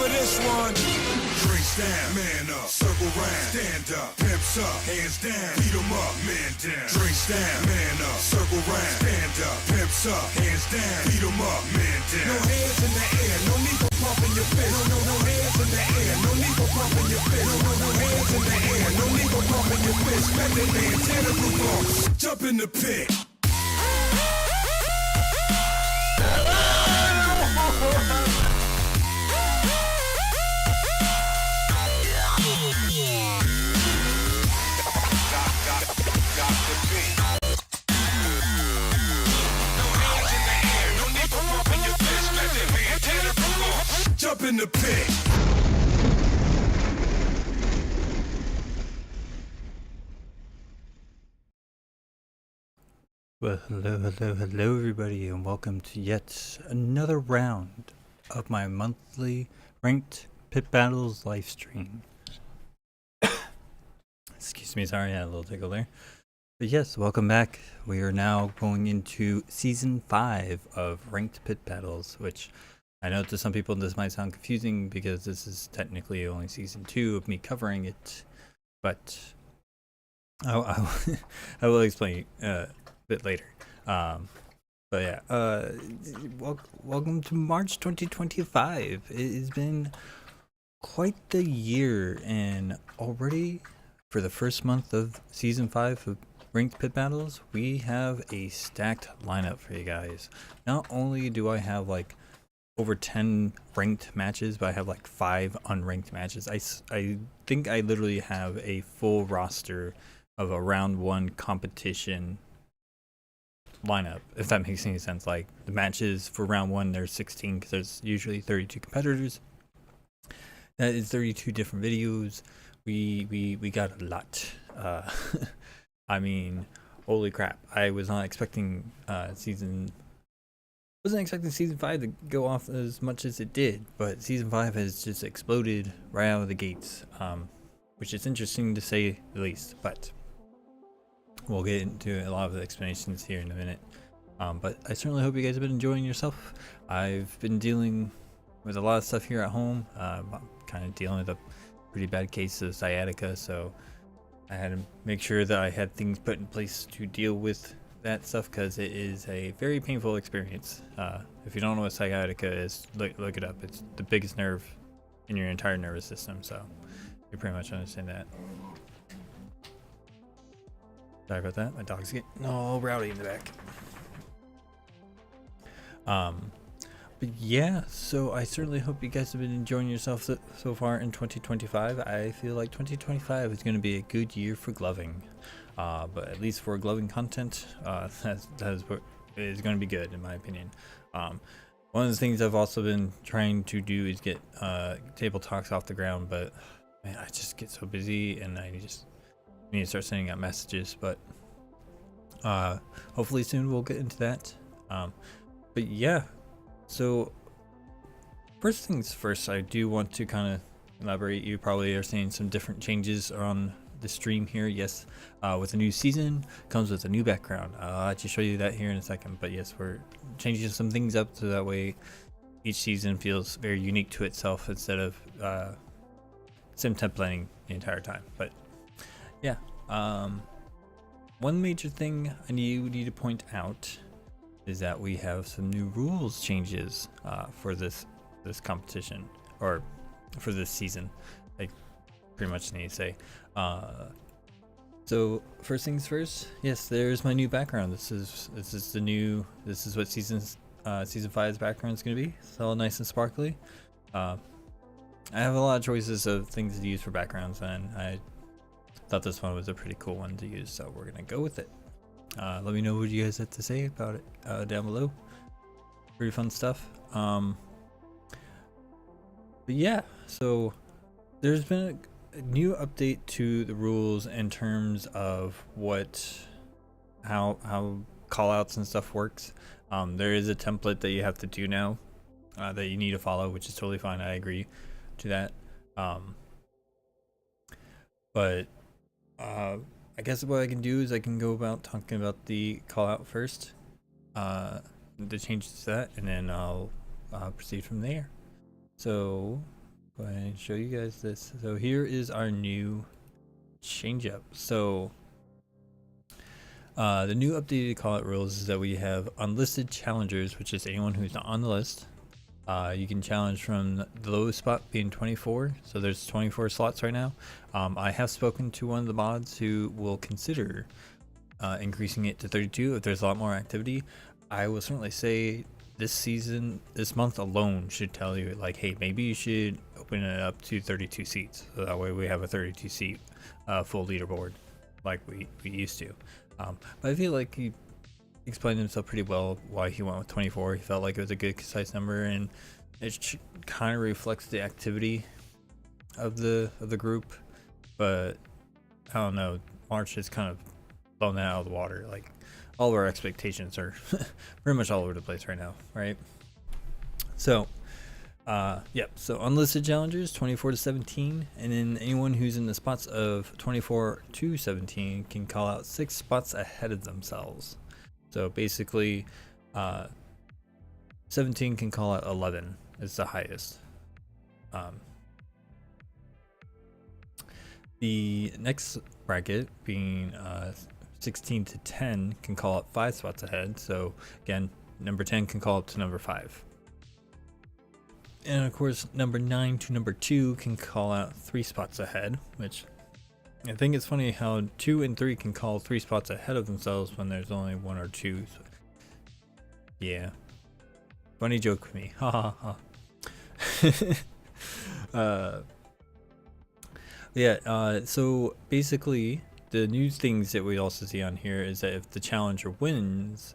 for this one. Drinks down, man up, circle round, stand up, pimps up, hands down, beat 'em up, man down. Drinks down, man up, circle round, stand up, pimps up, hands down, beat 'em up, man down. No hands in the air, no need for pumping your fist. No hands in the air, no need for pumping your fist. No hands in the air, no need for pumping your fist. Let that man tear the roof off, jump in the pit. Jump in the pit. Well, hello everybody, and welcome to yet another round of my monthly ranked pit battles live stream. Excuse me, sorry, I had a little tickle there. But yes, welcome back. We are now going into season 5 of ranked pit battles, which I know to some people this might sound confusing because this is technically only season 2 of me covering it, but I will explain a bit later. But yeah, welcome to March 2025. It has been quite the year, and already for the first month of season 5 of ranked pit battles, we have a stacked lineup for you guys. Not only do I have like over 10 ranked matches, but I have like 5 unranked matches. I think I literally have a full roster of a round 1 competition lineup, if that makes any sense. Like the matches for round 1, there's 16 because there's usually 32 competitors. That is 32 different videos. We got a lot. I mean, holy crap! I was not expecting season 5 to go off as much as it did, but season 5 has just exploded right out of the gates, which is interesting to say the least. But we'll get into a lot of the explanations here in a minute. But I certainly hope you guys have been enjoying yourself. I've been dealing with a lot of stuff here at home. I'm kind of dealing with a pretty bad case of sciatica, so I had to make sure that I had things put in place to deal with that stuff, because it is a very painful experience. If you don't know what sciatica is, look it up. It's the biggest nerve in your entire nervous system, so you pretty much understand that. Sorry about that. My dog's getting all rowdy in the back. But yeah, so I certainly hope you guys have been enjoying yourself so far in 2025. I feel like 2025 is going to be a good year for gloving. But at least for gloving content, that is what is going to be good in my opinion. One of the things I've also been trying to do is get table talks off the ground, but man, I just get so busy and I just need to start sending out messages. But hopefully soon we'll get into that. But yeah, so first things first, I do want to kind of elaborate. You probably are seeing some different changes on the stream here. Yes, with a new season comes with a new background. I'll actually show you that here in a second. But yes, we're changing some things up so that way each season feels very unique to itself instead of sim templating the entire time. But yeah, one major thing I need to point out is that we have some new rules changes for this competition, or for this season. I pretty much need to say. So first things first, yes, there's my new background. This is what season 5's background is going to be. It's all nice and sparkly. I have a lot of choices of things to use for backgrounds, and I thought this one was a pretty cool one to use, so we're gonna go with it. Let me know what you guys have to say about it down below. Pretty fun stuff. But yeah, so there's been a new update to the rules in terms of how callouts and stuff works. There is a template that you have to do now that you need to follow, which is totally fine. I agree to that. But I guess what I can do is I can go about talking about the call out first, the changes to that, and then I'll proceed from there. So go ahead and show you guys this. So here is our new change up. So the new updated call out rules is that we have unlisted challengers, which is anyone who's not on the list. You can challenge from the lowest spot being 24, so there's 24 slots right now. I have spoken to one of the mods who will consider increasing it to 32 if there's a lot more activity. I will certainly say this month alone should tell you, like, hey, maybe you should open it up to 32 seats, so that way we have a 32 seat full leaderboard like we used to. But I feel like he explained himself pretty well why he went with 24. He felt like it was a good concise number, and it kind of reflects the activity of the group. But I don't know, March has kind of blown that out of the water. Like, all of our expectations are pretty much all over the place right now, right? So so unlisted challengers 24 to 17, and then anyone who's in the spots of 24 to 17 can call out 6 spots ahead of themselves. So basically 17 can call out 11 is the highest. The next bracket being 16 to 10 can call up 5 spots ahead. So again, number 10 can call up to number 5. And of course, number 9 to number 2 can call out 3 spots ahead, which I think it's funny how 2 and 3 can call 3 spots ahead of themselves when there's only 1 or 2. So, yeah. Funny joke for me. Ha ha ha. So basically, the new things that we also see on here is that if the challenger wins,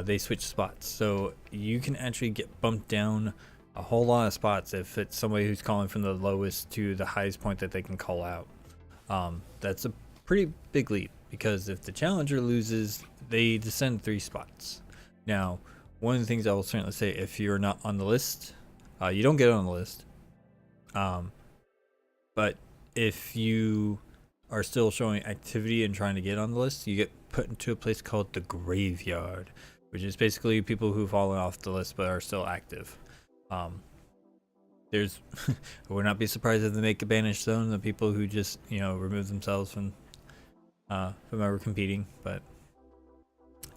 they switch spots. So you can actually get bumped down a whole lot of spots if it's somebody who's calling from the lowest to the highest point that they can call out. That's a pretty big leap, because if the challenger loses, they descend 3 spots. Now, one of the things I will certainly say, if you're not on the list, you don't get on the list. But if you are still showing activity and trying to get on the list, you get put into a place called the graveyard, which is basically people who've fallen off the list but are still active. There's I would not be surprised if they make a banish zone, the people who just, remove themselves from ever competing, but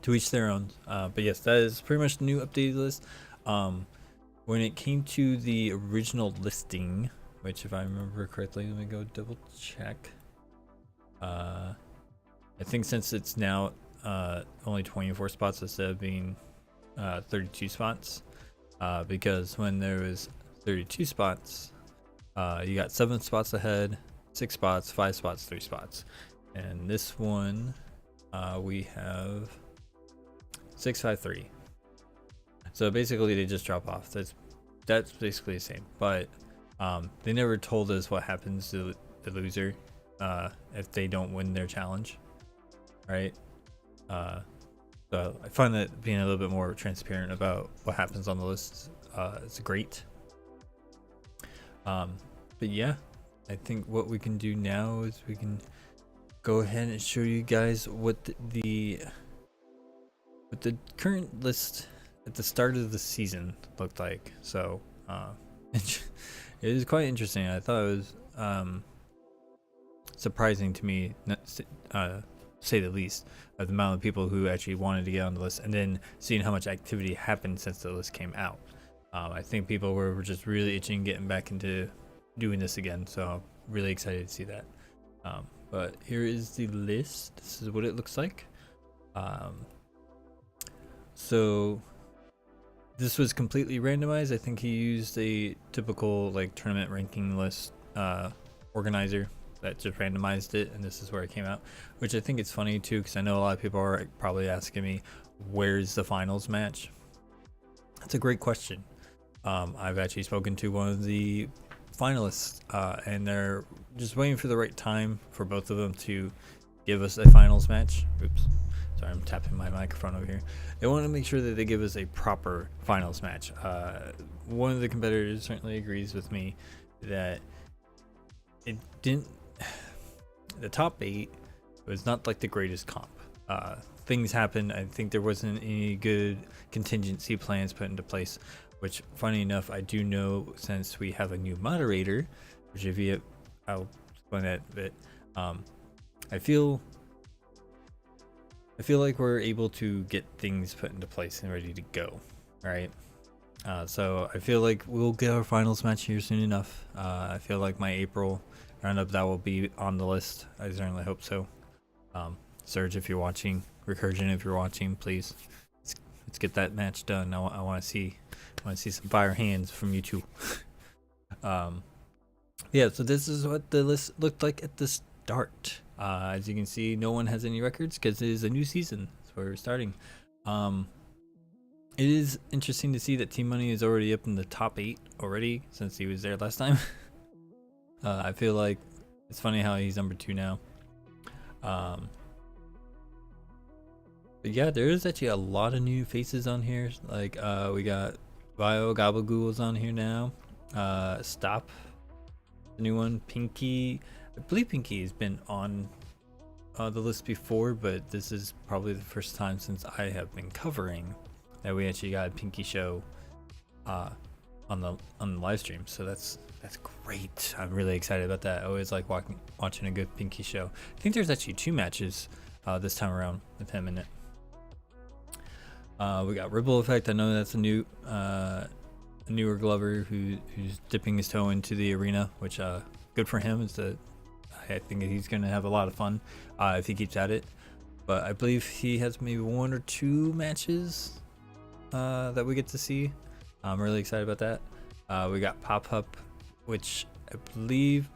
to each their own. But yes, that is pretty much the new updated list. When it came to the original listing, which if I remember correctly, let me go double check. I think since it's now only 24 spots instead of being 32 spots, because when there was 32 spots, you got 7 spots ahead, 6 spots, 5 spots, 3 spots. And this one, we have 6, 5, 3. So basically they just drop off. That's basically the same, but they never told us what happens to the loser if they don't win their challenge, right? So I find that being a little bit more transparent about what happens on the list is great. But yeah, I think what we can do now is we can go ahead and show you guys what the current list at the start of the season looked like. So it is quite interesting. I thought it was surprising to me, say the least, of the amount of people who actually wanted to get on the list, and then seeing how much activity happened since the list came out. I think people were just really itching getting back into doing this again, so really excited to see that. But here is the list. This is what it looks like. So this was completely randomized. I think he used a typical tournament ranking list organizer that just randomized it, and this is where it came out, which I think it's funny too, because I know a lot of people are probably asking me, where's the finals match? That's a great question. I've actually spoken to one of the finalists, and they're just waiting for the right time for both of them to give us a finals match. Oops, sorry, I'm tapping my microphone over here. They want to make sure that they give us a proper finals match. One of the competitors certainly agrees with me that it didn't, the top 8 was not like the greatest comp. Things happened. I think there wasn't any good contingency plans put into place, which, funny enough, I do know, since we have a new moderator, which I'll explain that a bit. I feel like we're able to get things put into place and ready to go, right? So I feel like we'll get our finals match here soon enough. I feel like my April roundup, that will be on the list. I certainly hope so. Surge, if you're watching, Recursion, if you're watching, please let's get that match done. I want to see some fire hands from you two. Yeah, so this is what the list looked like at the start. As you can see, no one has any records because it is a new season. That's where we're starting. It is interesting to see that Team Money is already up in the top 8 already, since he was there last time. I feel like it's funny how he's number 2 now. But yeah, there is actually a lot of new faces on here. Like we got Bio Gabagool's on here now. Stop, the new one. Pinky, I believe Pinky has been on the list before, but this is probably the first time since I have been covering that we actually got a Pinky show on the live stream. So that's great. I'm really excited about that. I always like watching a good Pinky show. I think there's actually 2 matches this time around with him in it. We got Ripple Effect. I know that's a newer Glover who's dipping his toe into the arena, which good for him. I think he's going to have a lot of fun if he keeps at it. But I believe he has maybe 1 or 2 matches that we get to see. I'm really excited about that. We got Pop-Up, which I believe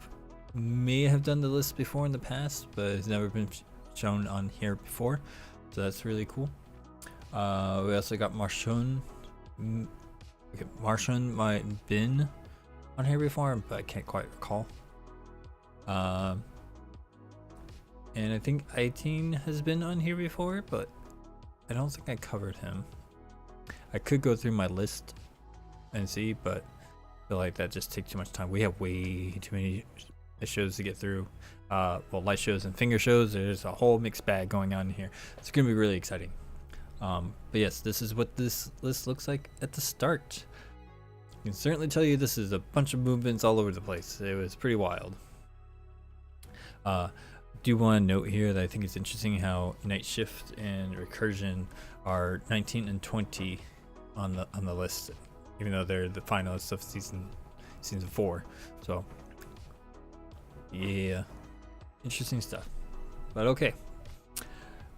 may have done the list before in the past, but has never been shown on here before. So that's really cool. We also got Marshon. Okay, Marshon might have been on here before, but I can't quite recall. And I think 18 has been on here before, but I don't think I covered him. I could go through my list and see, but I feel like that just takes too much time. We have way too many shows to get through. Well, light shows and finger shows. There's a whole mixed bag going on here. It's going to be really exciting. But yes, this is what this list looks like at the start. I can certainly tell you this is a bunch of movements all over the place. It was pretty wild. Do want to note here that I think it's interesting how Night Shift and Recursion are 19 and 20 on the list, even though they're the finalists of season 4. So yeah, interesting stuff. But okay,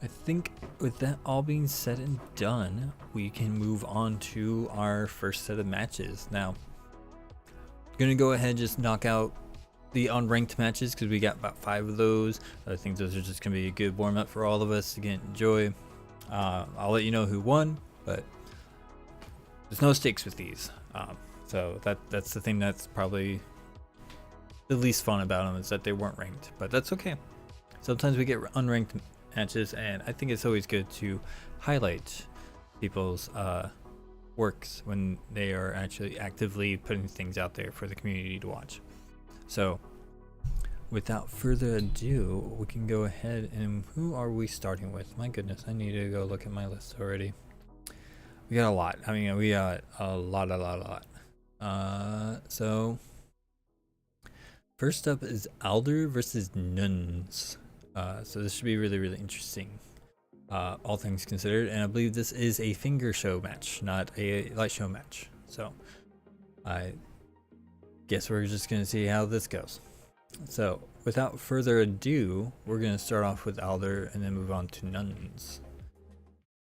I think with that all being said and done, we can move on to our first set of matches. Now, I'm gonna go ahead and just knock out the unranked matches because we got about 5 of those. I think those are just gonna be a good warm up for all of us to enjoy. I'll let you know who won, but there's no stakes with these. So that's the thing that's probably the least fun about them, is that they weren't ranked, but that's okay. Sometimes we get unranked matches, and I think it's always good to highlight people's works when they are actually actively putting things out there for the community to watch. So without further ado, we can go ahead and who are we starting with? My goodness, I need to go look at my list already. We got a lot. I mean, we got a lot. So first up is Alder versus Nuns. So this should be really interesting, all things considered. And I believe this is a finger show match, not a light show match. So I guess we're just gonna see how this goes. So without further ado, we're gonna start off with Alder and then move on to Nuns.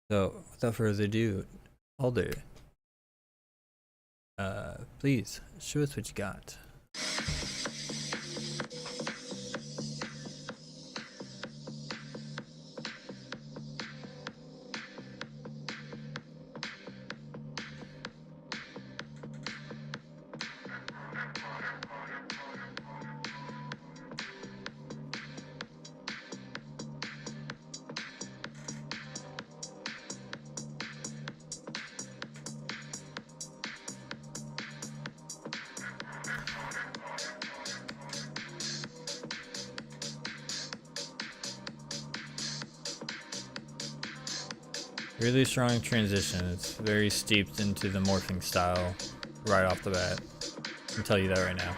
So without further ado, Alder, please show us what you got. Really strong transition. It's very steeped into the morphing style right off the bat. I can tell you that right now.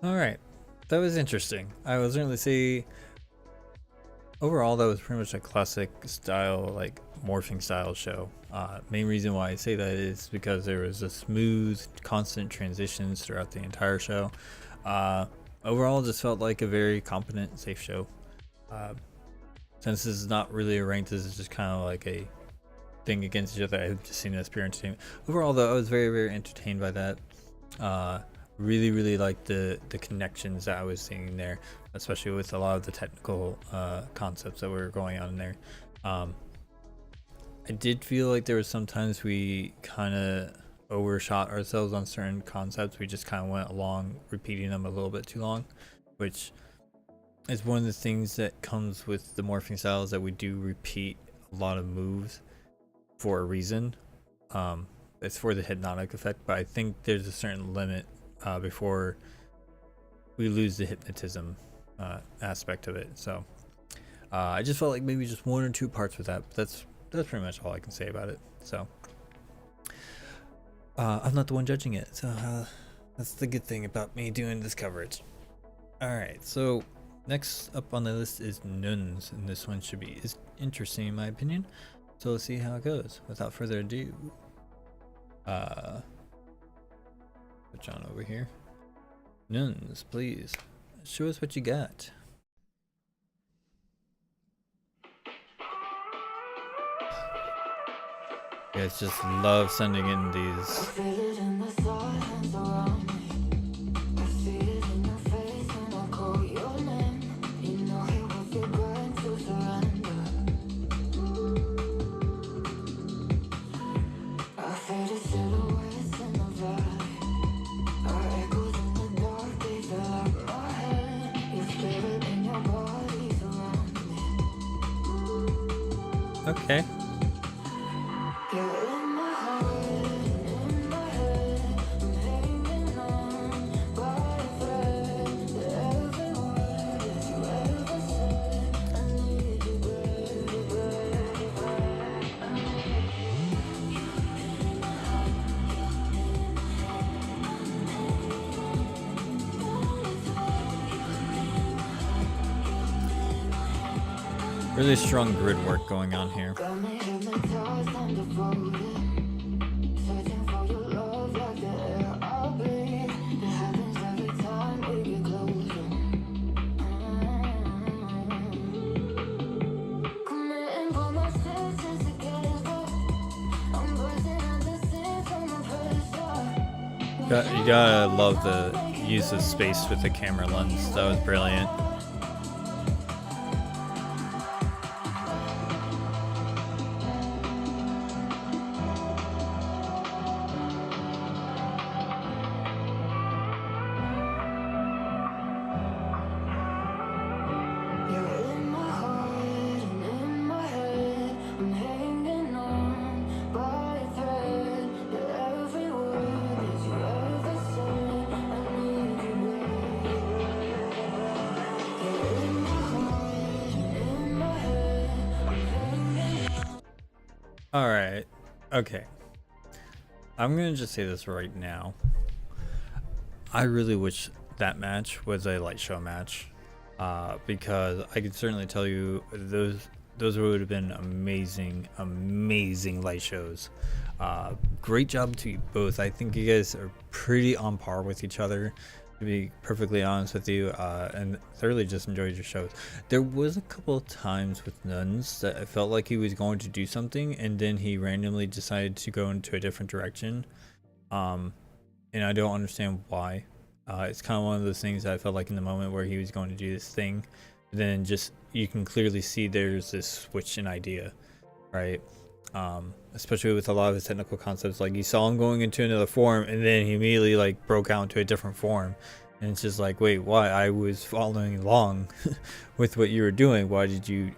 All right, that was interesting. I will certainly say overall that was pretty much a classic style, like morphing style show. Main reason why I say that is because there was a smooth, constant transitions throughout the entire show. Overall, just felt like a very competent, safe show. Uh, since this is not really a rank, this is just kind of like a thing against each other. I've just seen it as pure entertainment. Overall, though, I was very, very entertained by that. Really liked the connections that I was seeing there, especially with a lot of the technical concepts that were going on in there. I did feel like there was sometimes we kind of overshot ourselves on certain concepts. We just kind of went along repeating them a little bit too long, which is one of the things that comes with the morphing styles, that we do repeat a lot of moves for a reason. It's for the hypnotic effect, but I think there's a certain limit before we lose the hypnotism aspect of it. So I just felt like maybe just one or two parts with that, but that's pretty much all I can say about it. So I'm not the one judging it, so that's the good thing about me doing this coverage. All right, so next up on the list is Nuns, and this one should be interesting in my opinion. So let's see how it goes. Without further ado, put John over here. Nuns, please show us what you got. You guys just love sending in these. Okay. Really strong grid work going on here. You gotta love the use of space with the camera lens. That was brilliant. Alright, okay. I'm gonna just say this right now. I really wish that match was a light show match. Because I can certainly tell you those would have been amazing light shows. Great job to you both. I think you guys are pretty on par with each other, to be perfectly honest with you, and thoroughly just enjoyed your shows. There was a couple of times with Nuns that I felt like he was going to do something and then he randomly decided to go into a different direction, and I don't understand why. It's kind of one of those things that I felt like in the moment where he was going to do this thing, then just you can clearly see there's this switch in idea, right? Especially with a lot of his technical concepts, like you saw him going into another form and then he immediately like broke out into a different form, and it's just like, wait, why? I was following along with what you were doing. Why did you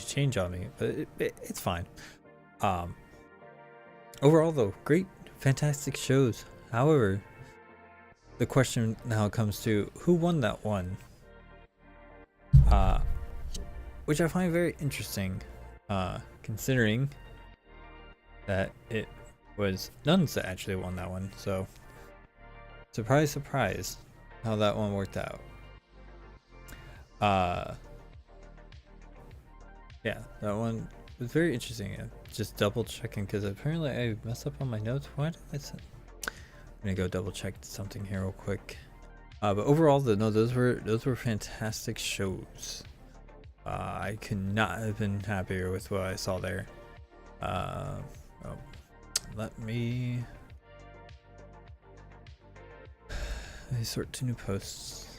change on me? But it's fine. Overall though, great, fantastic shows. However, the question now comes to who won that one, which I find very interesting, considering that it was Nuns that actually won that one. So surprise, surprise. how that one worked out. Yeah, that one was very interesting. Just double checking because apparently I messed up on my notes. Why did I say? I'm gonna go double check something here real quick. But overall, those were fantastic shows. I could not have been happier with what I saw there. Let me sort to new posts.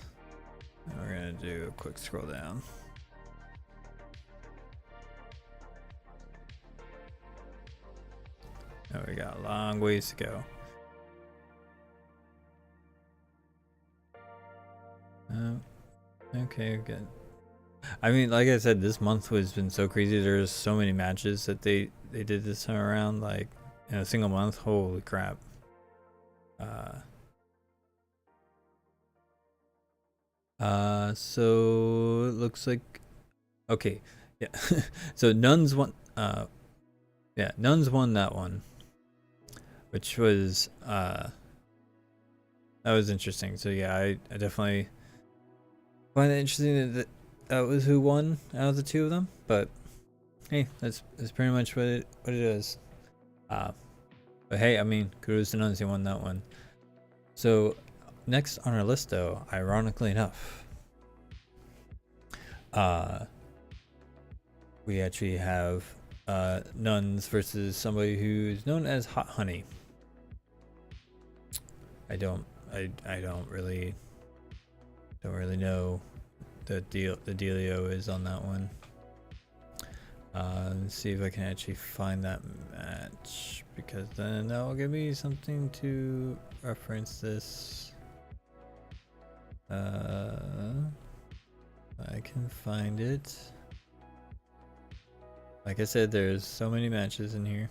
And we're gonna do a quick scroll down. Oh, we got a long ways to go. Okay, good. I mean, like I said, this month has been so crazy. There's so many matches that they did this time around, like in a single month. Holy crap. So it looks like, okay, yeah. So Nuns won. Yeah, Nuns won that one, which was that was interesting. So yeah, I definitely find it interesting that was who won out of the two of them. But hey, that's pretty much what it is. But hey, I mean, kudos to Nuns, he won that one. So next on our list, though, ironically enough, we actually have Nuns versus somebody who's known as Hot Honey. I don't really know the dealio is on that one. Let's see if I can actually find that match, because then that will give me something to reference this. I can find it. Like I said, there's so many matches in here.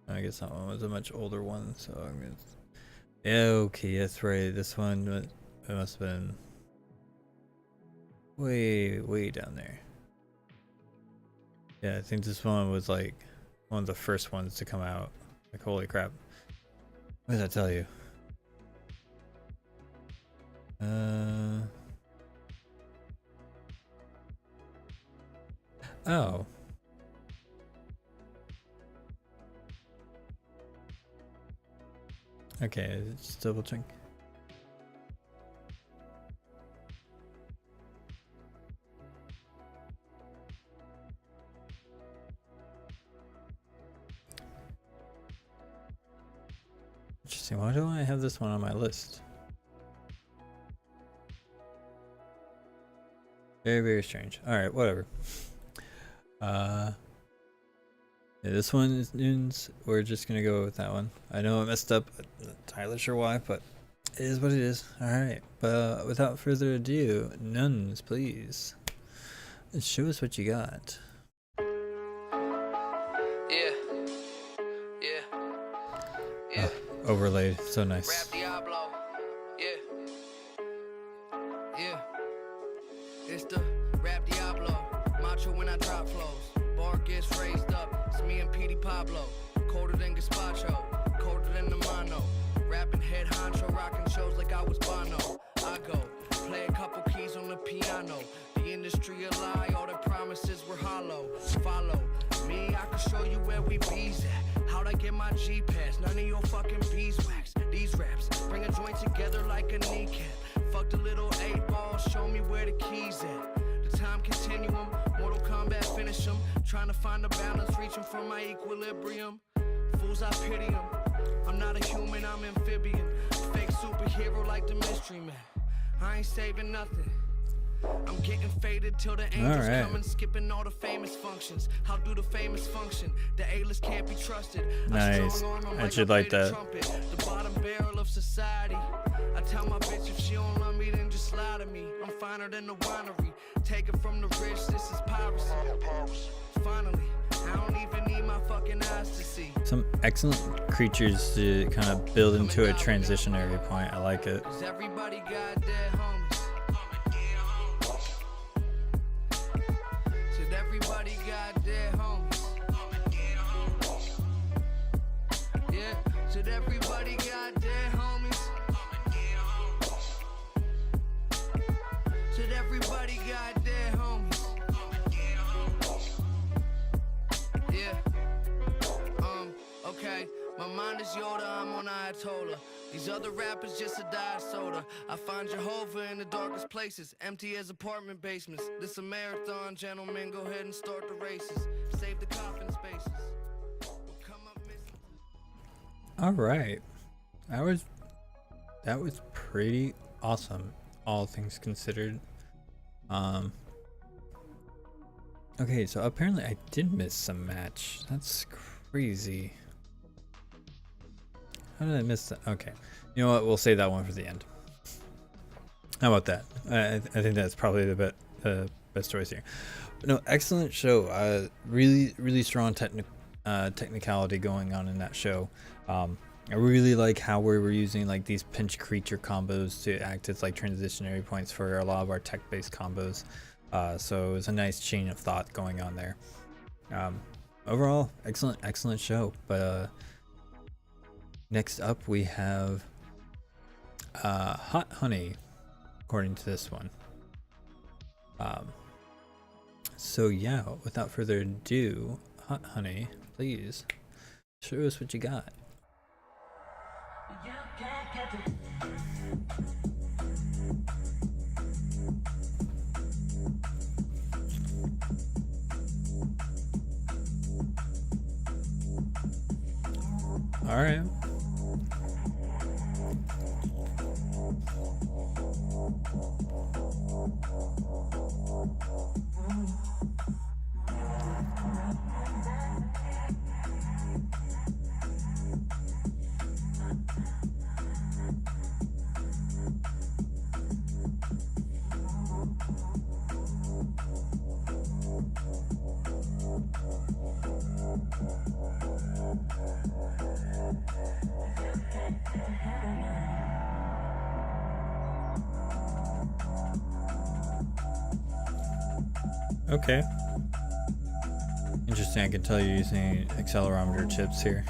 I guess that one was a much older one, so I'm gonna. Yeah, okay, that's right. This one, it must have been way down there. Yeah, I think this one was like one of the first ones to come out. Like, holy crap. What did I tell you? Oh. Okay, just double check. Interesting. Why do I have this one on my list? Very strange. Alright, whatever. Yeah, this one is Nunes. We're just gonna go with that one. I know I messed up. I'm not entirely sure why, but it is what it is. Alright, but without further ado, Nuns, please. Show us what you got. Yeah. Overlaid, so nice. Rap Diablo. Yeah. It's the Rap Diablo. Macho when I drop flows. Bar gets raised up. It's me and Petey Pablo. Colder than Gazpacho. Colder than the mono. Rapping head honcho. Rocking shows like I was Bono. I go. Play a couple keys on the piano. The industry a lie. All the promises were hollow. Follow me. I can show you where we bees at. How'd I get my G pass? None of your fucking beeswax. These raps bring a joint together like a kneecap. Fuck the little 8-ball, show me where the keys at. The time continuum, Mortal Kombat finish 'em. Trying to find a balance, reaching for my equilibrium. Fools, I pity 'em. I'm not a human, I'm amphibian. Fake superhero like the Mystery Man. I ain't saving nothing. I'm getting faded till the angels coming, skipping all the famous functions. How do the famous function? The A-list can't be trusted. Nice. I should like that. The bottom barrel of society. I tell my bitch if she don't love me, then just lie to me. I'm finer than the winery. Take it from the rich, this is piracy. Finally, I don't even need my fucking eyes to see. Some excellent creatures to kind of build into a transitionary point. I like it. Everybody got dead homies. Everybody got dead homies. Yeah, Said everybody got dead homies. Said everybody got dead homies. Yeah. Okay. My mind is Yoda, I'm on Ayatollah. These other rappers just a diet soda. I find Jehovah in the darkest places, empty as apartment basements. This a marathon, gentlemen, go ahead and start the races. Save the coffin spaces. We'll come up missing. All right, that was pretty awesome, all things considered. Okay, so apparently I did miss some match. That's crazy. How did I miss that? Okay, you know what? We'll save that one for the end. How about that? I think that's probably the best choice here. But no, excellent show. Really strong technicality going on in that show. I really like how we were using like these pinch creature combos to act as like transitionary points for a lot of our tech-based combos. So it was a nice chain of thought going on there. Overall, excellent show. But next up we have Hot Honey, according to this one. So yeah, without further ado, Hot Honey, please show us what you got. All right. Okay. Interesting. I can tell you're using accelerometer chips here.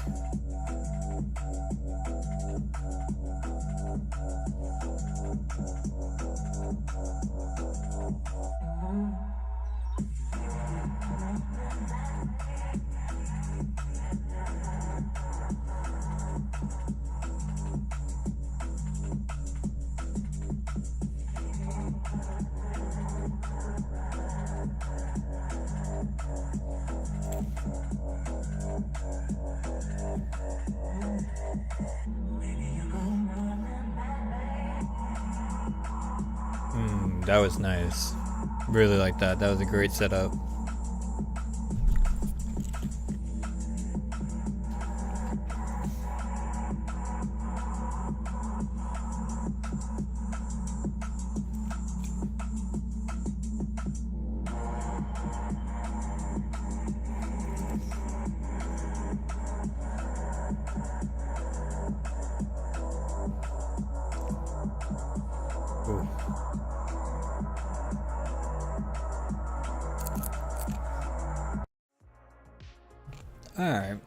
That was nice. Really like that. That was a great setup. Ooh. Alright.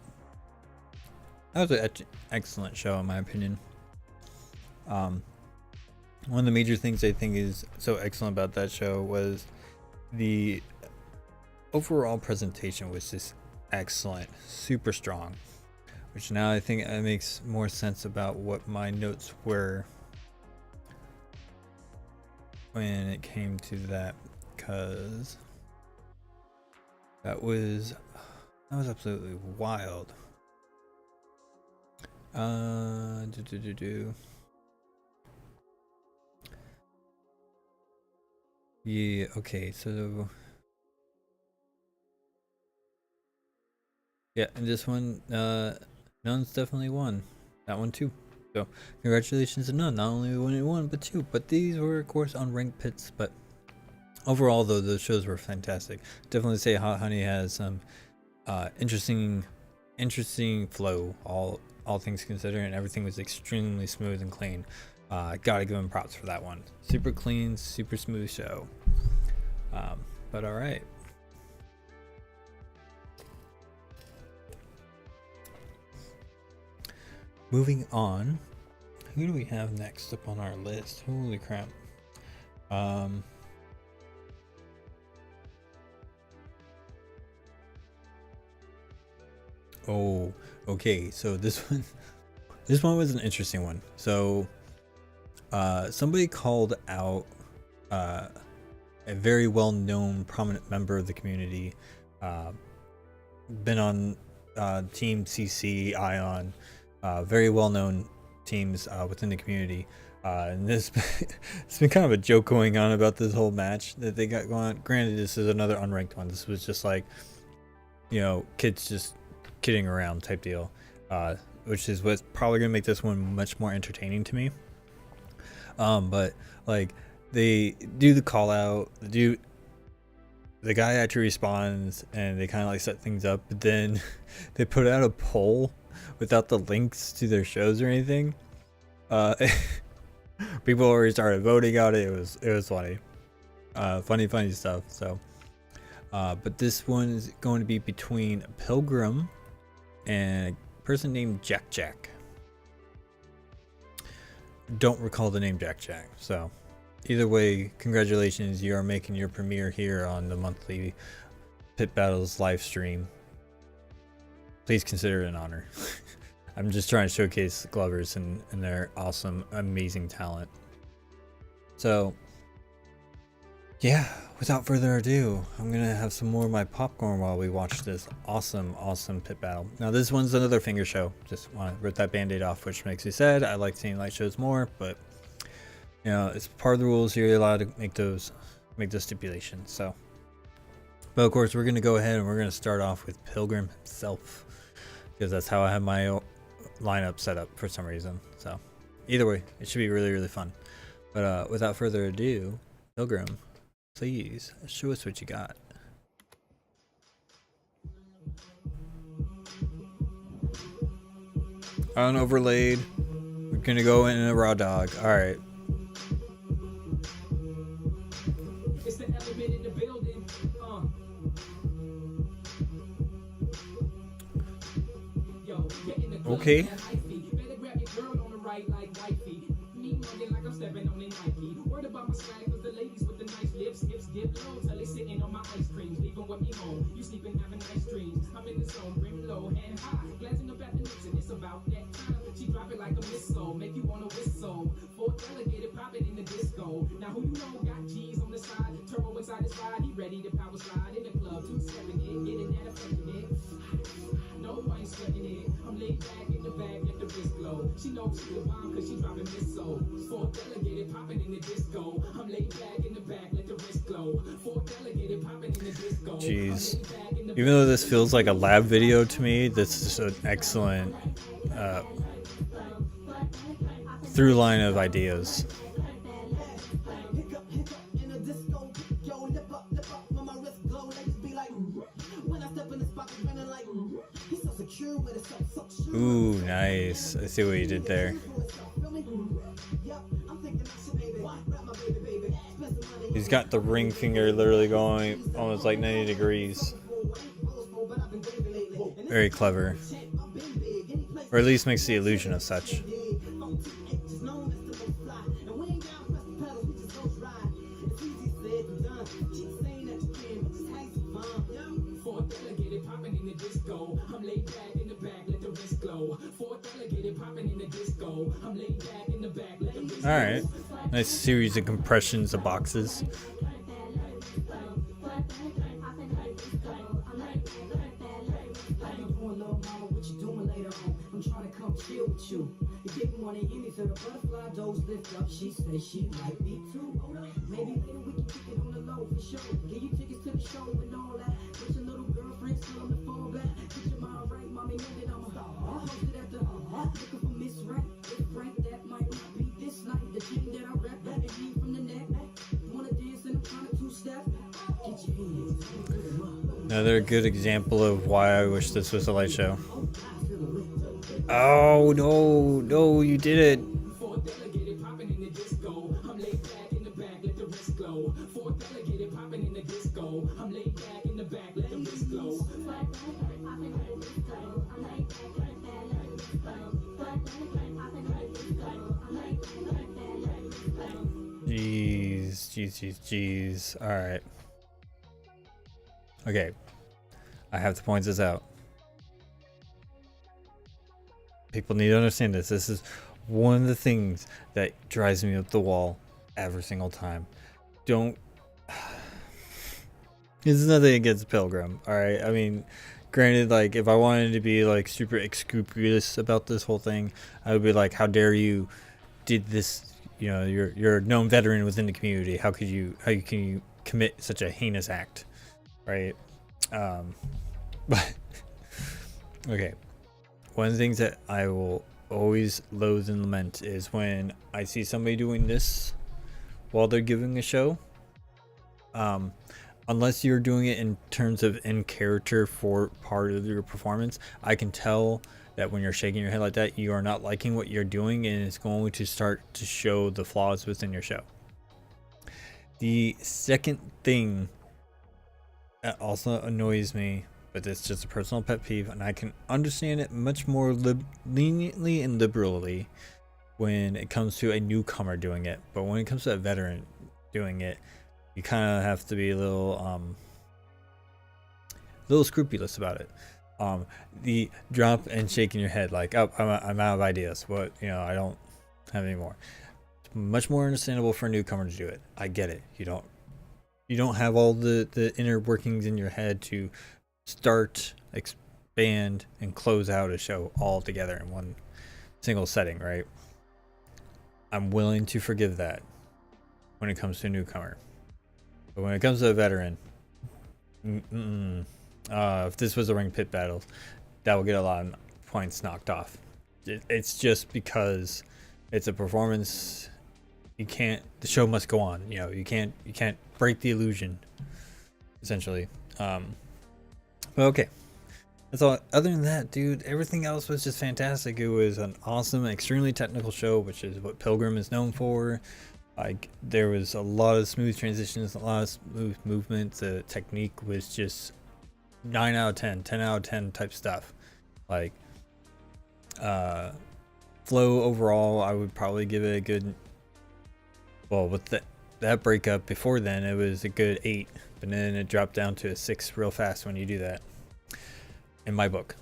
That was an excellent show in my opinion. One of the major things I think is so excellent about that show was the overall presentation was just excellent, super strong, which now I think it makes more sense about what my notes were when it came to that, because that was absolutely wild. Yeah, okay, so yeah, and this one, Nun's definitely won. That one too. So congratulations to Nun. Not only winning one, but two. But these were of course on ranked pits. But overall though, those shows were fantastic. Definitely say Hot Honey has some interesting flow, all things considered, and everything was extremely smooth and clean. Gotta give him props for that one. Super clean, super smooth show. But all right. moving on. Who do we have next up on our list? Holy crap. Oh, okay. So this one was an interesting one. So somebody called out a very well-known prominent member of the community, been on Team CC, Ion, very well-known teams within the community, and this it's been kind of a joke going on about this whole match that they got going on. Granted, this is another unranked one. This was just like, you know, kids just kidding around type deal, which is what's probably gonna make this one much more entertaining to me. But like, they do the call out, the guy actually responds, and they kind of like set things up, but then they put out a poll without the links to their shows or anything. People already started voting on it. It was funny. Funny stuff. So but this one is going to be between Pilgrim and a person named Jack. Don't recall the name Jack. So either way, congratulations, you are making your premiere here on the monthly Pit Battles live stream. Please consider it an honor. I'm just trying to showcase Glovers and their awesome, amazing talent. So yeah, without further ado, I'm gonna have some more of my popcorn while we watch this awesome pit battle. Now this one's another finger show. Just want to rip that band-aid off, which makes me sad. I like seeing light shows more, but you know, it's part of the rules. You're allowed to make those stipulations. So, but of course, we're gonna go ahead and we're gonna start off with Pilgrim himself, because that's how I have my lineup set up for some reason. So either way, it should be really fun. But without further ado, Pilgrim, please show us what you got. Unoverlaid. We're gonna go in a raw dog. All right. It's the element in the building. Yo, get in the club. Okay. Better grab your girl on the right like wifey. Me mugging like I'm stepping on a Nike. Word about my swag, cause the ladies with the nice lips, hips dip low till they sitting on my ice cream. Leaving with me home. You sleeping, having nice dreams. I'm in the zone, brim low, hand high. Glancing up at the Knicks, and it's about that time. She drop it like a missile, make you wanna whistle. Fourth delegated, pop it in the disco. Now who you know got G's on the side, turbo inside his ride. He ready to power slide in the club, 2-7 it, getting that affecting it. No, I ain't sweating it. I'm laid back in the bag, let the wrist glow. She knows she the bomb cause she dropping missile. Fourth delegated, popping in the disco. I'm laid back in the bag, let the wrist glow. Fourth delegated, popping in the disco. Jeez. Even though this feels like a lab video to me, this is an excellent through line of ideas. Ooh, nice. I see what you did there. He's got the ring finger literally going almost like 90 degrees. Very clever. Or at least makes the illusion of such. Alright. Nice series of compressions of boxes. You didn't want to hear me, so the butterfly doors lift up. She said she like me too. Maybe later we can kick it on the low for sure. Get you tickets to the show and all that. Put your little girlfriend still on the phone back. Put your mind right, mommy, know that I'm a star. Hosted at the looking for Miss Right. If Frank, that might not be this night. The thing that I rap, that it came from the neck. Wanna dance and I'm trying to two-step. Get your hands. Another good example of why I wish this was a light show. Oh no, you did it. Jeez. All right. Okay. I have to point this out. People need to understand this. This is one of the things that drives me up the wall every single time. Don't. This is nothing against Pilgrim, all right? I mean, granted, like, if I wanted to be, like, super scrupulous about this whole thing, I would be like, how dare you did this, you know, you're a known veteran within the community. How can you commit such a heinous act, right? But, okay. One of the things that I will always loathe and lament is when I see somebody doing this while they're giving a show. Unless you're doing it in terms of in character for part of your performance, I can tell that when you're shaking your head like that, you are not liking what you're doing, and it's going to start to show the flaws within your show. The second thing that also annoys me, but it's just a personal pet peeve, and I can understand it much more leniently and liberally when it comes to a newcomer doing it, but when it comes to a veteran doing it, you kind of have to be a little scrupulous about it. The drop and shaking your head like, oh, I'm out of ideas. What, you know, I don't have any more. It's much more understandable for a newcomer to do it. I get it. You don't have all the inner workings in your head to start, expand, and close out a show all together in one single setting, right? I'm willing to forgive that when it comes to a newcomer. But when it comes to a veteran, if this was a ring pit battle, that would get a lot of points knocked off. It's just because it's a performance. The show must go on. You know, you can't break the illusion, essentially. But okay, that's all. Other than that, dude, everything else was just fantastic. It was an awesome, extremely technical show, which is what Pilgrim is known for. Like, there was a lot of smooth transitions, a lot of smooth movements. The technique was just 9 out of 10, 10 out of 10 type stuff. Like, flow overall, I would probably give it a good, well, with that breakup before then, it was a good 8, but then it dropped down to a 6 real fast when you do that, in my book.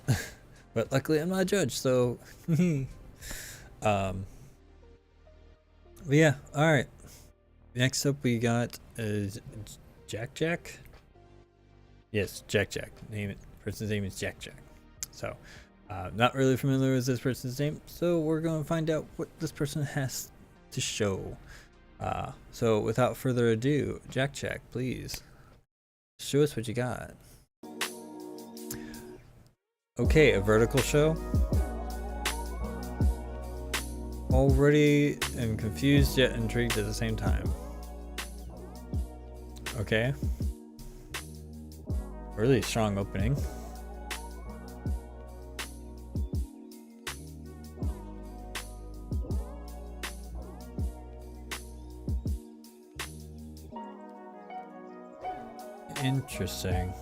But luckily I'm not a judge, so but yeah, all right. Next up, we got Jack. Yes, Jack. Person's name is Jack. So, not really familiar with this person's name, so we're going to find out what this person has to show. So, without further ado, Jack, please show us what you got. Okay, a vertical show. Already am confused yet intrigued at the same time. Okay. Really strong opening. Interesting.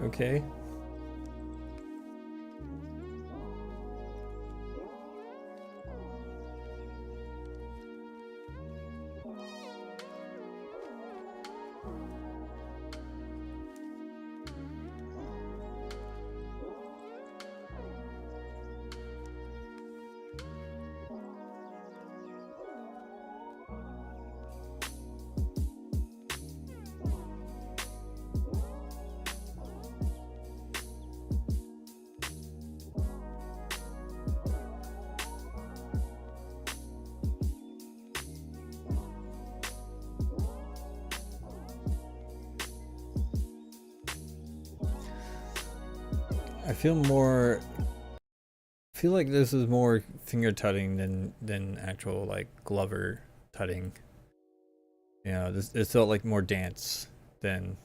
Okay. I feel like this is more finger tutting than actual like Glover tutting. You know, this felt like more dance than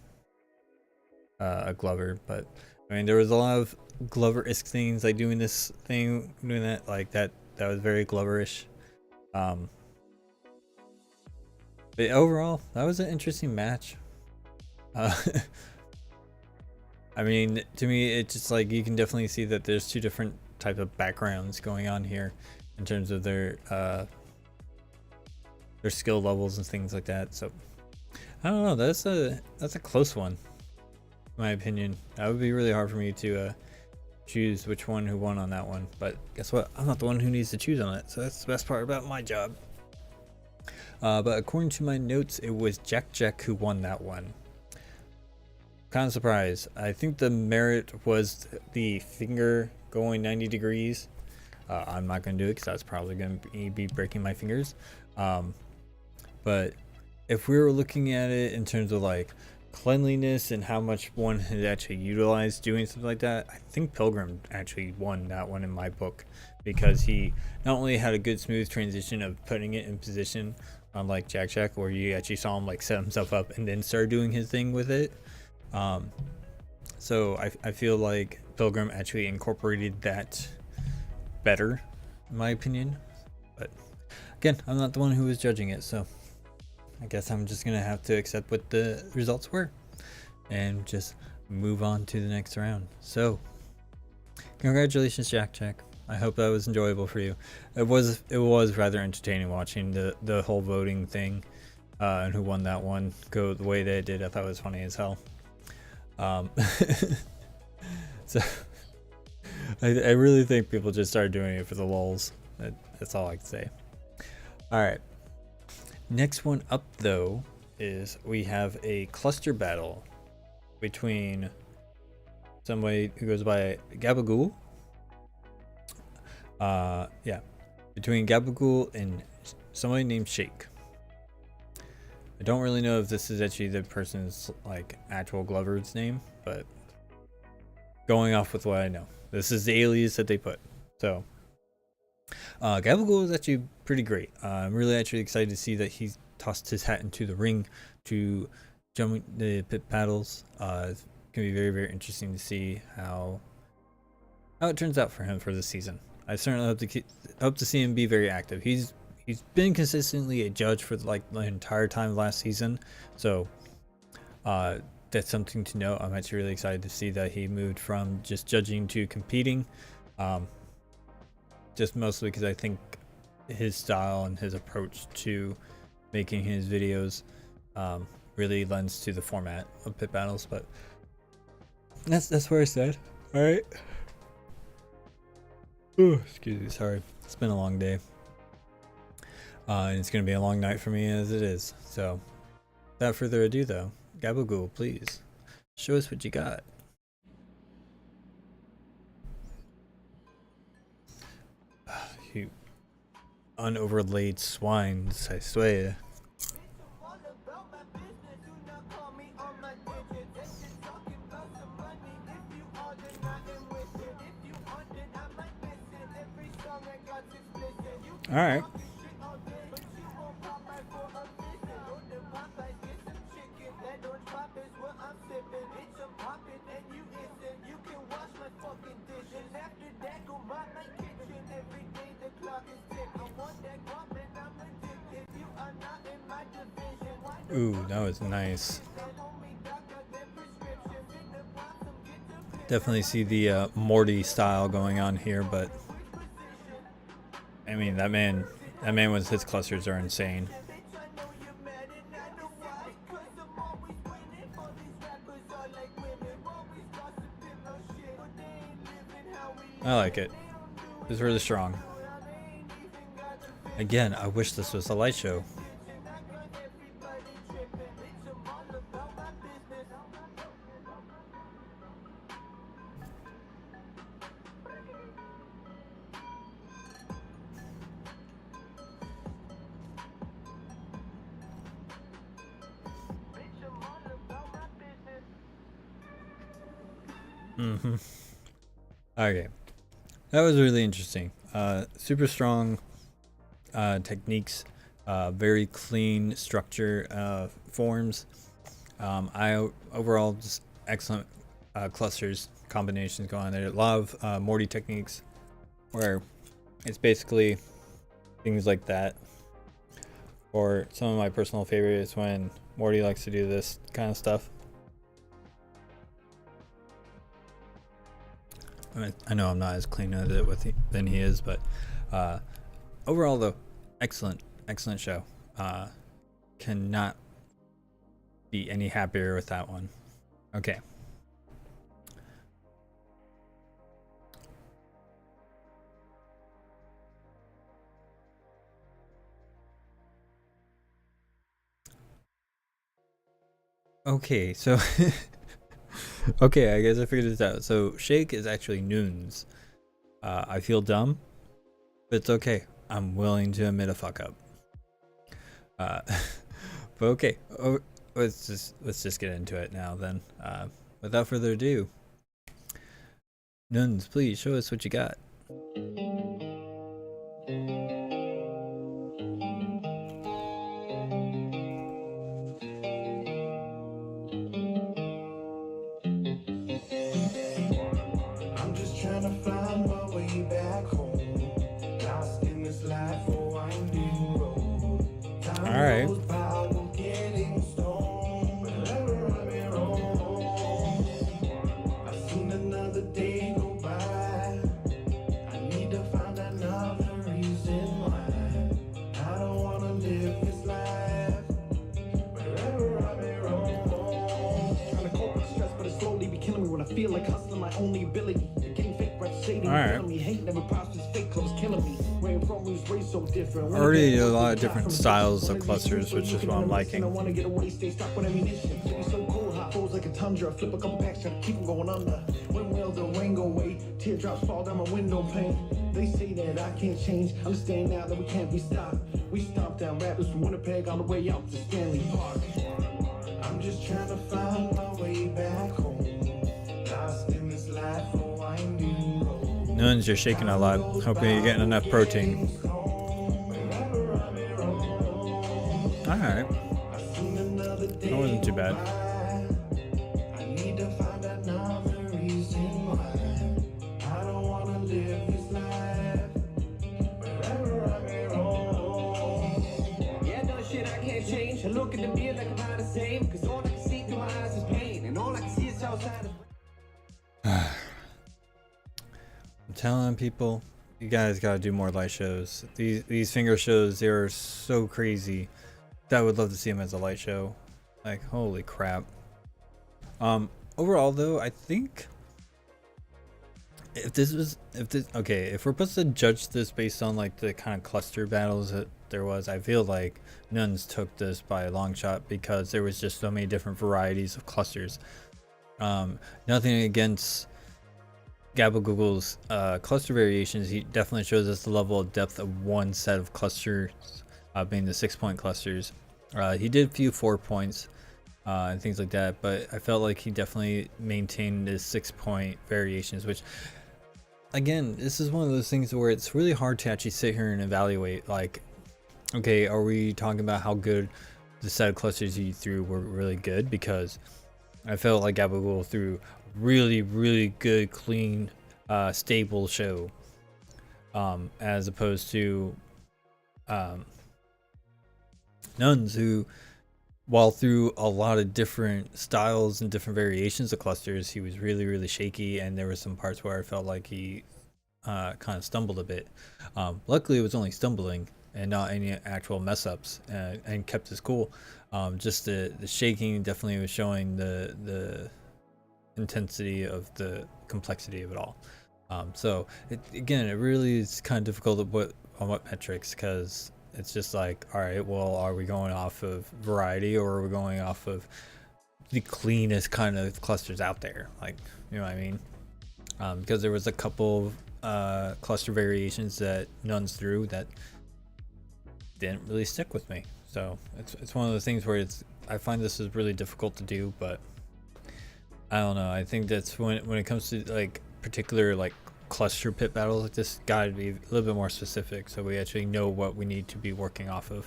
a Glover, but I mean, there was a lot of Glover-esque things, like doing this thing, doing that, like that was very Glover-ish. But overall, that was an interesting match. I mean, to me, it's just like you can definitely see that there's two different type of backgrounds going on here in terms of their skill levels and things like that. So I don't know, that's a close one in my opinion. That would be really hard for me to choose which one who won on that one, but guess what, I'm not the one who needs to choose on it, so that's the best part about my job. But according to my notes, it was Jack who won that one. Kind of surprised. I think the merit was the finger going 90 degrees. I'm not going to do it because that's probably going to be breaking my fingers. But if we were looking at it in terms of like cleanliness and how much one had actually utilized doing something like that, I think Pilgrim actually won that one in my book, because he not only had a good smooth transition of putting it in position, unlike Jack, where you actually saw him like set himself up and then start doing his thing with it. So I feel like Pilgrim actually incorporated that better, in my opinion. But again, I'm not the one who was judging it, so I guess I'm just gonna have to accept what the results were and just move on to the next round. So congratulations, Jack. I hope that was enjoyable for you. It was rather entertaining watching the whole voting thing, and who won that one go the way they did. I thought it was funny as hell. So I really think people just started doing it for the lulz. That's all I can say. All right. Next one up, though, is we have a cluster battle between somebody who goes by Gabagool. Between Gabagool and somebody named Shake. I don't really know if this is actually the person's like actual Glover's name, but going off with what I know, this is the alias that they put. So Gabagool is actually pretty great. I'm really actually excited to see that he tossed his hat into the ring to jump the pit battles. It's gonna be very, very interesting to see how it turns out for him for this season. I certainly hope to see him be very active. He's been consistently a judge for like the entire time last season, so that's something to note. I'm actually really excited to see that he moved from just judging to competing, just mostly because I think his style and his approach to making his videos really lends to the format of pit battles. But that's where I said. All right. Ooh, excuse me, sorry. It's been a long day. And it's going to be a long night for me as it is. So, without further ado, though, Gabagool, please show us what you got. You unoverlaid swines, I swear. All right. Ooh, that was nice. Definitely see the Morty style going on here, but I mean that man with his clusters are insane. I like it. It's really strong. Again, I wish this was a light show. Okay, that was really interesting. Super strong techniques, very clean structure forms. I overall just excellent clusters combinations going on there. A lot of Morty techniques where it's basically things like that. Or some of my personal favorites when Morty likes to do this kind of stuff. I know I'm not as clean at it than he is, but overall though, excellent show. Cannot be any happier with that one. Okay. Okay, so okay, I guess I figured this out. So Shake is actually Noons. I feel dumb, but it's okay. I'm willing to admit a fuck up. But okay, let's just get into it now then. Without further ado, Nuns, please show us what you got. I'm just trying to find my way back home. Lost in this life, oh, winding road. Time All right. goes by, we're getting stoned. Wherever I may roam. I've seen another day go by. I need to find another reason why I don't wanna live this life. Wherever I may roam. Trying to cope with stress, but it slowly be killing me when I feel like hustling my only ability. Getting fake breath, shading, Alright. me. Hate never prospers, fake clothes killing me. Where I'm from, we was raised so different. Already a lot of different styles of clusters, which is what I'm liking. I want to get away, stay stocked with ammunition. City so cold, hot flows like a tundra. Flip a couple packs, try to keep them going under. When will the rain go away? Teardrops fall down my window pane. They say that I can't change. Understand now that we can't be stopped. We stomped down rappers from Winnipeg on the way out to Stanley Park. I'm just trying to find my way back home. Lost in this life, a winding road. Nuns, you're shaking a lot. Hoping you're getting enough protein. Wherever I may roam. Alright. I've seen another day That wasn't too bad. go by. I need to find another reason why I don't wanna live this life. Wherever I may roam. Yeah, no shit I can't change. I look in the mirror like I'm not the same. Cause all I can see through my eyes is pain. And all I can see is outside of. I'm telling people, you guys gotta do more light shows. These finger shows, they're so crazy. I would love to see them as a light show. Like, holy crap. Overall though, I think if we're supposed to judge this based on like the kind of cluster battles that there was, I feel like Nuns took this by a long shot because there was just so many different varieties of clusters. Nothing against Gabagoogle's cluster variations. He definitely shows us the level of depth of one set of clusters, being the 6-point clusters. He did a few 4 points and things like that, but I felt like he definitely maintained his 6-point variations, which again, this is one of those things where it's really hard to actually sit here and evaluate, like, okay, are we talking about how good the set of clusters he threw were really good? Because I felt like Gabagool threw really good, clean, stable show, as opposed to Nuns, who, while through a lot of different styles and different variations of clusters, he was really shaky, and there were some parts where I felt like he kind of stumbled a bit. Luckily, it was only stumbling and not any actual mess ups, and kept his cool. Just the shaking definitely was showing the intensity of the complexity of it all. So again, it really is kind of difficult to put on what metrics, because it's just like, all right, well, are we going off of variety, or are we going off of the cleanest kind of clusters out there? Like, you know what I mean? Because there was a couple cluster variations that Nuns threw that didn't really stick with me. So it's one of those things where I find this is really difficult to do, but I don't know. I think that's when it comes to like particular like cluster pit battles like this, gotta be a little bit more specific so we actually know what we need to be working off of.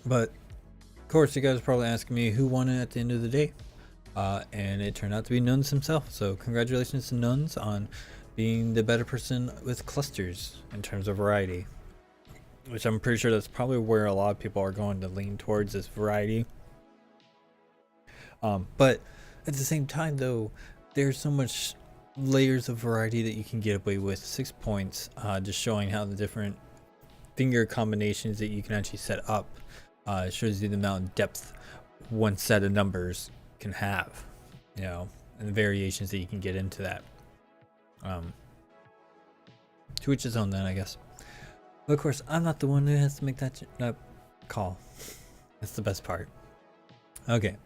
But of course, you guys are probably asking me who won it at the end of the day. and it turned out to be Nuns himself. So congratulations to Nuns on being the better person with clusters in terms of variety, which I'm pretty sure that's probably where a lot of people are going to lean towards, this variety. But at the same time, though, there's so much layers of variety that you can get away with 6 points, just showing how the different finger combinations that you can actually set up. It shows you the amount of depth one set of numbers can have, you know, and the variations that you can get into that. To each his own then, I guess. But of course, I'm not the one who has to make that call. That's the best part. Okay.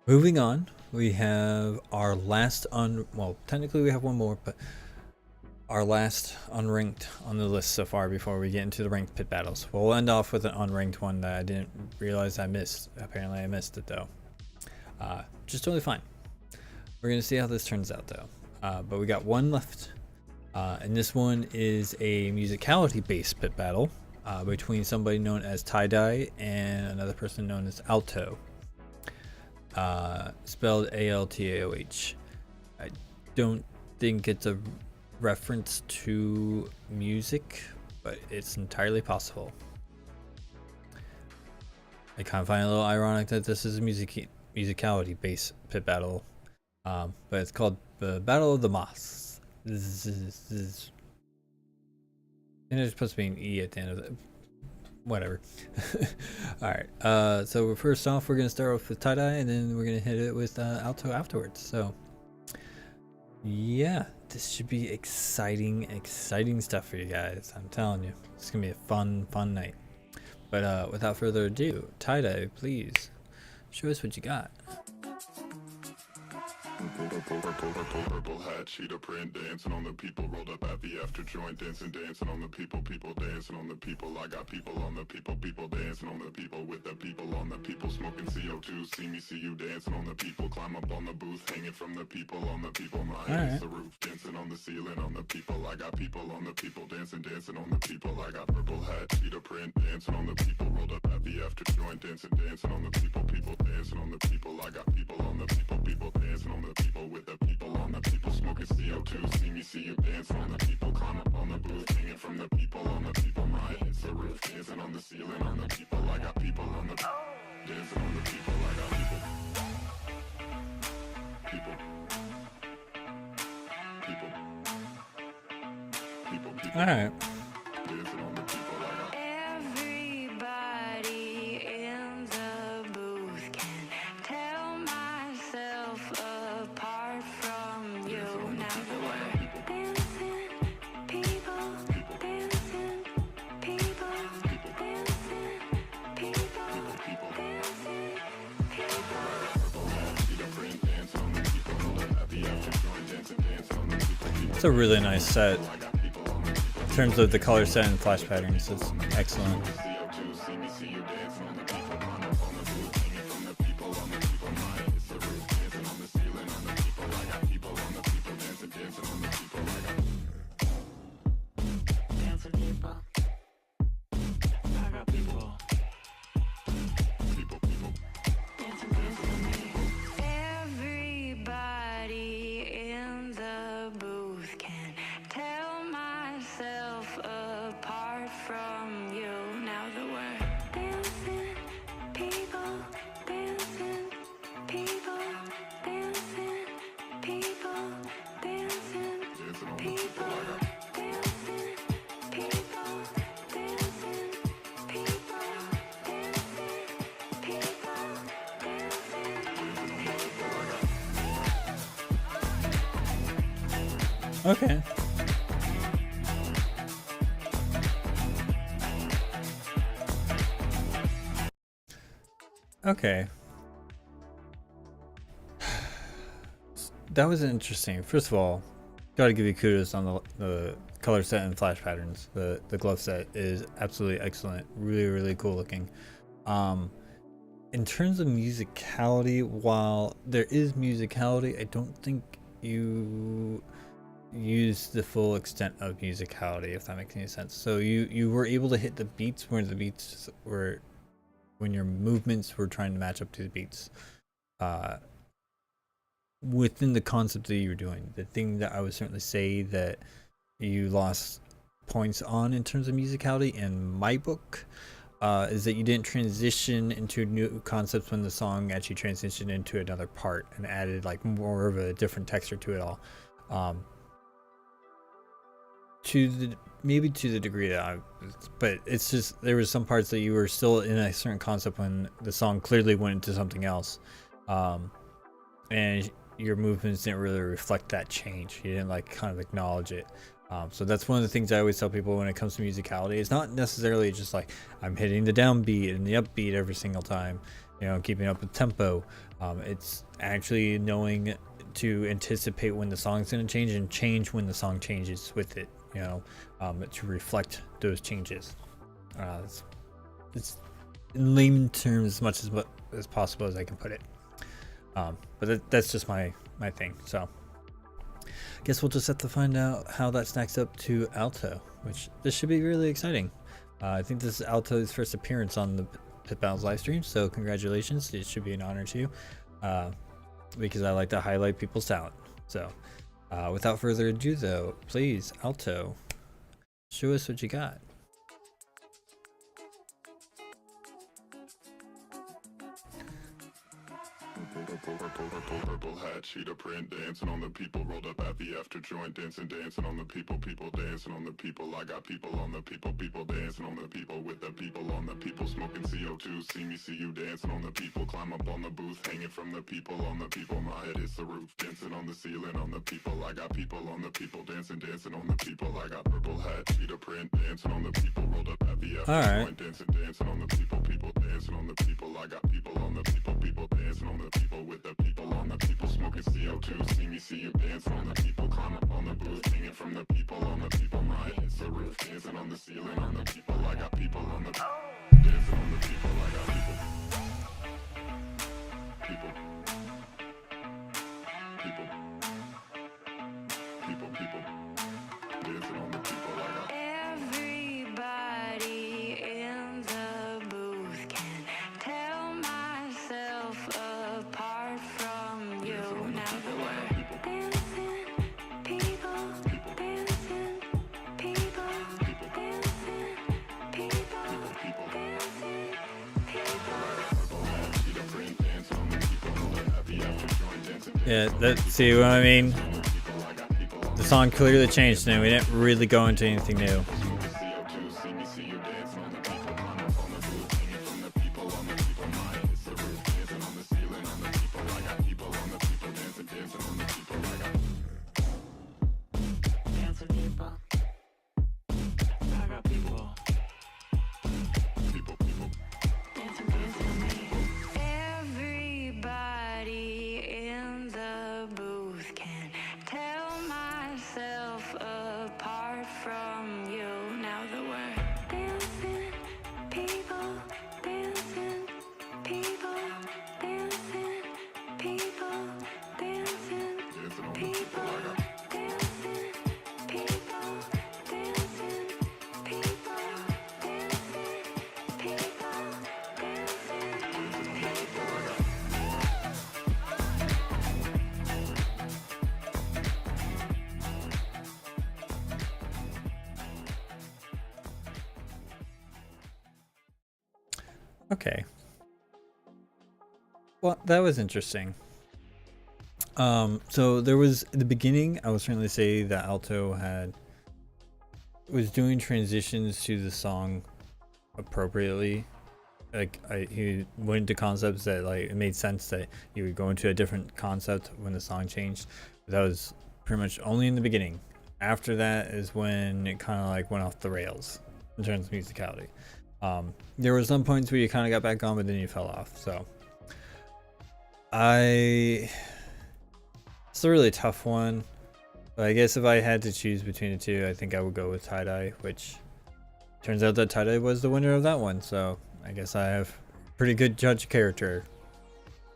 Moving on, we have our last well, technically we have one more, but our last unranked on the list so far before we get into the ranked pit battles. We'll end off with an unranked one that I didn't realize I missed. Apparently I missed it though. Just totally fine. We're gonna see how this turns out though. But we got one left. And this one is a musicality based pit battle between somebody known as Tie-Dye and another person known as Alto. Spelled A-L-T-A-O-H. I don't think it's a reference to music, but it's entirely possible. I kind of find it a little ironic that this is a musicality based pit battle, but it's called the Battle of the Moths. And there's supposed to be an E at the end of it. Whatever. Alright, so first off, we're going to start off with Tie-Dye, and then we're going to hit it with Alto afterwards. So, yeah, this should be exciting stuff for you guys. I'm telling you, it's going to be a fun night. But without further ado, Tie-Dye, please show us what you got. Purple hat, cheetah print, dancing on the people, rolled up at the after joint, dancing on the people, dancing on the people. I got people on the people dancing on the people, with the people on the people, smoking CO2. See me, see you dancing on the people, climb up on the booth, hanging from the people on the people. My hands the roof, dancing on the ceiling on the people. I got people on the people, dancing on the people. I got purple hat, cheetah print, dancing on the people, rolled up at the after joint, dancing on the people, dancing on the people. I got people on the people dancing on the people, with the people on the people, smoking CO2. See me, see you dancing on the people, climb up on the booth, hanging from the people on the people. My head's the roof, dancing on the ceiling on the people. I got people on the dancing on the people. I got people. All right. Dancing on the people. I got Everybody in the booth can tell myself apart from you. Now the word dancing, people, dancing, people, dancing, people, dancing, people. It's a really nice set. In terms of the color set and flash patterns, it's excellent. Everybody in the booth can tell myself apart from you. Now the word dancing, people, dancing, people, dancing, people, dancing, people, dancing, people, dancing, people, dancing, people, dancing. Okay. Okay. That was interesting. First of all, gotta give you kudos on the color set and flash patterns. The glove set is absolutely excellent. Really cool looking. In terms of musicality, while there is musicality, I don't think you use the full extent of musicality, if that makes any sense. So you were able to hit the beats where the beats were, when your movements were trying to match up to the beats. within the concept that you were doing. The thing that I would certainly say that you lost points on in terms of musicality in my book is that you didn't transition into new concepts when the song actually transitioned into another part and added like more of a different texture to it all. To the maybe to the degree that but it's just there was some parts that you were still in a certain concept when the song clearly went into something else, and your movements didn't really reflect that change. You didn't like kind of acknowledge it. So that's one of the things I always tell people when it comes to musicality. It's not necessarily just like I'm hitting the downbeat and the upbeat every single time, you know, keeping up with tempo. It's actually knowing to anticipate when the song's going to change and change when the song changes with it, you know, to reflect those changes. It's in layman terms as much as possible as I can put it. But that's just my thing. So I guess we'll just have to find out how that stacks up to Alto, which this should be really exciting. I think this is Alto's first appearance on the Pit Battles live stream, so congratulations. It should be an honor to you, because I like to highlight people's talent. So without further ado though, please, Alto, show us what you got. Purple hat, cheetah print, dancing on the people, rolled up at the after joint, dancing on the people dancing on the people. I got people on the people dancing on the people, with the people on the people, smoking CO2. See me, see you dancing on the people, climb up on the booth, hanging from the people on the people. My head is the roof, dancing on the ceiling on the people. I got people on the people, dancing on the people. I got purple hat, cheetah print, dancing on the people, rolled up at the after joint, dancing on the people dancing on the people. I got people on the people dancing on the people, with the people on the people, smoking CO2. See me, see you dancing on the people, climb up on the booth, hanging from the people on the people. My head hits the roof, dancing on the ceiling on the people. I got people on the dancing on the people. I got people dancing on the people. I got Everybody in the booth can tell myself apart from you. Now that we're dancing, people, dancing, people, dancing, people, dancing, people. Yeah, that, see what I mean? The song clearly changed and we didn't really go into anything new. Everybody in the booth can tell myself apart from you. Now that we're dancing, people, dancing, people, dancing, people, dancing, people, dancing, people, dancing, people, dancing, people, Okay. Well, that was interesting. So there was in the beginning, I would certainly say that Alto was doing transitions to the song appropriately. Like he went into concepts that like it made sense that you would go into a different concept when the song changed. But that was pretty much only in the beginning. After that is when it kind of like went off the rails in terms of musicality. There were some points where you kind of got back on, but then you fell off. So it's a really tough one. But I guess if I had to choose between the two, I think I would go with Tie-Dye, which turns out that Tie-Dye was the winner of that one. So I guess I have pretty good judge character.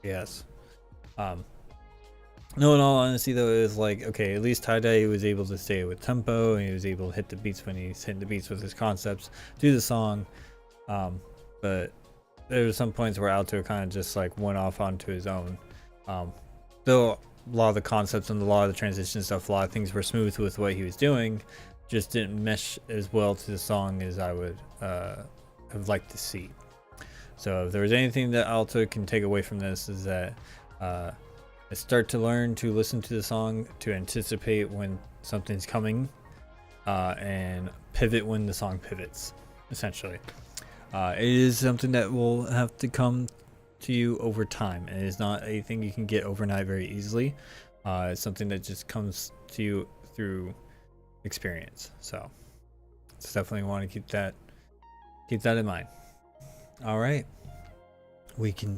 Yes. No, in all honesty though, it was like, okay, at least Tie-Dye was able to stay with tempo and he was able to hit the beats when he's hitting the beats with his concepts, do the song. But there were some points where Alto kind of just like went off onto his own. though a lot of the concepts and a lot of the transition stuff, a lot of things were smooth with what he was doing, just didn't mesh as well to the song as I would have liked to see. So if there was anything that Alto can take away from this, is that I start to learn to listen to the song, to anticipate when something's coming, and pivot when the song pivots, essentially. It is something that will have to come to you over time. It is not anything you can get overnight very easily. It's something that just comes to you through experience. So it's definitely want to keep that in mind. All right, we can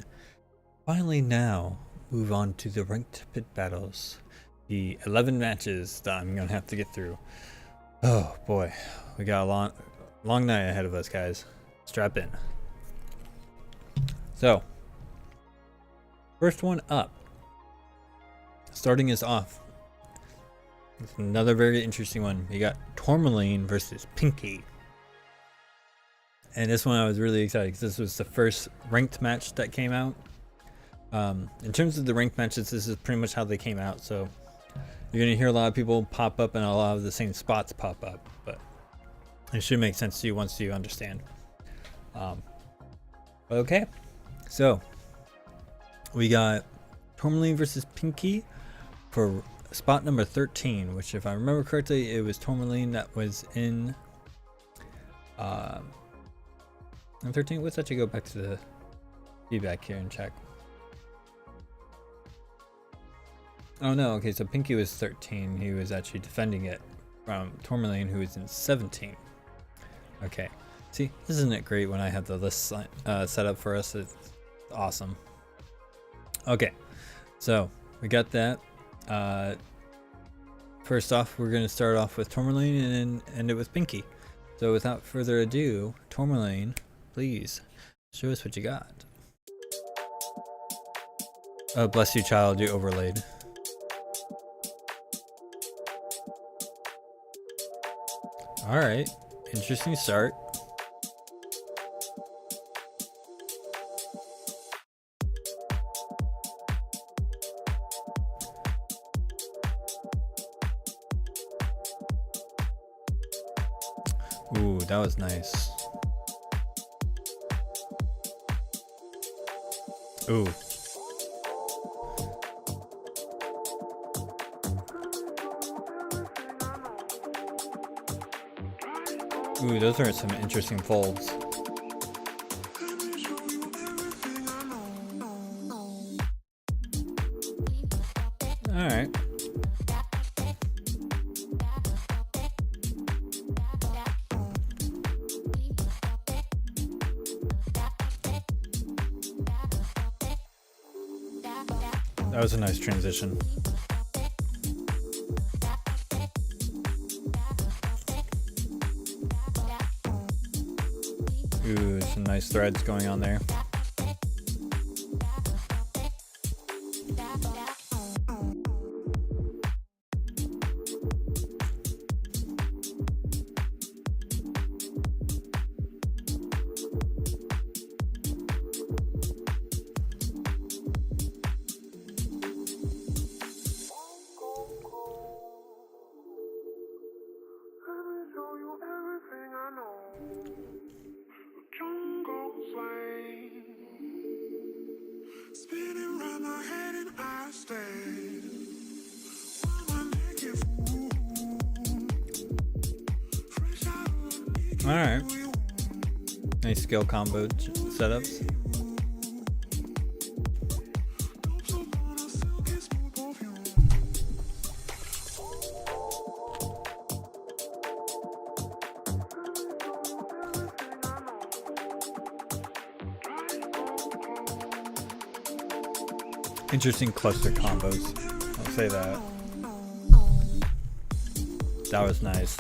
finally now move on to the ranked pit battles, the 11 matches that I'm gonna have to get through. Oh boy, we got a long night ahead of us, guys. Strap in. So first one up, starting us off, it's another very interesting one. We got Tourmaline versus Pinky. And this one I was really excited because this was the first ranked match that came out. In terms of the ranked matches, this is pretty much how they came out. So you're going to hear a lot of people pop up and a lot of the same spots pop up. But it should make sense to you once you understand. Okay, so we got Tourmaline versus Pinky for spot number 13, which if I remember correctly, it was Tourmaline that was in 13. Let's actually go back to the feedback here and check. Oh no, okay, so Pinky was 13. He was actually defending it from Tourmaline, who was in 17. Okay, see, isn't it great when I have the list set up for us? It's awesome. Okay, so we got that. First off, we're going to start off with Tourmaline and then end it with Pinky. So without further ado, Tourmaline, please show us what you got. Oh, bless you, child, you overlaid. All right, interesting start. Ooh, that was nice. Ooh. Ooh, those are some interesting folds. All right. That was a nice transition. Ooh, some nice threads going on there. All right, nice skill combo setups. Interesting cluster combos, I'll say that. That was nice.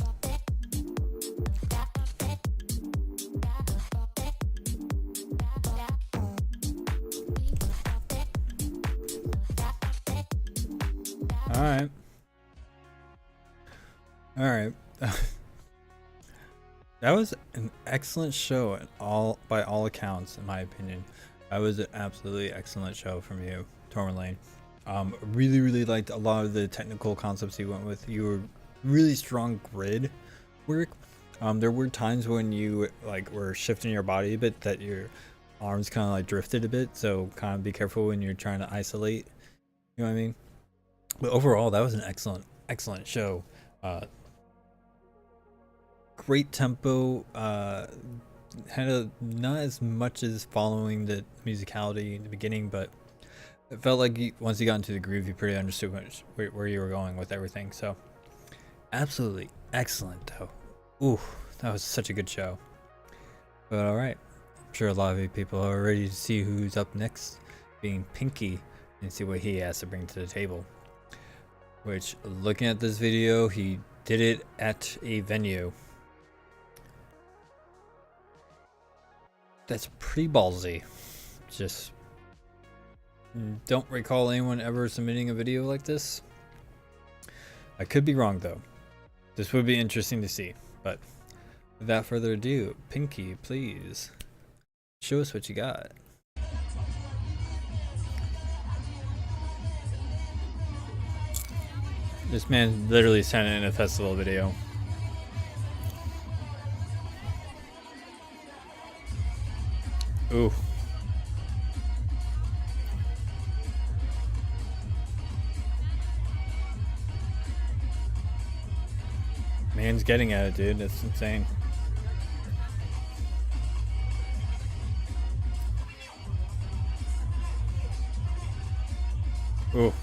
All right. That was an excellent show by all accounts, in my opinion. That was an absolutely excellent show from you, Tourmaline. Really liked a lot of the technical concepts you went with. You were really strong grid work. There were times when you like were shifting your body a bit that your arms kind of like drifted a bit, so kind of be careful when you're trying to isolate. You know what I mean? But overall, that was an excellent show. Great tempo. Had not as much as following the musicality in the beginning, but it felt like once you got into the groove, you pretty understood where you were going with everything. So absolutely excellent though. Ooh, that was such a good show. But all right, I'm sure a lot of you people are ready to see who's up next, being Pinky, and see what he has to bring to the table. Which, looking at this video, he did it at a venue. That's pretty ballsy. Just don't recall anyone ever submitting a video like this. I could be wrong though. This would be interesting to see. But without further ado, Pinky, please show us what you got. This man literally sent it in a festival video. Ooh. Man's getting at it, dude. That's insane. Ooh.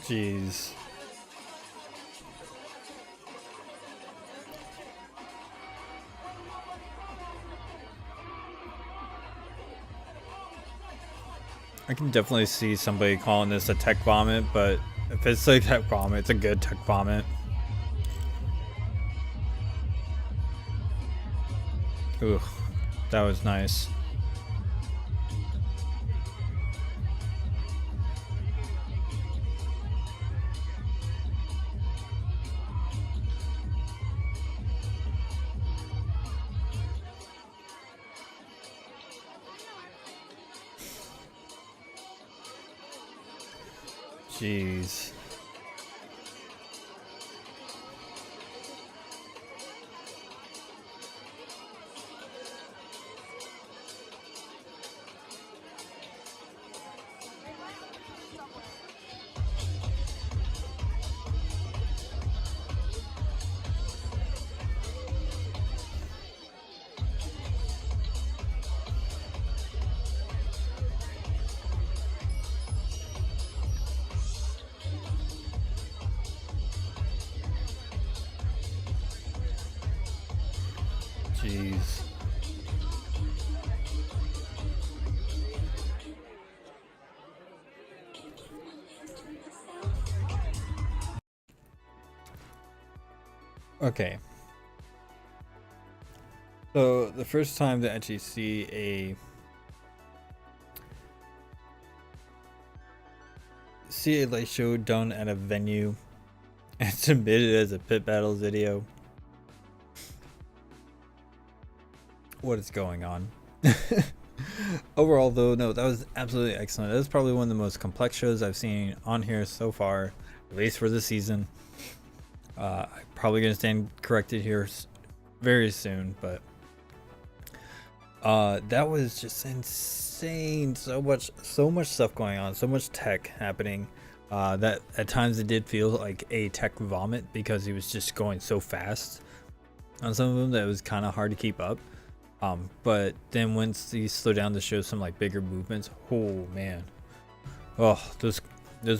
Jeez. I can definitely see somebody calling this a tech vomit, but if it's a tech vomit, it's a good tech vomit. Ooh, that was nice. Jeez. Jeez. Okay. So the first time to actually see a light show done at a venue and submitted as a pit battles video. What is going on? Overall though, no, that was absolutely excellent. That was probably one of the most complex shows I've seen on here so far, at least for the season. I'm probably gonna stand corrected here very soon, but that was just insane. So much stuff going on, so much tech happening, that at times it did feel like a tech vomit because he was just going so fast on some of them that it was kind of hard to keep up. But then once he slowed down to show some like bigger movements, oh man, oh those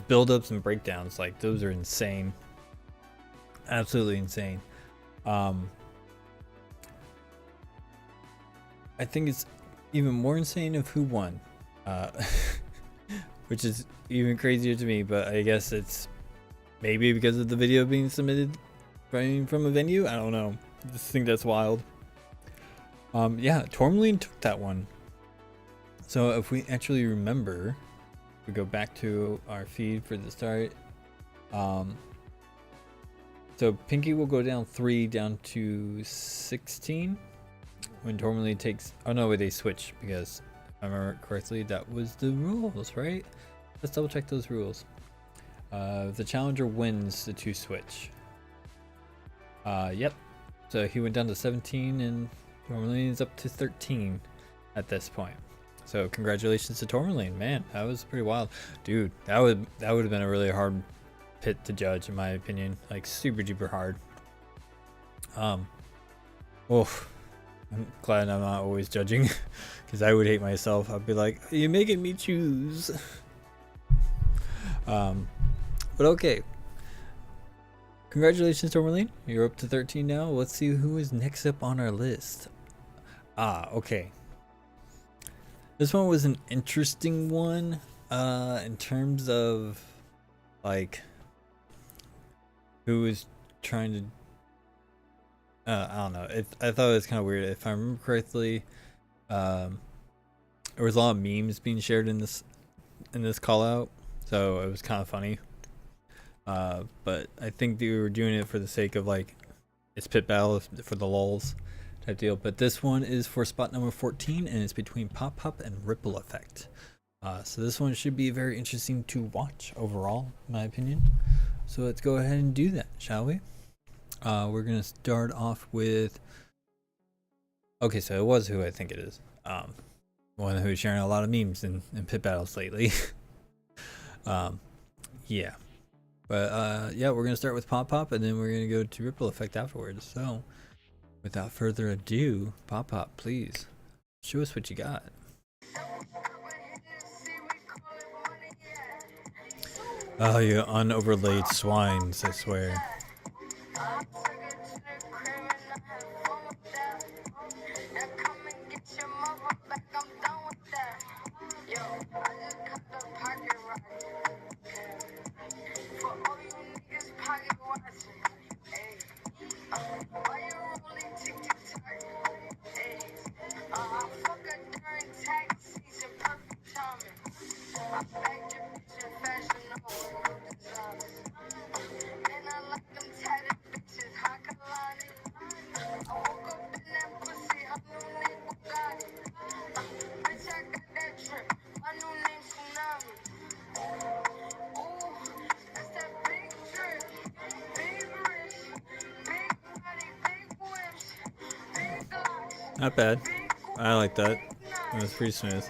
build-ups and breakdowns, like those are insane, absolutely insane. I think it's even more insane of who won, which is even crazier to me, but I guess it's maybe because of the video being submitted fighting from a venue. I don't know. I just think that's wild. Yeah, Tourmaline took that one. So if we actually remember, we go back to our feed for the start. So Pinky will go down 3 down to 16 when Tourmaline takes. Oh no, wait, they switch because if I remember correctly, that was the rules, right? Let's double check those rules. The challenger wins the 2 switch. Yep. So he went down to 17 and Tourmaline is up to 13 at this point. So congratulations to Tourmaline, man. That was pretty wild, dude. That would have been a really hard pit to judge, in my opinion. Like super duper hard. Oof. I'm glad I'm not always judging, because I would hate myself. I'd be like, "You're making me choose." But okay. Congratulations, Tourmaline. You're up to 13 now. Let's see who is next up on our list. Okay. This one was an interesting one, in terms of like who was trying to. I don't know. I thought it was kind of weird. If I remember correctly, there was a lot of memes being shared in this call out, so it was kind of funny. But I think they were doing it for the sake of like it's pit battle for the lulz type deal. But this one is for spot number 14, and it's between Pop Pop and Ripple Effect. So this one should be very interesting to watch overall, in my opinion. So let's go ahead and do that, shall we? We're gonna start off with. Okay, so it was who I think it is. One who's sharing a lot of memes in pit battles lately. Yeah. But yeah, we're gonna start with Pop Pop, and then we're gonna go to Ripple Effect afterwards. So, without further ado, Pop Pop, please show us what you got. Oh, you unoverlaid swines! I swear. Not bad. I like that. It was pretty smooth.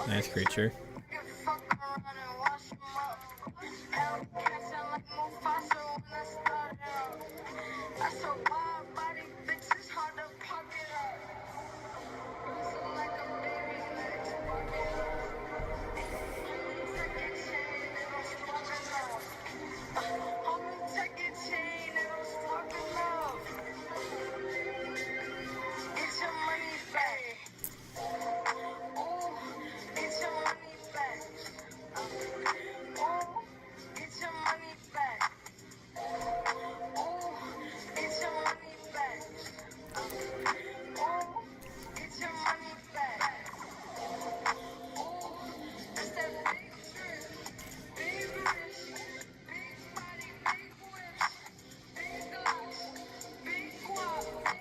Nice creature.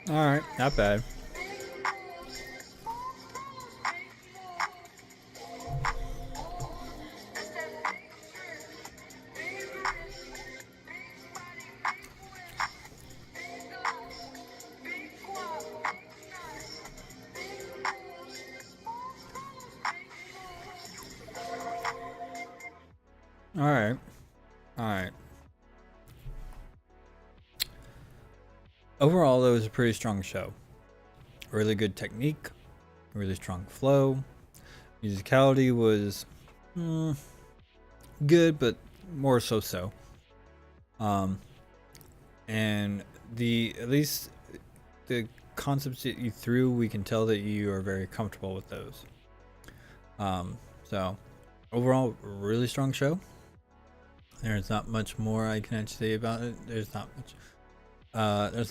Alright, not bad. Alright. Alright. Overall, it was a pretty strong show. Really good technique, really strong flow. Musicality was good, but more so. And at least the concepts that you threw, we can tell that you are very comfortable with those. So overall, really strong show. There's not much more I can actually say about it. There's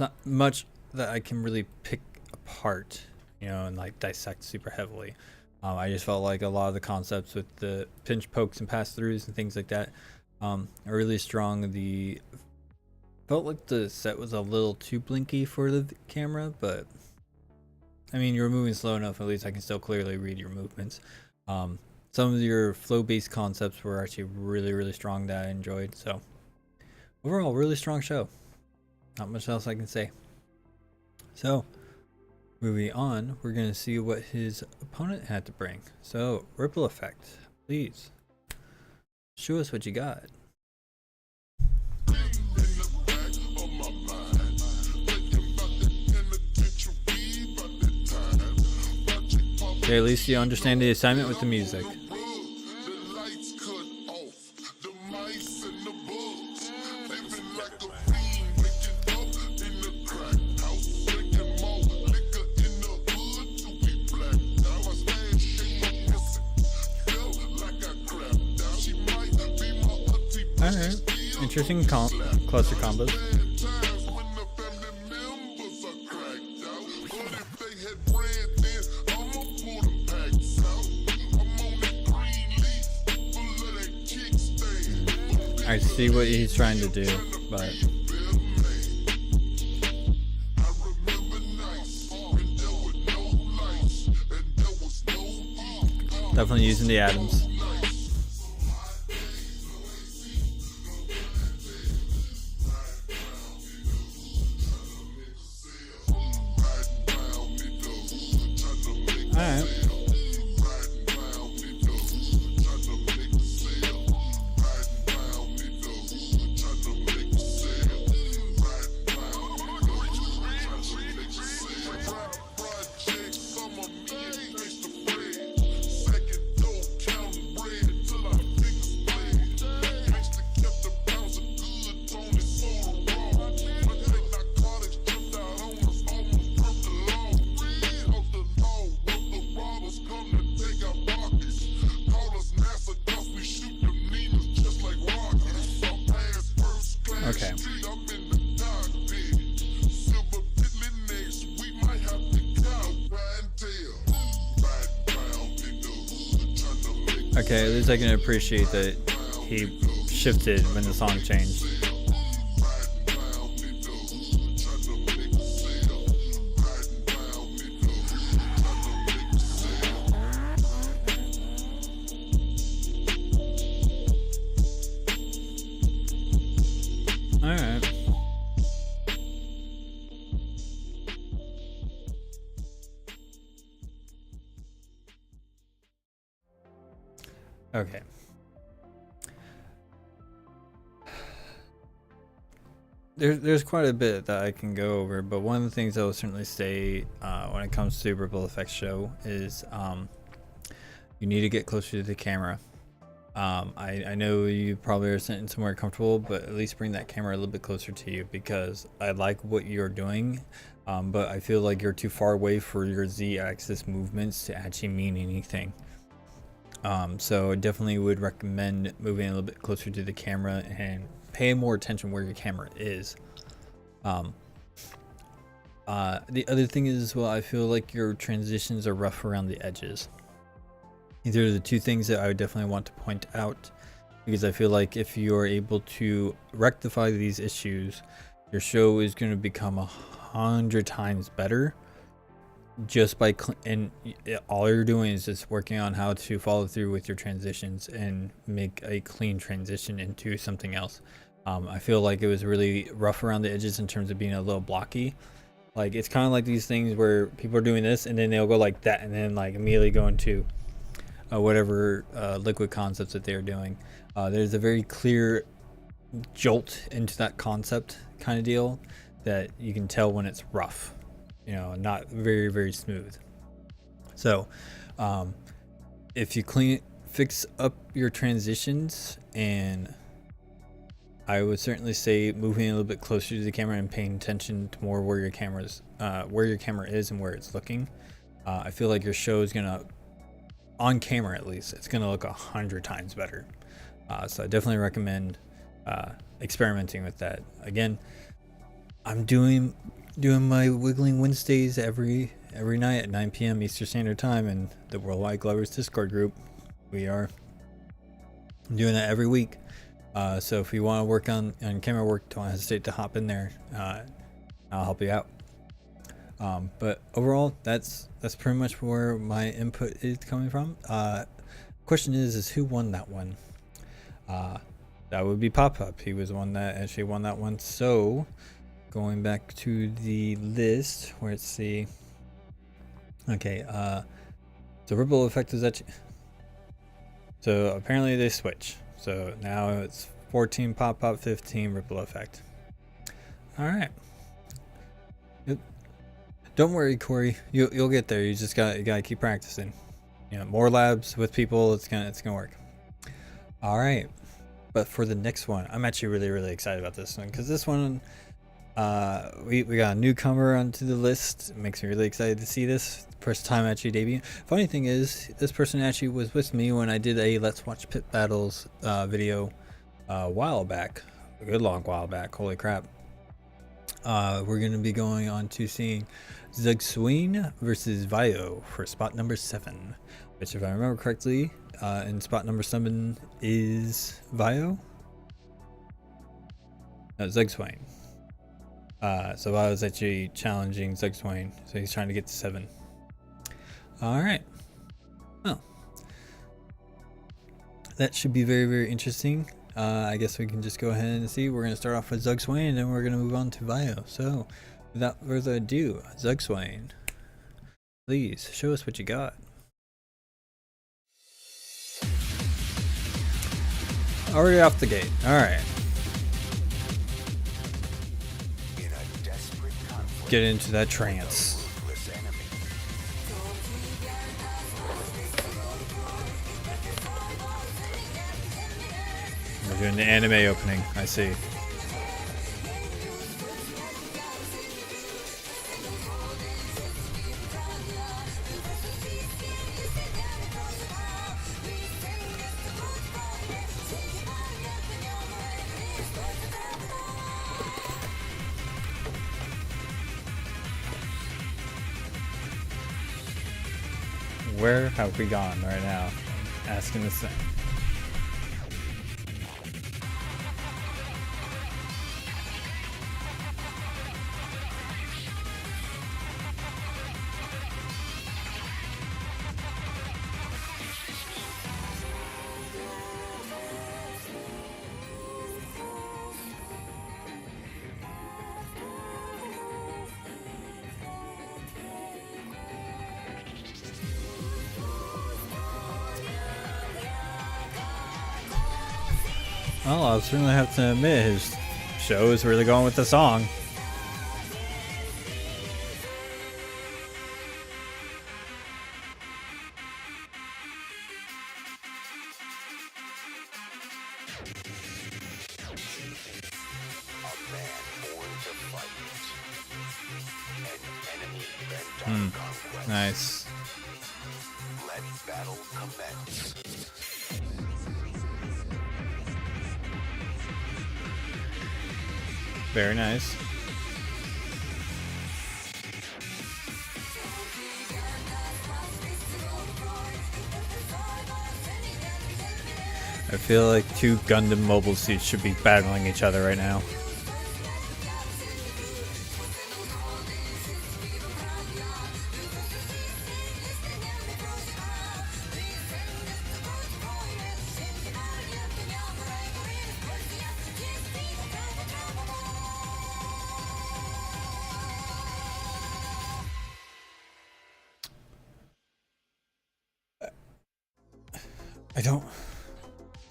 not much that I can really pick apart, and like dissect super heavily. I just felt like a lot of the concepts with the pinch pokes and pass throughs and things like that are really strong. Felt like the set was a little too blinky for the camera, but I mean, you're moving slow enough, at least I can still clearly read your movements. Some of your flow-based concepts were actually really, really strong that I enjoyed. So overall, really strong show. Not much else I can say. So moving on, we're going to see what his opponent had to bring. So Ripple Effect, please show us what you got. Okay, at least you understand the assignment with the music. Alright, interesting cluster combos. I see what he's trying to do, but definitely using the atoms. Alright. Okay. Okay, at least I can appreciate that he shifted when the song changed. Alright. Okay. There's quite a bit that I can go over, but one of the things I will certainly say when it comes to Ripple Effects show is you need to get closer to the camera. I know you probably are sitting somewhere comfortable, but at least bring that camera a little bit closer to you, because I like what you're doing, but I feel like you're too far away for your Z-axis movements to actually mean anything. So I definitely would recommend moving a little bit closer to the camera and pay more attention where your camera is. The other thing is, well, I feel like your transitions are rough around the edges. These are the two things that I would definitely want to point out, because I feel like if you are able to rectify these issues, your show is going to become 100 times better just by all you're doing is just working on how to follow through with your transitions and make a clean transition into something else. I feel like it was really rough around the edges in terms of being a little blocky. Like, it's kind of like these things where people are doing this and then they'll go like that and then like immediately go into whatever liquid concepts that they're doing. There's a very clear jolt into that concept kind of deal that you can tell when it's rough, not very, very smooth. So if you fix up your transitions, and I would certainly say moving a little bit closer to the camera and paying attention to more where your camera is and where it's looking. I feel like your show is gonna, on camera at least, it's gonna look 100 times better. So I definitely recommend experimenting with that. Again, I'm doing my Wiggling Wednesdays every night at 9 p.m. Eastern Standard Time in the Worldwide Glovers Discord group. We are doing that every week. So if you want to work on camera work, don't hesitate to hop in there. I'll help you out. But overall, that's pretty much where my input is coming from. Question is who won that one? That would be Pop Up. He was the one that actually won that one. So going back to the list, where it's the okay. So Ripple Effect is actually. So apparently they switch. So now it's 14 Pop Up, 15 Ripple Effect. All right. Don't worry, Corey. You'll get there. You gotta keep practicing. You know, more labs with people. It's gonna work. All right. But for the next one, I'm actually really excited about this one, because this one, we got a newcomer onto the list. It makes me really excited to see this. First time actually debuting. Funny thing is, this person actually was with me when I did a Let's Watch Pit Battles video a while back, a good long while back. Holy crap! We're gonna be going on to seeing Zugsween versus Vio for spot number 7, which, if I remember correctly, in spot number 7 is Vio. No, Zugsween. So Vio's actually challenging Zugsween, so he's trying to get to 7. Alright. Well, that should be very interesting. I guess we can just go ahead and see. We're going to start off with Zugsween, and then we're going to move on to Vio. So, without further ado, Zugsween, please show us what you got. Already off the gate. Alright. Get into that trance. We're doing the anime opening, I see. Where have we gone right now? I'm asking this thing. Well, I'll certainly have to admit, his show is really going with the song. Nice. Let battle commence. Very nice. I feel like two Gundam mobile suits should be battling each other right now.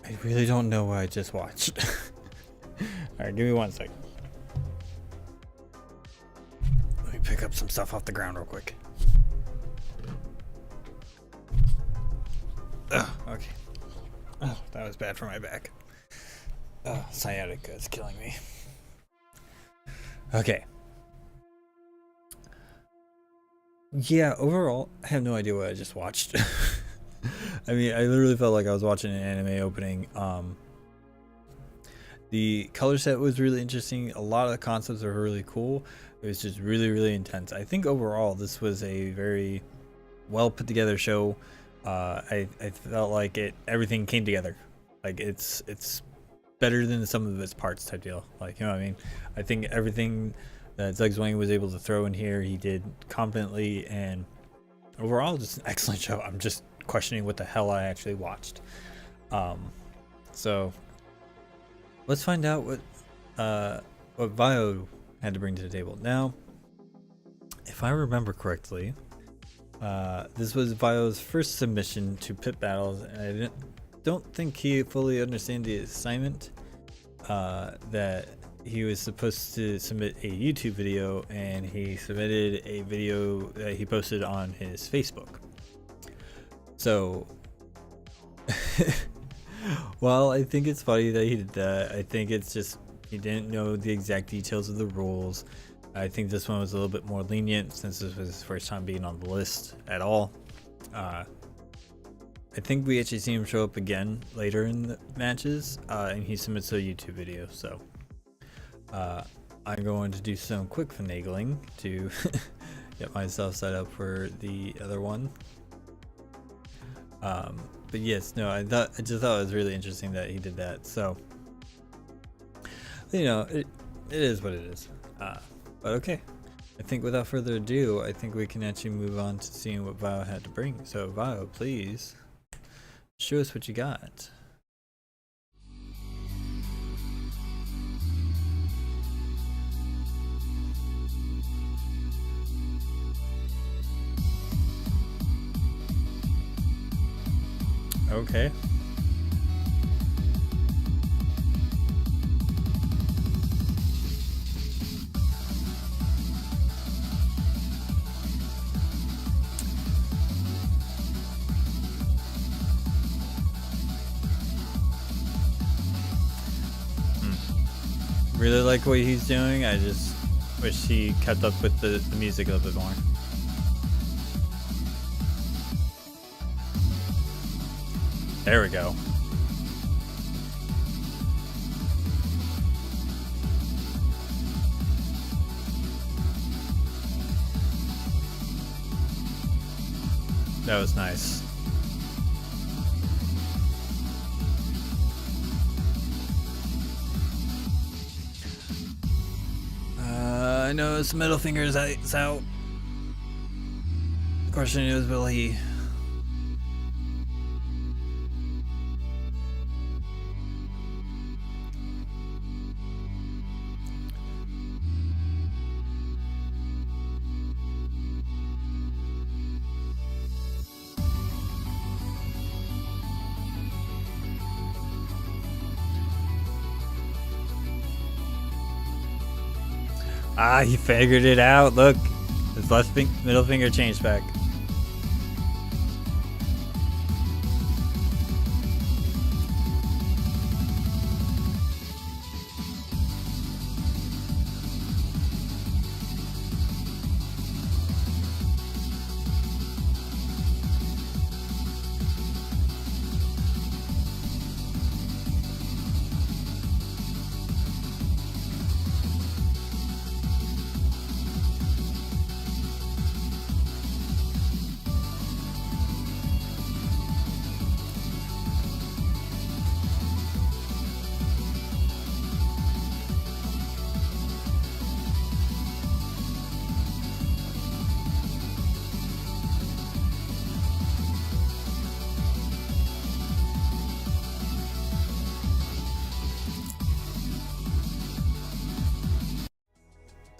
I really don't know what I just watched. Alright, give me 1 second. Let me pick up some stuff off the ground real quick. Ugh, okay. Oh, that was bad for my back. Sciatica is killing me. Okay. Yeah, overall, I have no idea what I just watched. I mean, I literally felt like I was watching an anime opening. The color set was really interesting. A lot of the concepts were really cool. It was just really, really intense. I think overall, this was a very well put together show. I felt like everything came together. Like it's better than the sum of its parts type deal. Like, you know what I mean? I think everything that Zug Zwang was able to throw in here, he did confidently, and overall, just an excellent show. I'm just questioning what the hell I actually watched. So let's find out what Vio had to bring to the table. Now, if I remember correctly, this was Vio's first submission to Pit Battles, and I don't think he fully understands the assignment that he was supposed to submit a YouTube video, and he submitted a video that he posted on his Facebook. So, well, I think it's funny that he did that. I think it's just he didn't know the exact details of the rules. I think this one was a little bit more lenient since this was his first time being on the list at all. I think we actually see him show up again later in the matches, and he submits a YouTube video. So I'm going to do some quick finagling to get myself set up for the other one. But yes, no, I just thought it was really interesting that he did that. So, you know, it is what it is. But okay, I think without further ado, I think we can actually move on to seeing what Vio had to bring. So Vio, please show us what you got. Okay. Really like what he's doing. I just wish he kept up with the music a little bit more. There we go. That was nice. I know his middle finger is out. The question is, will he? Ah, he figured it out. Look, his middle finger changed back.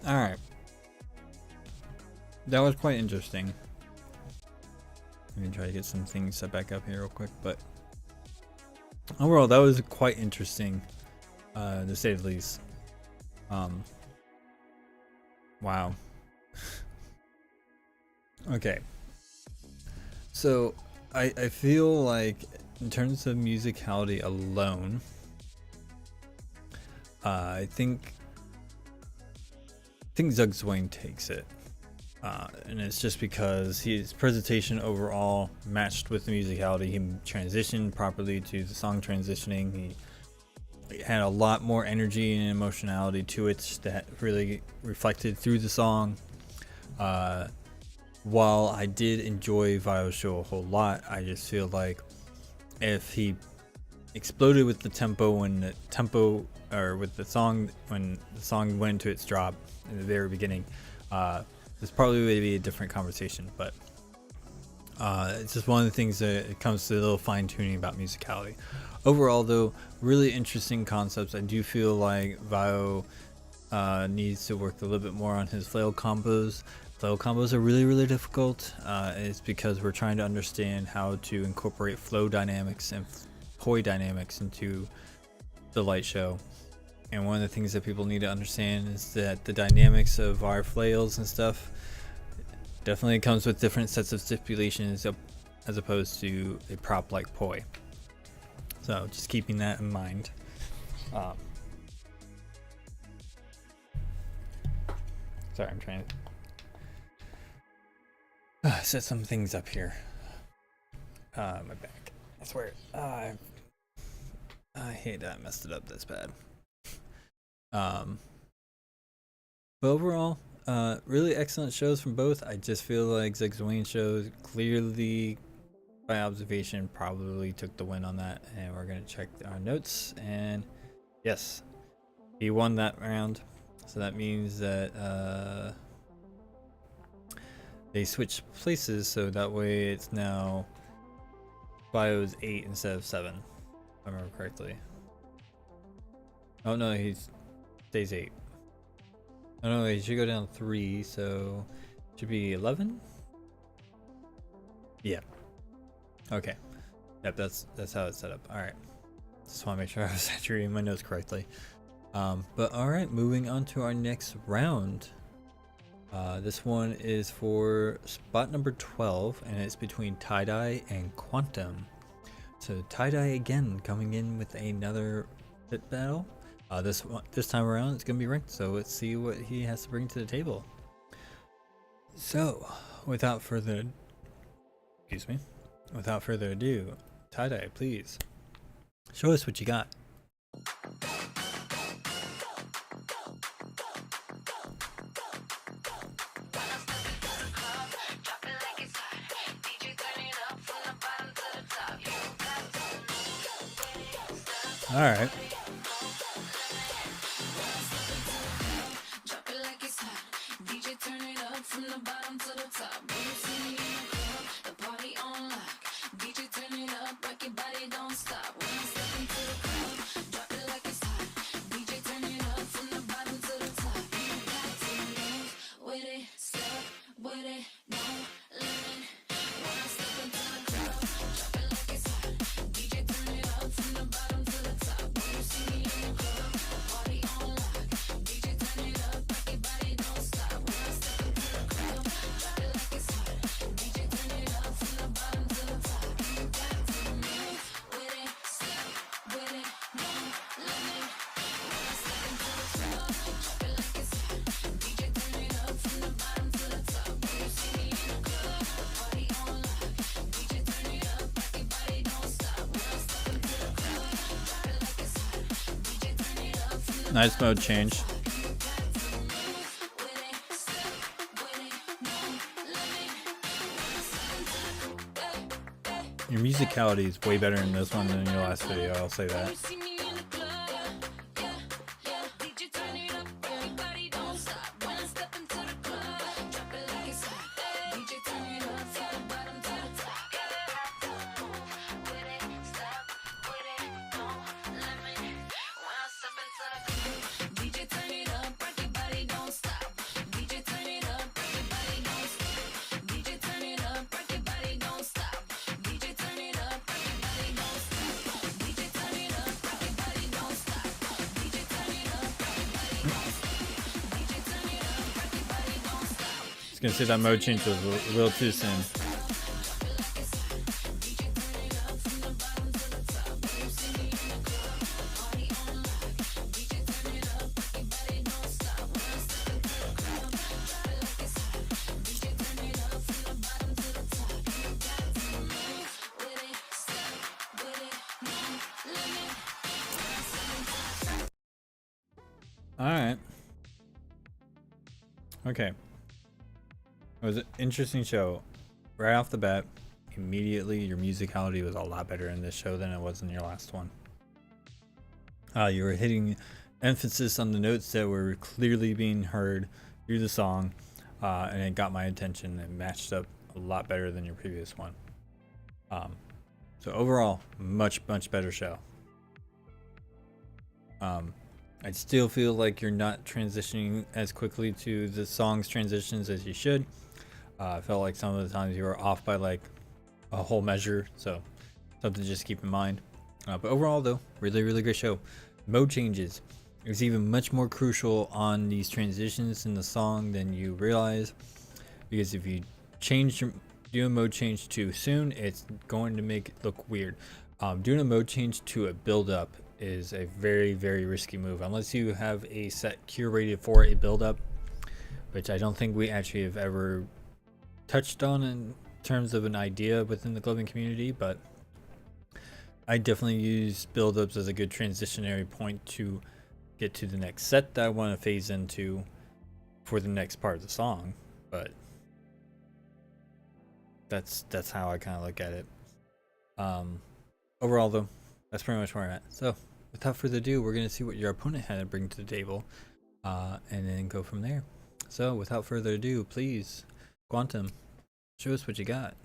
Alright. That was quite interesting. Let me try to get some things set back up here real quick, but overall that was quite interesting, to say the least. Wow. Okay. So I feel like in terms of musicality alone, I think Zug Swain takes it. And it's just because his presentation overall matched with the musicality. He transitioned properly to the song transitioning. He had a lot more energy and emotionality to it that really reflected through the song. While I did enjoy Vio's show a whole lot, I just feel like if he exploded with the tempo when the song went into its drop in the very beginning, this probably would be a different conversation. But it's just one of the things that it comes to a little fine tuning about musicality. Overall, though, really interesting concepts. I do feel like Vio needs to work a little bit more on his flail combos. Flail combos are really, really difficult. It's because we're trying to understand how to incorporate flow dynamics and poi dynamics into the light show. And one of the things that people need to understand is that the dynamics of our flails and stuff definitely comes with different sets of stipulations as opposed to a prop like poi. So just keeping that in mind. Sorry, I'm trying to set some things up here. My back. I swear. I hate that I messed it up this bad. But overall, really excellent shows from both. I just feel like Zug Swain shows clearly, by observation, probably took the win on that. And we're gonna check our notes. And yes, he won that round. So that means that they switched places. So that way it's now Vio's 8 instead of 7, if I remember correctly. Oh no, he stays 8. Oh no, he should go down 3, so it should be 11. Yeah. Okay. Yep, that's how it's set up. All right. Just want to make sure I was actually reading my notes correctly. But all right, moving on to our next round. This one is for spot number 12, and it's between Tie-Dye and Quantum. So Tie-Dye again coming in with another pit battle. This time around it's gonna be ranked, so let's see what he has to bring to the table. So without further ado, Tie-Dye, please show us what you got. All right. Nice mode change. Your musicality is way better in this one than in your last video, I'll say that. Gonna say that mode change was a little too soon. All right. Okay. It was an interesting show. Right off the bat, immediately your musicality was a lot better in this show than it was in your last one. You were hitting emphasis on the notes that were clearly being heard through the song, and it got my attention. It matched up a lot better than your previous one. So overall, much better show. I still feel like you're not transitioning as quickly to the song's transitions as you should. I felt like some of the times you were off by like a whole measure, so something to just keep in mind. But overall, though, really great show. Mode changes. It was even much more crucial on these transitions in the song than you realize, because if you do a mode change too soon, it's going to make it look weird. Doing a mode change to a build up is a very risky move unless you have a set curated for a build up, which I don't think we actually have ever touched on in terms of an idea within the clubbing community, but I definitely use build-ups as a good transitionary point to get to the next set that I want to phase into for the next part of the song. But that's how I kind of look at it. Overall, though, that's pretty much where I'm at. So without further ado, we're going to see what your opponent had to bring to the table, and then go from there. So without further ado, please, Quantum, show us what you got.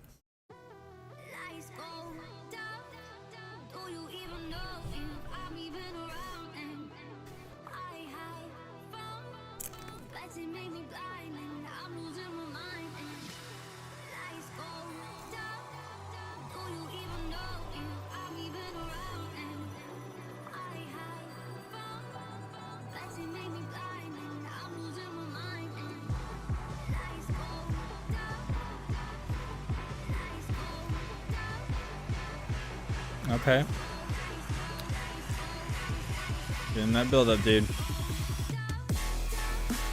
Okay. Getting that build up, dude.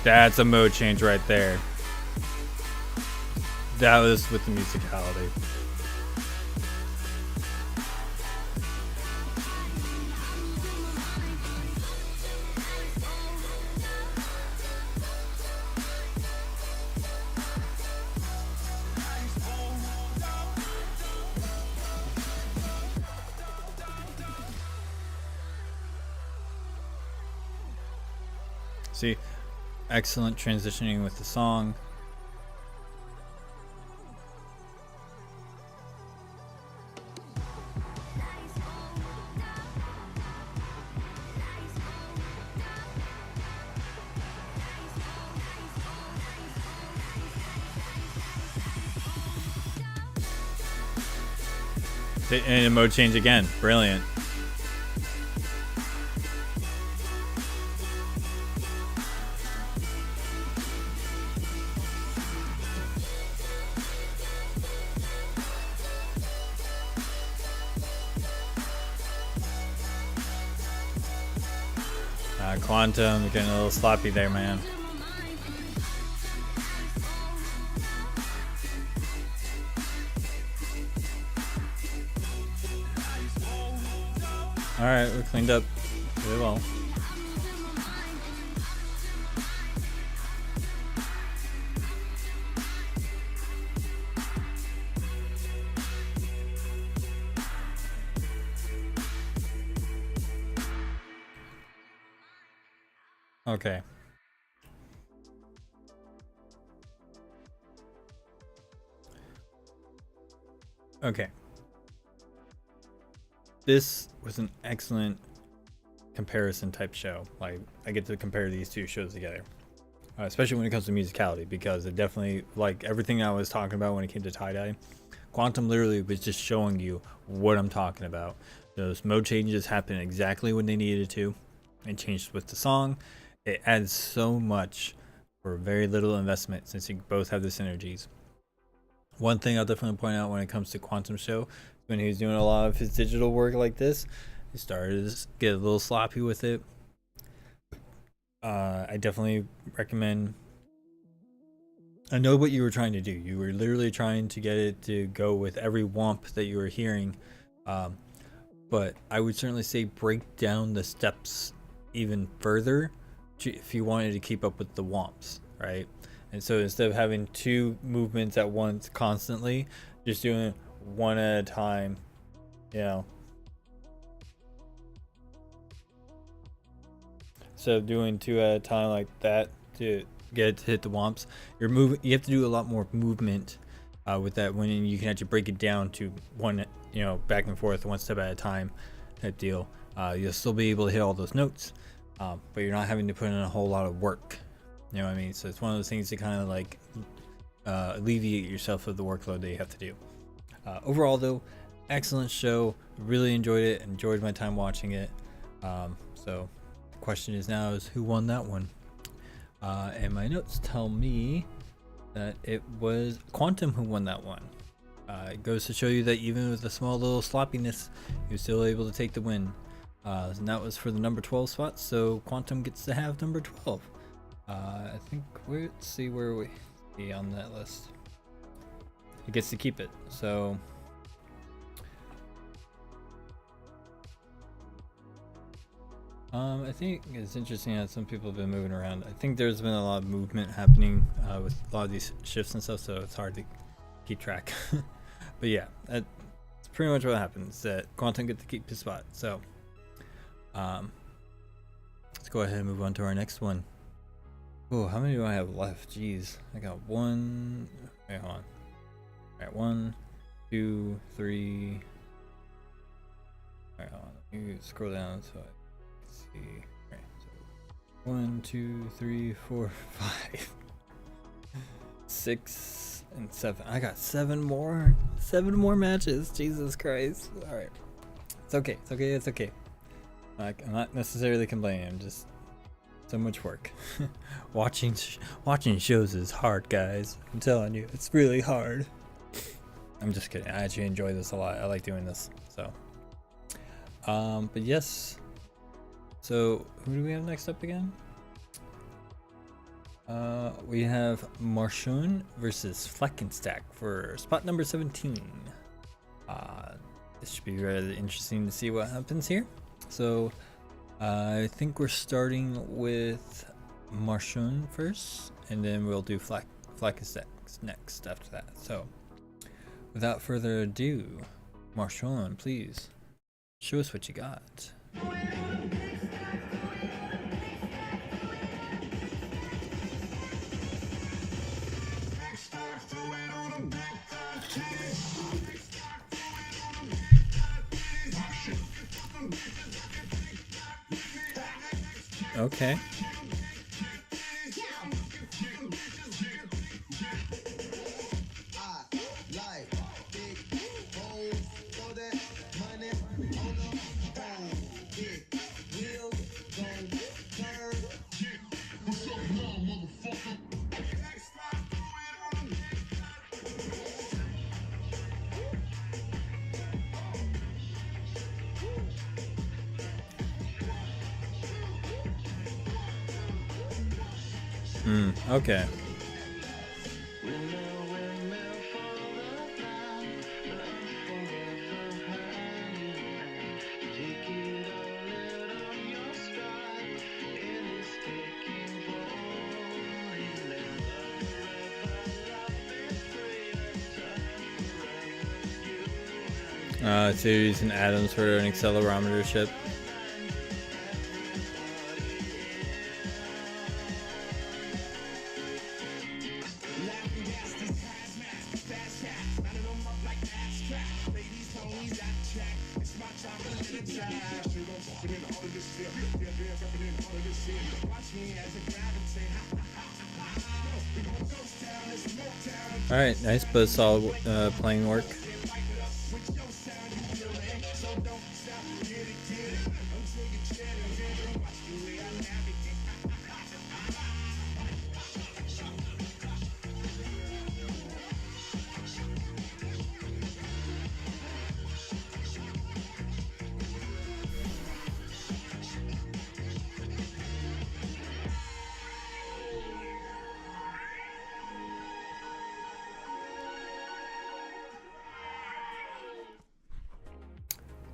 That's a mode change right there. That was with the musicality. See, excellent transitioning with the song. And a mode change again. Brilliant. Quantum, getting a little sloppy there, man. Alright, we're cleaned up really well. Okay. Okay. This was an excellent comparison type show. Like, I get to compare these two shows together, especially when it comes to musicality, because it definitely, like everything I was talking about when it came to tie-dye, Quantum literally was just showing you what I'm talking about. Those mode changes happen exactly when they needed to. It changed with the song. It adds so much for very little investment, since you both have the synergies. One thing I'll definitely point out when it comes to Quantum's show, when he was doing a lot of his digital work like this, he started to get a little sloppy with it. I definitely recommend. I know what you were trying to do. You were literally trying to get it to go with every womp that you were hearing. But I would certainly say break down the steps even further if you wanted to keep up with the womps, right? And so instead of having two movements at once constantly, just doing one at a time, you know. Instead of doing two at a time like that to get it to hit the womps, you have to do a lot more movement with that when you can actually break it down to one, back and forth, one step at a time type deal. You'll still be able to hit all those notes, but you're not having to put in a whole lot of work. You know what I mean? So it's one of those things to kind of like alleviate yourself of the workload that you have to do. Overall, though, excellent show. Really enjoyed it. Enjoyed my time watching it. So the question is now is who won that one? And my notes tell me that it was Quantum who won that one. It goes to show you that even with a small little sloppiness, you're still able to take the win. And that was for the number 12 spot, so Quantum gets to have number 12. I think let's see where we be on that list. He gets to keep it. So I think it's interesting that some people have been moving around. I think there's been a lot of movement happening with a lot of these shifts and stuff, so it's hard to keep track. But yeah, that's pretty much what happens. That Quantum gets to keep his spot. So let's go ahead and move on to our next one. Oh, how many do I have left? Jeez, I got one. Wait, hold on. Alright, 1, 2, 3. Alright, hold on. Let me scroll down so I can see. Alright, so 1, 2, 3, 4, 5, 6, and 7. I got 7 more. 7 more matches. Jesus Christ. Alright. It's okay. It's okay. It's okay. I'm not necessarily complaining. I'm just so much work. Watching shows is hard, guys. I'm telling you, it's really hard. I'm just kidding. I actually enjoy this a lot. I like doing this. So, but yes. So who do we have next up again? We have Marshun versus Fleckenstack for spot number 17. This should be really interesting to see what happens here. So I think we're starting with Marshun first, and then we'll do Fleckenstack next after that. So without further ado, Marshun, please show us what you got. Okay. Okay. So you're using atoms for an accelerometer ship. All right, nice but solid playing work.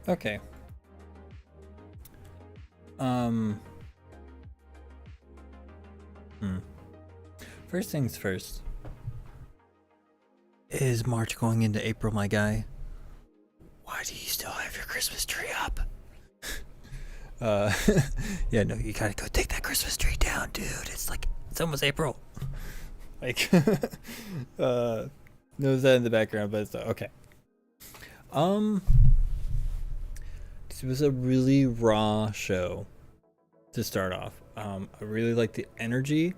Okay. First things first. Is March going into April, my guy? Why do you still have your Christmas tree up? Yeah, no, you gotta go take that Christmas tree down, dude. It's almost April. Like, knows that in the background, but it's okay. This was a really raw show to start off. I really like the energy.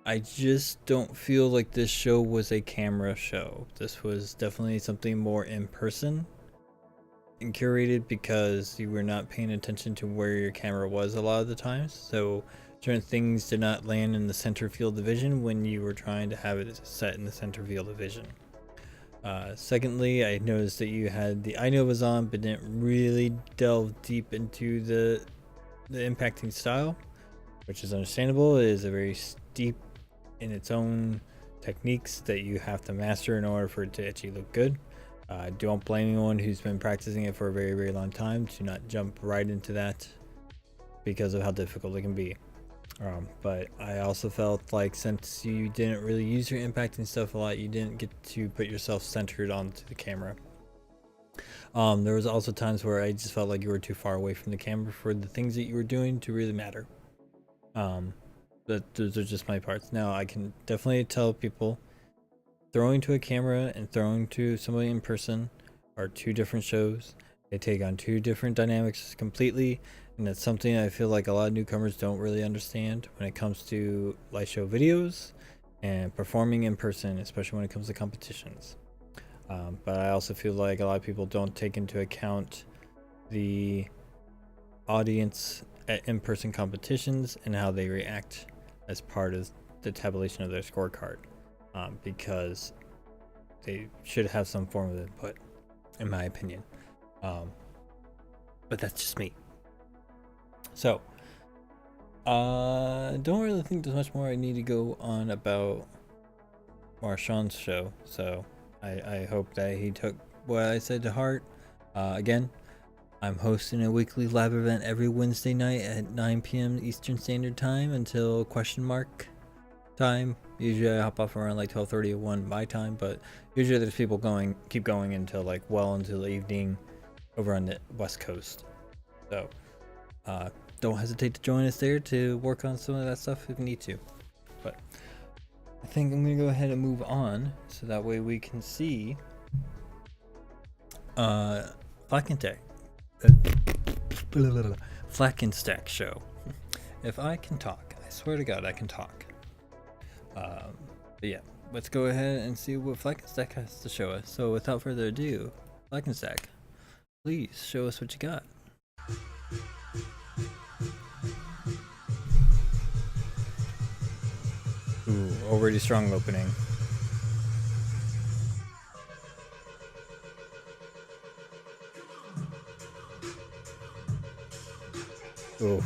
I just don't feel like this show was a camera show. This was definitely something more in person and curated because you were not paying attention to where your camera was a lot of the times. So certain things did not land in the center field of vision when you were trying to have it set in the center field of vision. Secondly, I noticed that you had the iNovas on, but didn't really delve deep into the impacting style, which is understandable. It is a very steep in its own techniques that you have to master in order for it to actually look good. Don't blame anyone who's been practicing it for a very, very long time to not jump right into that because of how difficult it can be. But I also felt like since you didn't really use your impacting stuff a lot, you didn't get to put yourself centered onto the camera. There was also times where I just felt like you were too far away from the camera for the things that you were doing to really matter. But those are just my parts. Now I can definitely tell people throwing to a camera and throwing to somebody in person are two different shows. They take on two different dynamics completely, and that's something I feel like a lot of newcomers don't really understand when it comes to live show videos and performing in person, especially when it comes to competitions. But I also feel like a lot of people don't take into account the audience at in-person competitions and how they react as part of the tabulation of their scorecard, because they should have some form of input, in my opinion. But that's just me. So, don't really think there's much more I need to go on about Marshawn's show. So, I hope that he took what I said to heart. Again, I'm hosting a weekly live event every Wednesday night at 9 p.m. Eastern Standard Time until question mark time. Usually I hop off around like 12:30 or 1 my time, but usually there's people keep going until like well into the evening over on the West Coast. So don't hesitate to join us there to work on some of that stuff if you need to. But I think I'm gonna go ahead and move on so that way we can see Flackentack show. If I can talk, I swear to God I can talk. But yeah, let's go ahead and see what Flackentack has to show us. So without further ado, Flackentack, please show us what you got. Ooh, already strong opening. Ooh.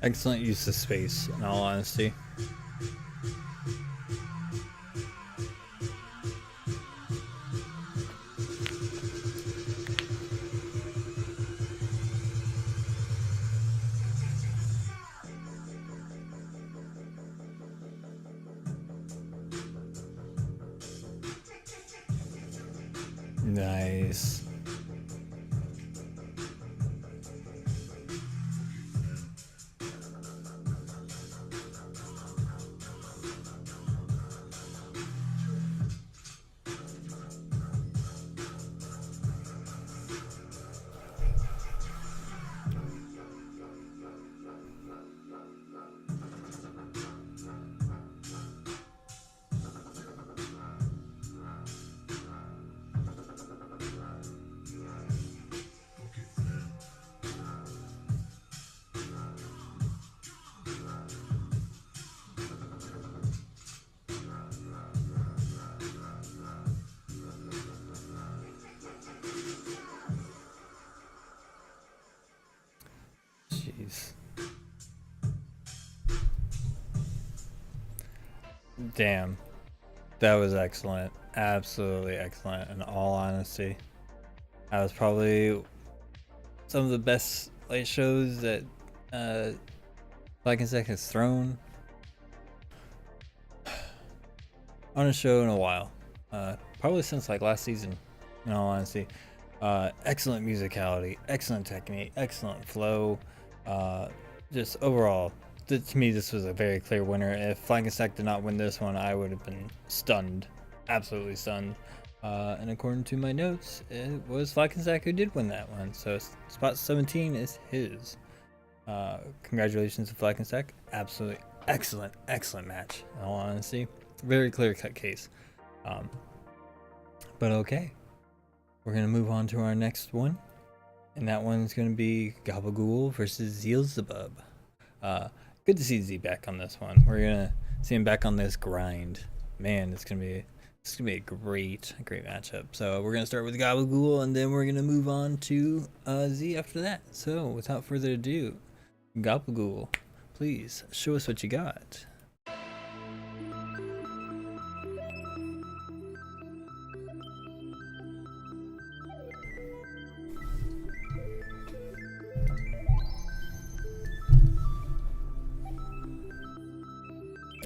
Excellent use of space, in all honesty. Nice. Jeez. Damn. That was excellent. Absolutely excellent, in all honesty. That was probably some of the best light shows that Black and Sec has thrown on a show in a while. Probably since like last season, in all honesty. Excellent musicality, excellent technique, excellent flow. Just overall, to me, this was a very clear winner. If Flank and Stack did not win this one, I would have been stunned, absolutely stunned. And according to my notes, it was Flank and Stack who did win that one. So spot 17 is his. Congratulations to Flank and Stack. Absolutely excellent, excellent match. In all honesty, very clear-cut case. But okay, we're gonna move on to our next one, and that one's gonna be Gabagool versus Zealzabub. Good to see Z back on this one. We're gonna see him back on this grind. Man, it's gonna be a great matchup. So we're gonna start with Gabagool, and then we're gonna move on to Z after that. So without further ado, Gabagool, please show us what you got.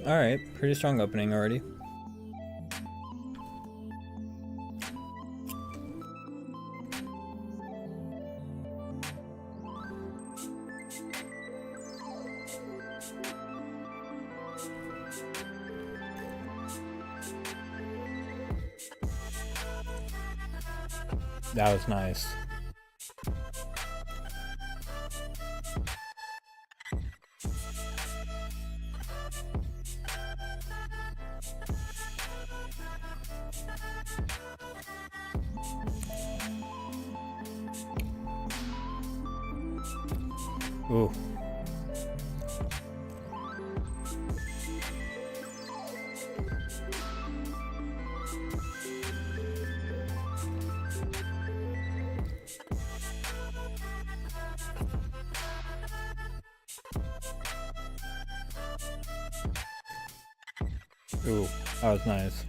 Alright, pretty strong opening already. That was nice. Ooh. Ooh, that was nice.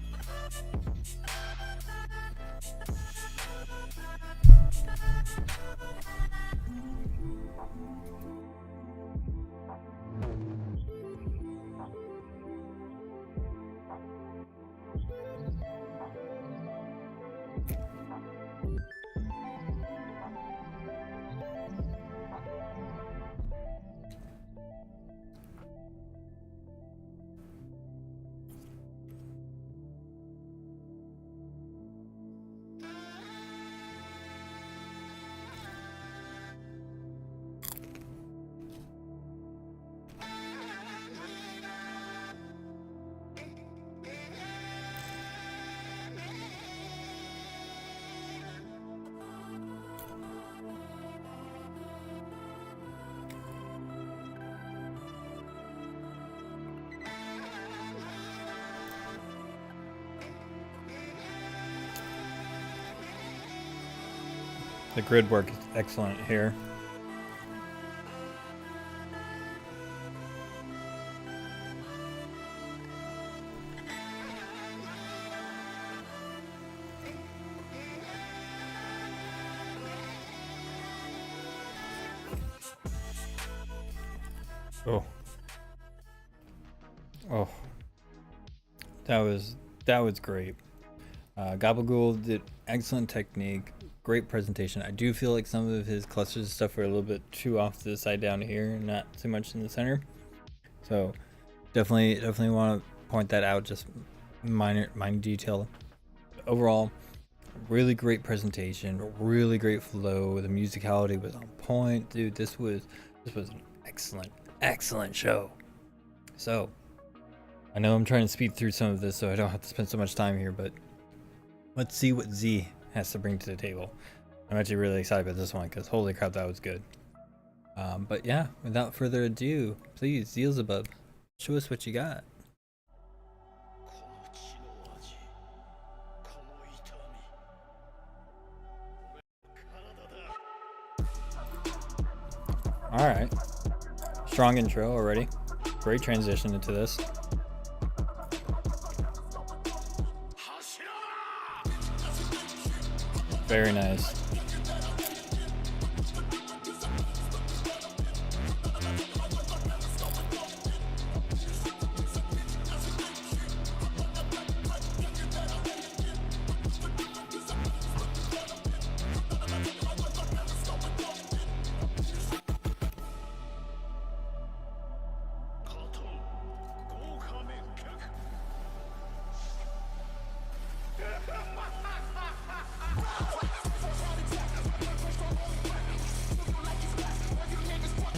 The grid work is excellent here. Oh, that was great. Gabagool did excellent technique, great presentation. I do feel like some of his clusters and stuff were a little bit too off to the side down here, not too much in the center. So definitely want to point that out. Just minor detail. Overall, really great presentation, really great flow. The musicality was on point, dude. This was an excellent show. So I know I'm trying to speed through some of this so I don't have to spend so much time here, but let's see what Z has to bring to the table. I'm actually really excited about this one because holy crap, that was good. But yeah, without further ado, please, Zealzabub, show us what you got. Alright. Strong intro already. Great transition into this. Very nice.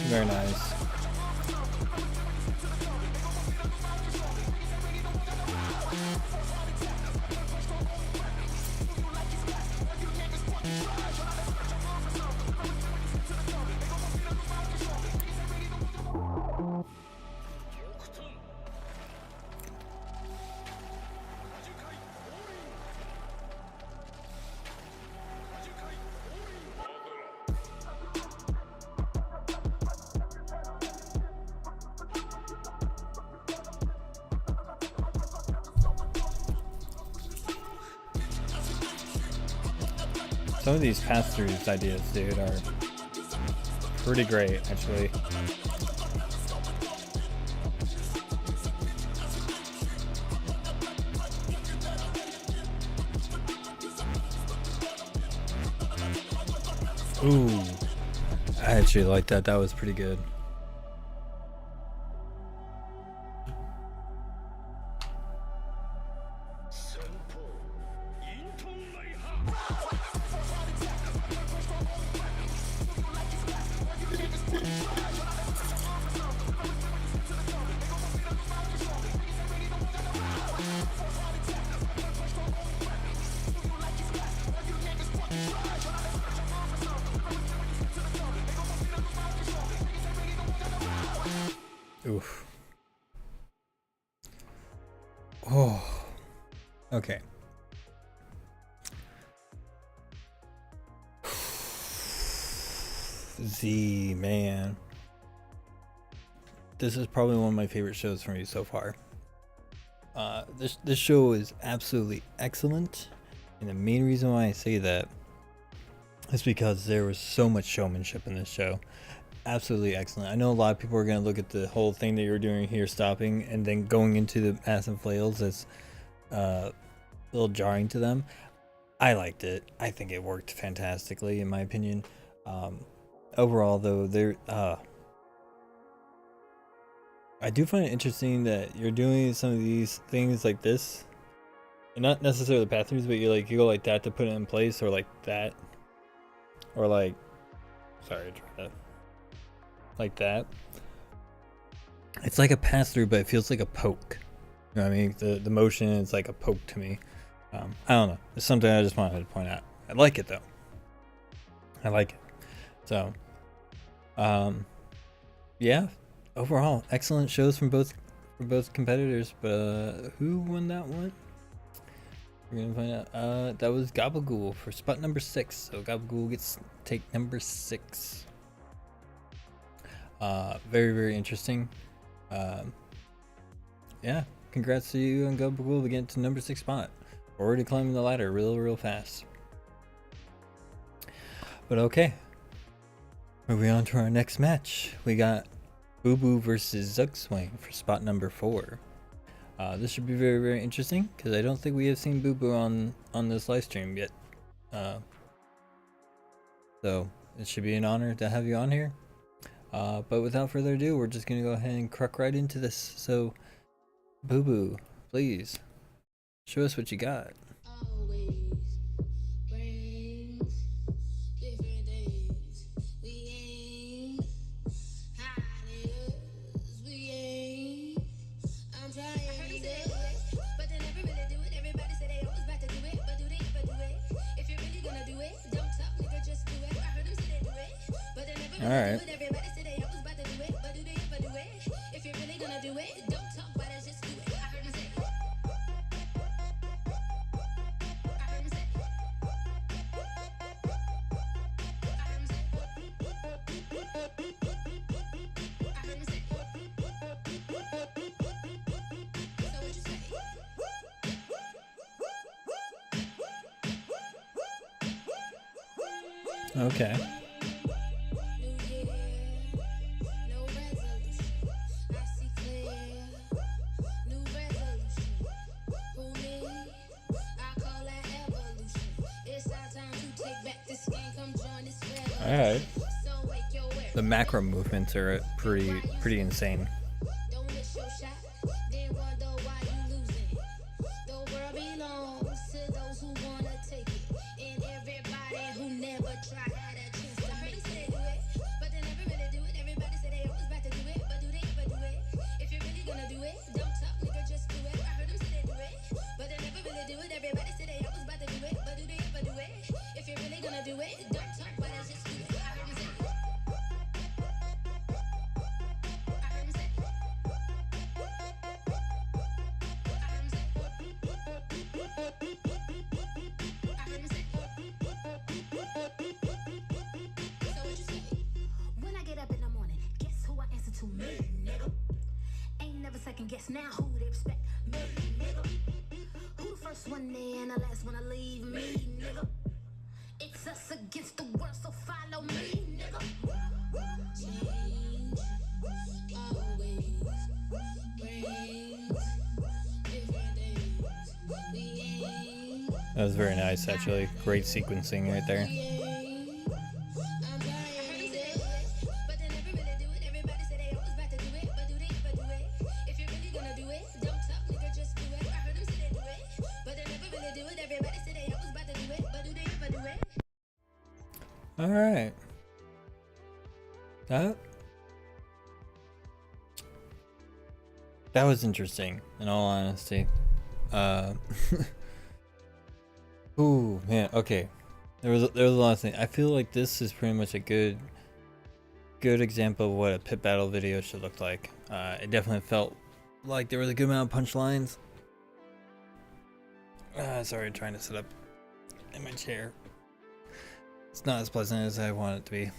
Very nice. Some of these pass-throughs ideas, dude, are pretty great, actually. Ooh, I actually like that. That was pretty good. Oof. Oh. Okay. Z, man. This is probably one of my favorite shows from you so far. This show is absolutely excellent, and the main reason why I say that is because there was so much showmanship in this show. Absolutely excellent. I know a lot of people are going to look at the whole thing that you're doing here, stopping and then going into the massive flails as a little jarring to them. I liked it. I think it worked fantastically, in my opinion. Overall, though, I do find it interesting that you're doing some of these things like this, and not necessarily the bathrooms, but you go like that to put it in place, or like that, or like, sorry, try that. Like that. It's like a pass through, but it feels like a poke. You know what I mean? The motion is like a poke to me. I don't know. It's something I just wanted to point out. I like it though. I like it. So, yeah. Overall, excellent shows from both competitors. But who won that one? We're gonna find out. That was Gabagool for spot number 6. So Gabagool gets take number 6. Very, very interesting. Yeah, congrats to you and Gabagool to get to number 6 spot. Already climbing the ladder real fast. But okay, moving on to our next match. We got Boo Boo versus Zugswing for spot number 4. This should be very, very interesting because I don't think we have seen Boo Boo on this live stream yet. So it should be an honor to have you on here. But without further ado, we're just gonna go ahead and crack right into this. So, Boo Boo, please show us what you got. All right. Okay. All right. The macro movements are pretty insane. Guess now who they respect me, nigga. Who the first one there and the last one to leave me, nigga. It's us against the world, so follow me, nigga. Change always brings different things. We ain't. That was very nice, actually. Great sequencing right there. All right. That was interesting, in all honesty. Ooh, man. Okay. There was a lot of things. I feel like this is pretty much a good example of what a pit battle video should look like. It definitely felt like there was a good amount of punchlines. Sorry, I'm trying to sit up in my chair. It's not as pleasant as I want it to be.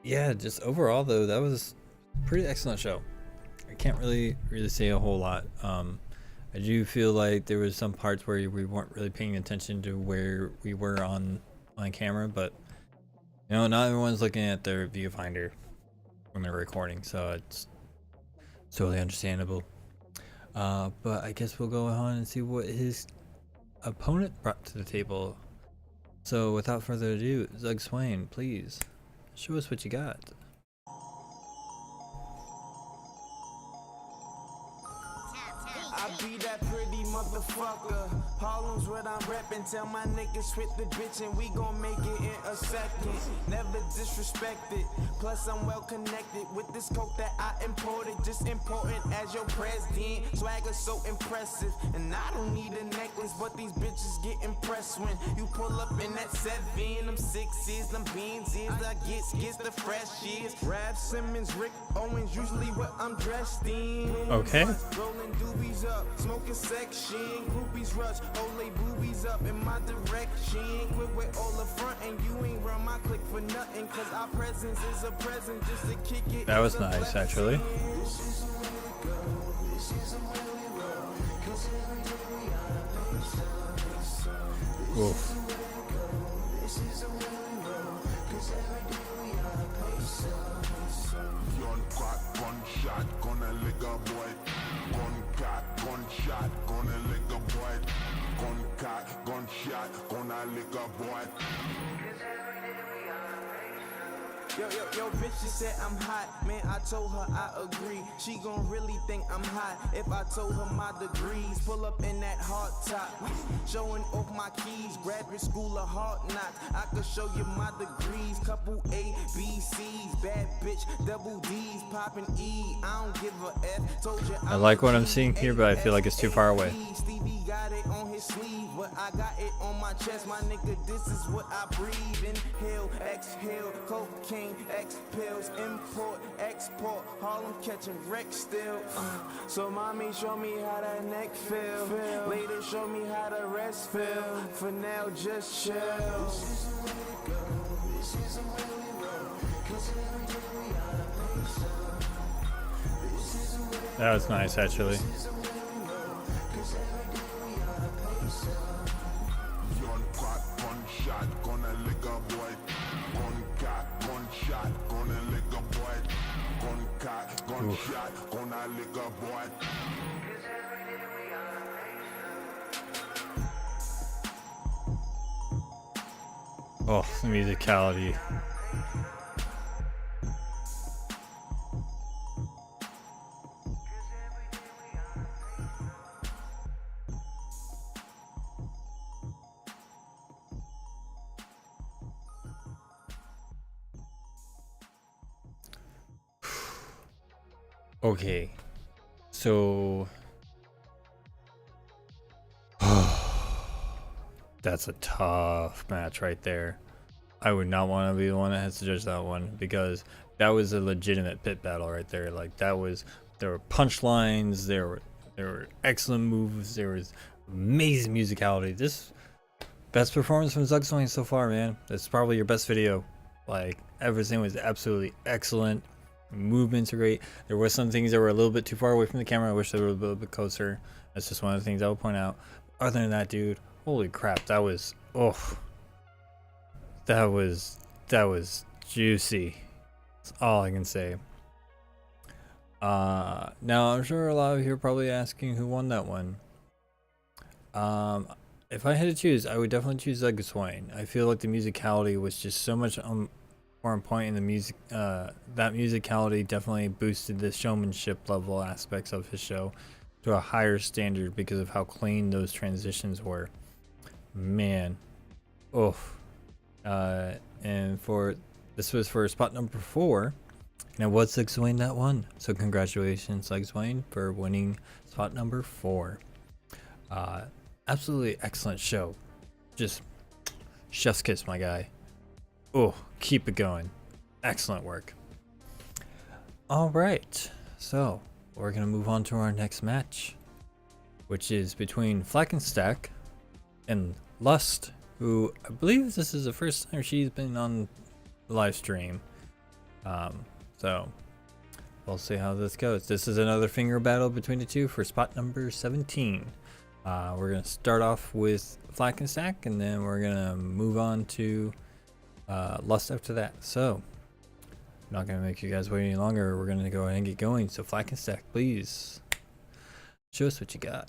Yeah, just overall though, that was a pretty excellent show. I can't really say a whole lot. I do feel like there was some parts where we weren't really paying attention to where we were on camera, but you know, not everyone's looking at their viewfinder when they're recording, so it's totally understandable. But I guess we'll go on and see what his opponent brought to the table. So without further ado, Zug Swain, please show us what you got. I be that pretty motherfucker. Harlem's what I'm reppin'. Tell my niggas quit the bitch and we gon' make it in a second. Never disrespected. Plus I'm well connected with this coke that I imported. Just important as your president. Swagger so impressive. And I don't need a necklace, but these bitches get impressed when you pull up in that 7. Them 6s, them beans is. I gets the fresh years. Rap Simmons, Rick Owens, usually what I'm dressed in. Okay. Rolling doobies up, smoking section. Groupies rush, ole boobies up in my direction. Quit with all the front and you ain't run my click for nothing. Cause our presence is a present just to kick it. That was nice, actually. Oof. Gunshot, gonna lick a boy. Gunshot, gonna lick a boy. Gunshot, gonna lick a boy. Yo, bitch, she said I'm hot. Man, I told her I agree. She gon' really think I'm hot if I told her my degrees. Pull up in that hard top, showing off my keys. Graduate school of hard knocks. I could show you my degrees. Couple A, B, C's. Bad bitch, double D's. Poppin' E, I don't give a F. Told you I like what I'm seeing here, but I feel like it's too far away. Stevie got it on his sleeve, but I got it on my chest. My nigga, this is what I breathe. Inhale, exhale, cocaine. X pills, import, export, Harlem catching wreck still. So mommy, show me how that neck feel. Later, show me how the rest feel. For now, just chill. That was nice, actually. Gunshot, shot on that liquor, boy. Oh, the musicality. Okay, so that's a tough match right there. I would not want to be the one that has to judge that one, because that was a legitimate pit battle right there. Like, there were punchlines, there were excellent moves, there was amazing musicality. This best performance from Zug Swing so far, man. It's probably your best video. Like, everything was absolutely excellent. Movements are great. There were some things that were a little bit too far away from the camera. I wish they were a little bit closer. That's just one of the things I would point out. Other than that, dude, holy crap, that was that was juicy. That's all I can say. Now I'm sure a lot of you are probably asking who won that one. If I had to choose, I would definitely choose Zug Swing. I feel like the musicality was just so much more on point in the music. That musicality definitely boosted the showmanship level aspects of his show to a higher standard because of how clean those transitions were. Man, and this was for spot number 4, and it was Zug Swing that won. So congratulations, Zug Swing, for winning spot number 4. Absolutely excellent show. Just chef's kiss, my guy. Oh, keep it going. Excellent work. All right, so we're gonna move on to our next match, which is between Flackenstack and Lust, who I believe this is the first time she's been on the live stream. So we'll see how this goes. This is another finger battle between the two for spot number 17. We're gonna start off with Flackenstack, and then we're gonna move on to Lust after that. So I'm not gonna make you guys wait any longer. We're gonna go ahead and get going. So Flackenstack, please show us what you got.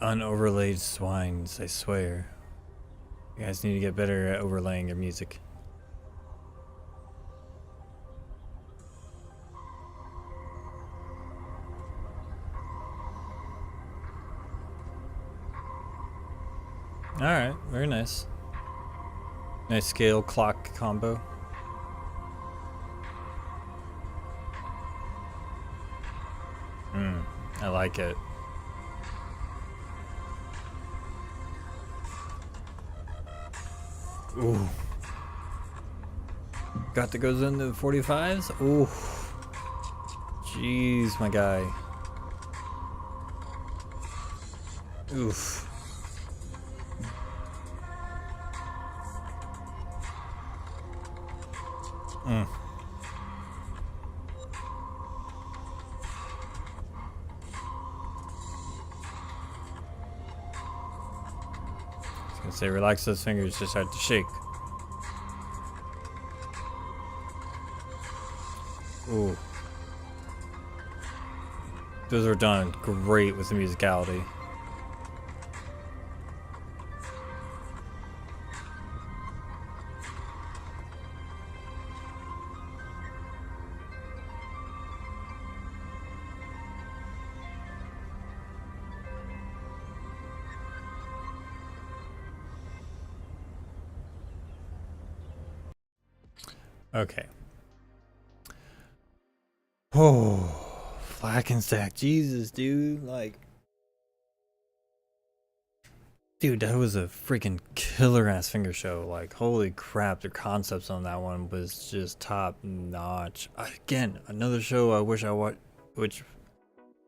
Unoverlaid swines, I swear. You guys need to get better at overlaying your music. Alright, very nice. Nice scale clock combo. I like it. Ooh. Got that goes into the 45s? Ooh. Jeez, my guy. Oof. I was gonna say, relax those fingers, just start to shake. Ooh. Those are done great with the musicality. Okay. Oh, Flackenstack, Jesus, dude. Like, dude, that was a freaking killer ass finger show. Like, holy crap, the concepts on that one was just top notch. Again, another show I wish I watched,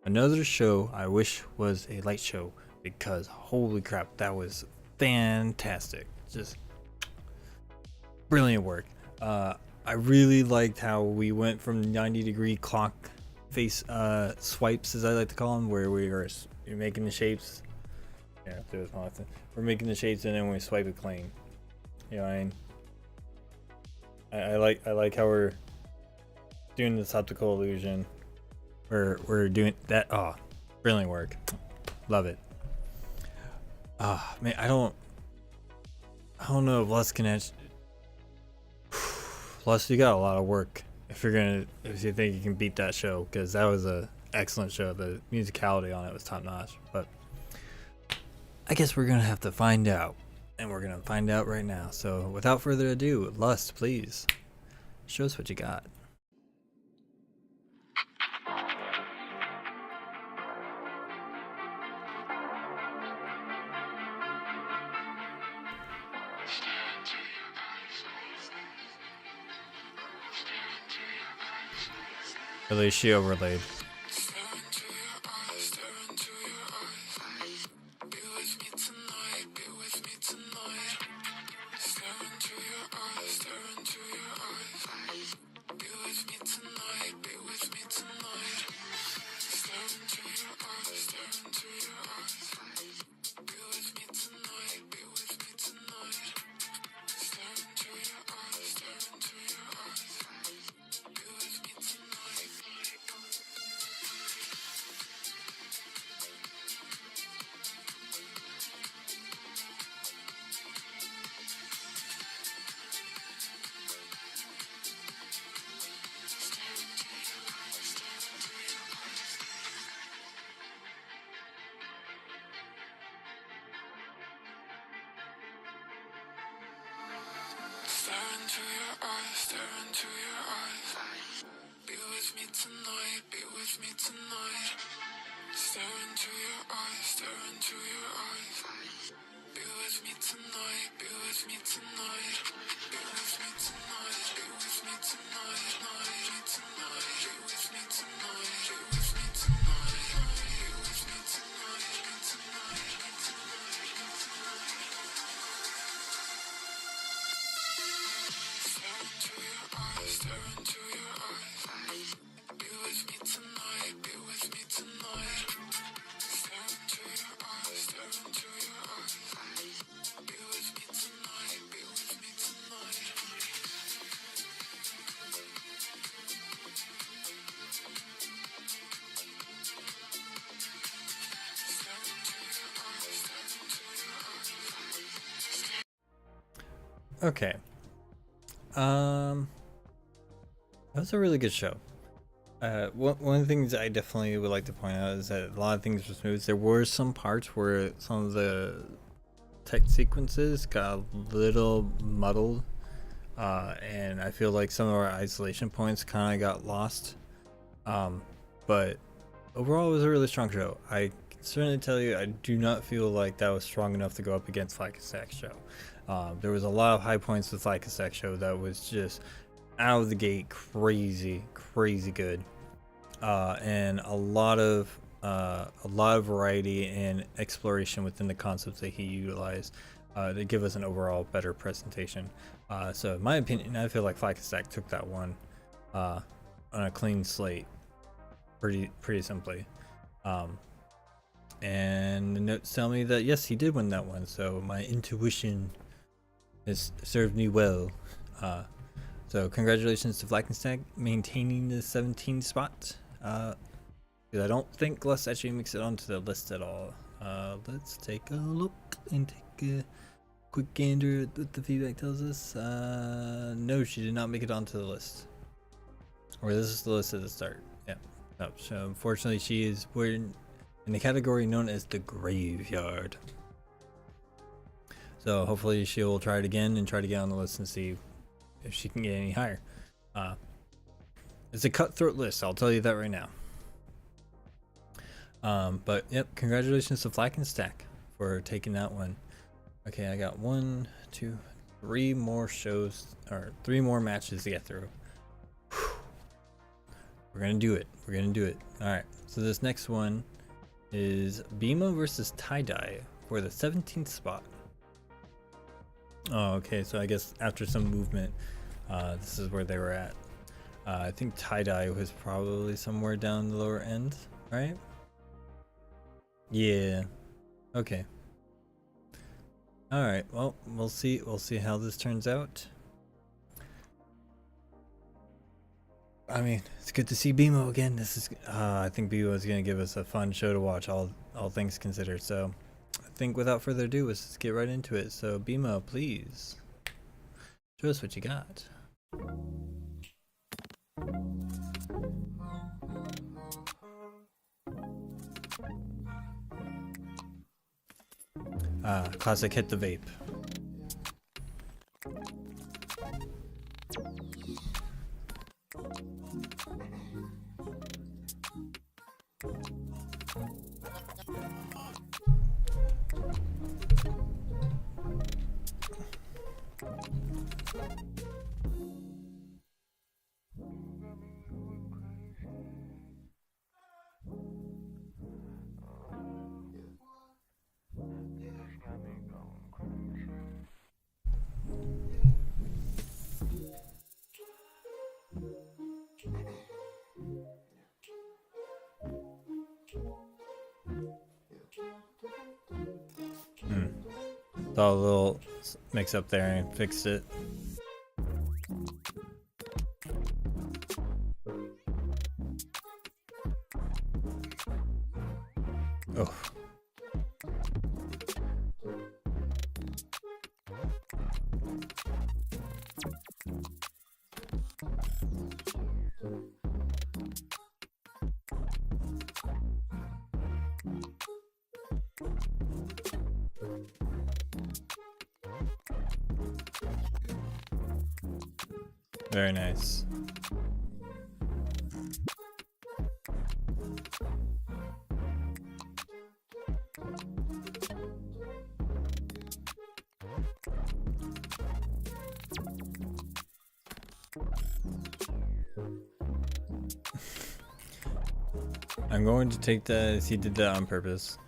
another show I wish was a light show, because holy crap, that was fantastic. Just brilliant work. I really liked how we went from 90-degree clock face swipes, as I like to call them, where you're making the shapes. Yeah, there was one. We're making the shapes and then we swipe it clean. You know what I mean? I like how we're doing this optical illusion. We're doing that. Oh, brilliant work. Love it. Man, I don't know if Lust can actually. Plus, you got a lot of work if you think you can beat that show, because that was a excellent show. The musicality on it was top notch. But I guess we're gonna have to find out, and we're gonna find out right now. So without further ado, Lust, please show us what you got. Really, she overlaid. Okay. That was a really good show. One of the things I definitely would like to point out is that a lot of things were smooth. There were some parts where some of the tech sequences got a little muddled, and I feel like some of our isolation points kind of got lost. But overall, it was a really strong show. I can certainly tell you, I do not feel like that was strong enough to go up against Fly Stack show. There was a lot of high points with Fly Stack show that was just out of the gate crazy good, and a lot of variety and exploration within the concepts that he utilized to give us an overall better presentation. So in my opinion, I feel like Fly Stack took that one on a clean slate pretty simply. And the notes tell me that yes, he did win that one, so my intuition has served me well. So congratulations to Flackenstack maintaining the 17th spot. I don't think Lust actually makes it onto the list at all. Let's take a look and take a quick gander at what the feedback tells us. No, she did not make it onto the list. Or this is the list at the start. Yeah. No, so unfortunately she is in the category known as the graveyard. So hopefully she will try it again and try to get on the list and see if she can get any higher. It's a cutthroat list, I'll tell you that right now. But yep, congratulations to Flackenstack for taking that one. Okay, I got 1, 2, 3 more shows, or 3 more matches to get through. Whew. We're gonna do it. Alright, so this next one is Bima versus Tie-Dye for the 17th spot. Oh, okay, so I guess after some movement, This is where they were at. I think tie-dye was probably somewhere down the lower end, right? Yeah. Okay. All right. Well, we'll see. We'll see how this turns out. I mean, it's good to see BMO again. This is. I think BMO is gonna give us a fun show to watch. All things considered. So, I think without further ado, let's just get right into it. So, BMO, please show us what you got. Classic hit the vape. Saw a little mix up there and fixed it. Oh. Very nice. I'm going to take that as he did that on purpose.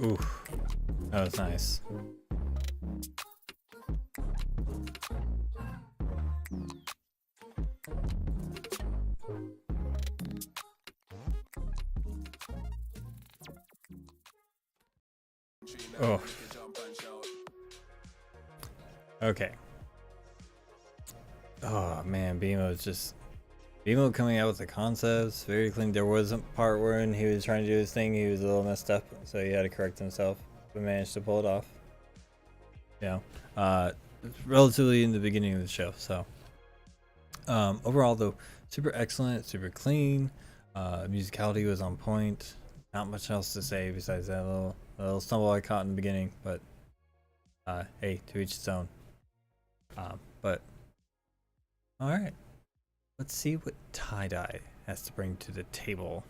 Ooh, that was nice. Oh. Okay. Oh man, BMO coming out with the concepts, very clean. There was a part wherein he was trying to do his thing, he was a little messed up, so he had to correct himself, but managed to pull it off. Yeah. Relatively in the beginning of the show, so. Overall though, super excellent, super clean. Musicality was on point. Not much else to say besides that little stumble I caught in the beginning, but hey, to each its own. But alright. Let's see what tie-dye has to bring to the table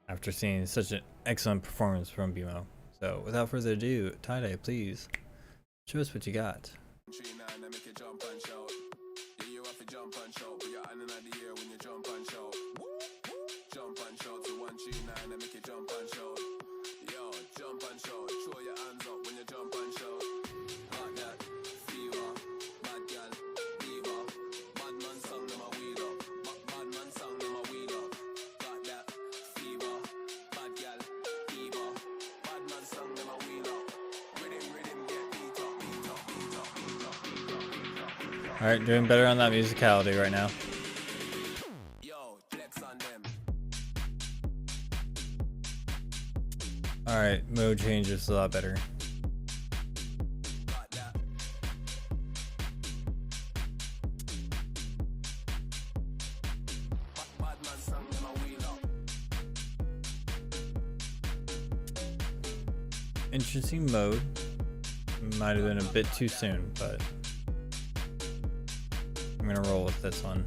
after seeing such an excellent performance from BMO. So without further ado, tie-dye, please show us what you got. Alright, doing better on that musicality right now. Alright, mode change is a lot better. interesting mode. Might have been a bit too soon, but I'm gonna roll with this one.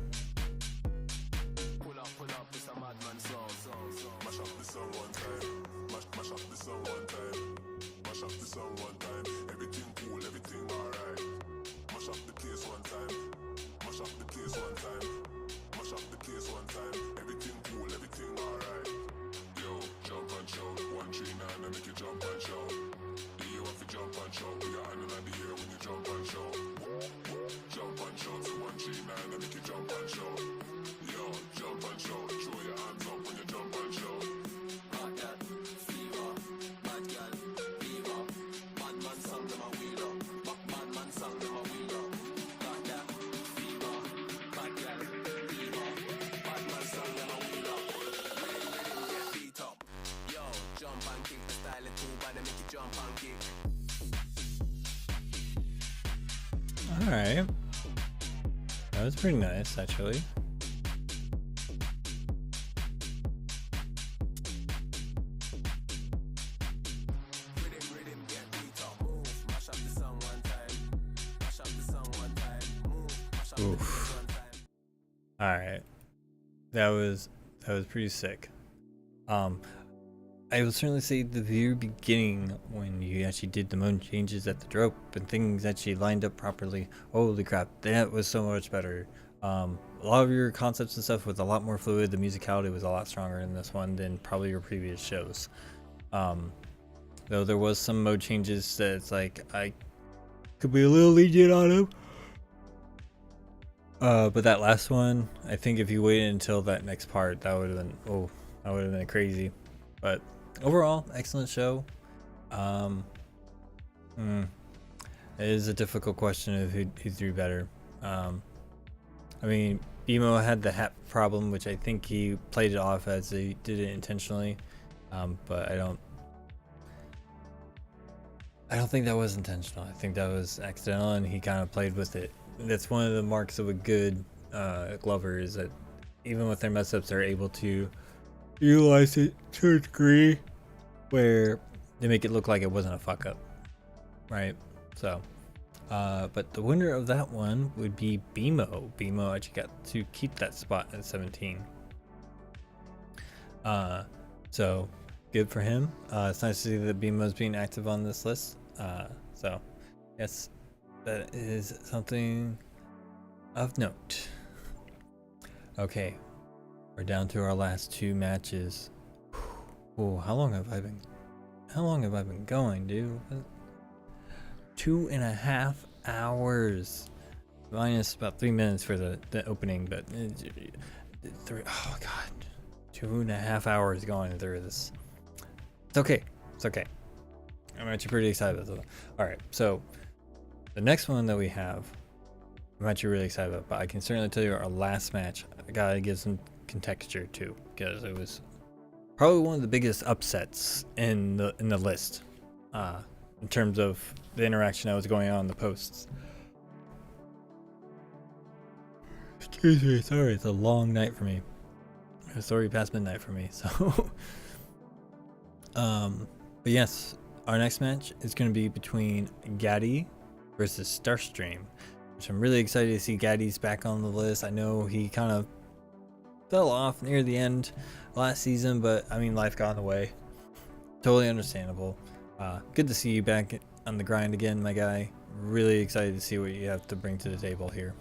Alright. That was pretty nice, actually. Oof. Alright. That was pretty sick. I will certainly say the very beginning when you actually did the mode changes at the drop and things actually lined up properly. Holy crap, that was so much better. A lot of your concepts and stuff was a lot more fluid. The musicality was a lot stronger in this one than probably your previous shows. Though there was some mode changes that it's like I could be a little lenient on them. But that last one, I think if you waited until that next part, that would have been crazy. But overall, excellent show. It is a difficult question of who threw better. I mean, BMO had the hat problem, which I think he played it off as he did it intentionally. But I don't think that was intentional. I think that was accidental, and he kind of played with it. That's one of the marks of a good Glover, is that even with their mess ups, they're able to utilize it to a degree where they make it look like it wasn't a fuck up, right? So, but the winner of that one would be BMO. BMO actually got to keep that spot at 17. So good for him. It's nice to see that BMO's being active on this list. So yes, that is something of note. Okay, we're down to our last two matches. Oh, how long have I been going, dude? 2.5 hours. Minus about 3 minutes for the opening, but oh god, 2.5 hours going through this. It's okay. I'm actually pretty excited about this. Alright, so the next one that we have, I'm actually really excited about, but I can certainly tell you our last match, I gotta give some contexture too, because it was probably one of the biggest upsets in the list, in terms of the interaction that was going on in the posts. Excuse me, sorry, it's a long night for me. It's already past midnight for me, so but yes, our next match is going to be between Gaddy versus Starstream, which I'm really excited to see. Gaddy's back on the list. I know he kind of fell off near the end last season, but I mean, life got in the way. Totally understandable. Good to see you back on the grind again, my guy. Really excited to see what you have to bring to the table here.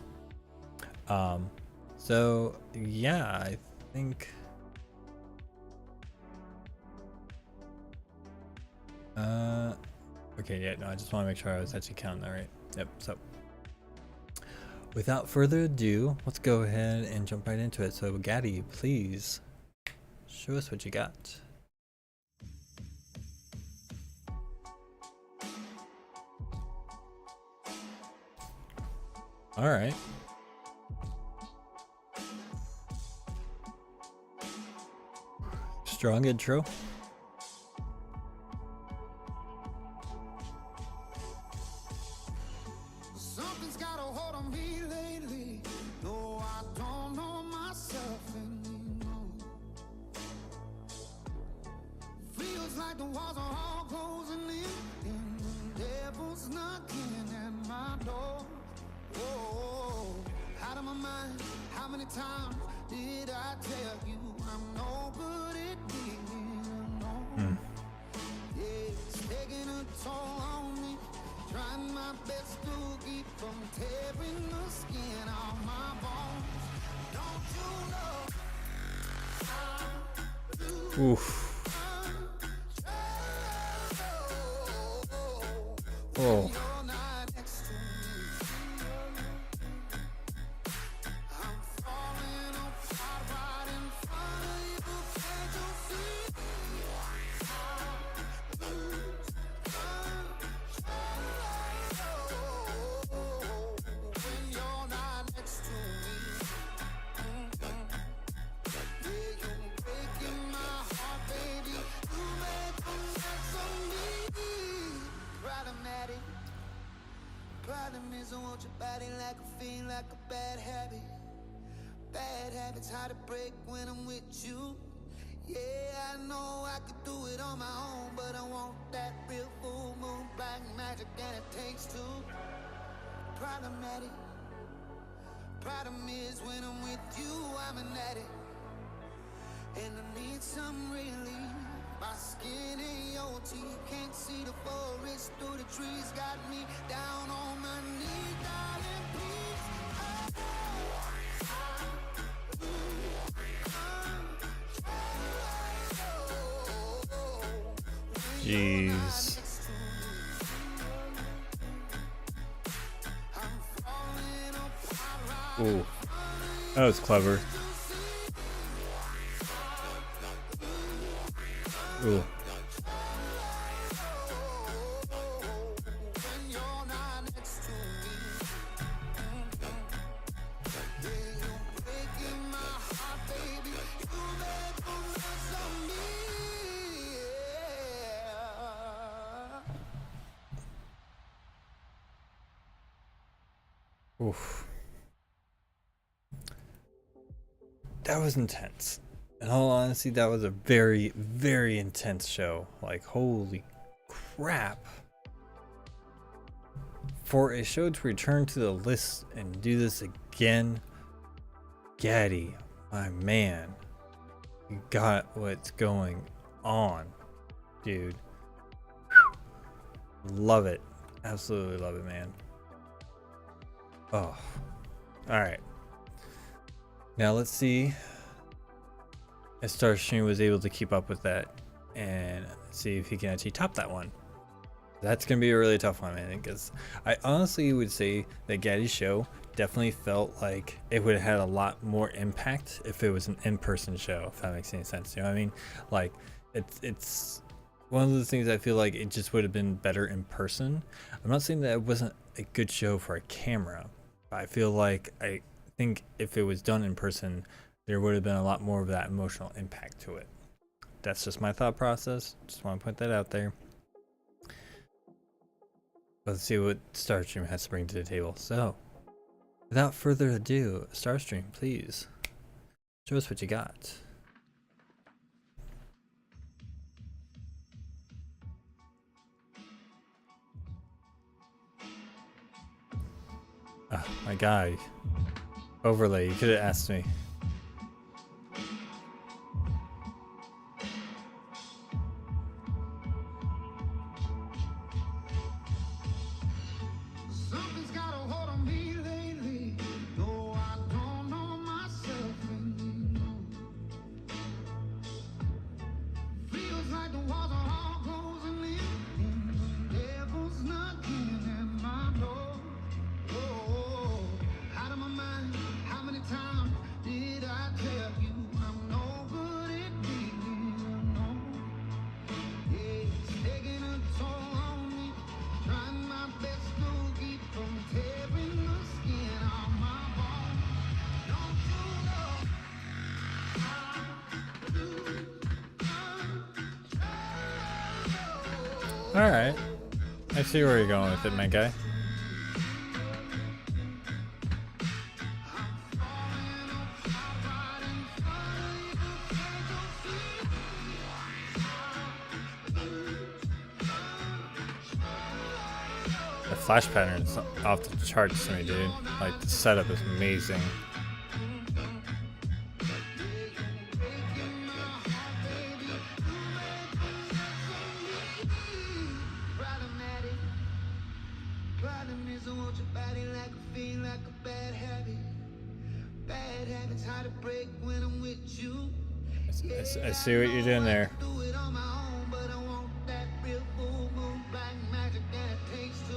So yeah, I think okay, yeah, no, I just want to make sure I was actually counting that right. Yep, so without further ado, let's go ahead and jump right into it. So Gaddy, please show us what you got. All right. Strong intro. Something's got a hold on me lately, though I don't know myself anymore. Feels like the walls are all closing in, and the devil's knocking at my door. Whoa, out of my mind. How many times did I tell you I'm no good at being alone? Yeah, it's taking a toll on me. Trying my best to keep from tearing the skin off my bones. Don't you know? Oof. Oh. Problem is I want your body like a fiend, like a bad habit. Bad habits hard to break when I'm with you. Yeah, I know I could do it on my own, but I want that real full moon, black magic, and it takes two. Problematic. Problem is when I'm with you, I'm an addict, and I need some relief. My skin ain't your teeth, can't see the forest through the trees. Got me down on my knees, darling, please. Jeez. Ooh, that was clever. Ooh. Oof. That was intense. In all honesty, that was a very, very intense show. Like, holy crap. For a show to return to the list and do this again, Gaddy, my man, you got what's going on, dude. Love it. Absolutely love it, man. Oh, all right. Now let's see if Starstream was able to keep up with that and see if he can actually top that one. That's gonna be a really tough one, man, because I honestly would say that Gaddy's show definitely felt like it would have had a lot more impact if it was an in-person show, if that makes any sense. You know what I mean? Like, it's one of the things I feel like it just would have been better in person. I'm not saying that it wasn't a good show for a camera, but I feel like I think if it was done in person, there would have been a lot more of that emotional impact to it. That's just my thought process. Just want to put that out there. Let's see what Starstream has to bring to the table. So, without further ado, Starstream, please show us what you got. Oh my god. Overlay, you could have asked me. Something's got a hold on me lately, though I don't know myself anymore. Feels like the walls are all closing in, and the devil's knocking at my door. Oh, out of my mind, how many times did I tell you I'm no good at being alone? Yeah, it's taking a toll on me, trying my best to keep from tearing the skin off my bones. Don't you know? Alright. I see where you're going with it, my guy. flash patterns off the charts to me, dude. Like, the setup is amazing. Problem is, I want your body like a fiend, like a bad habit. Bad habits hard to break when I'm with you. I see what you're doing there. Do it on my own, but I want that real full moon black magic that it takes to.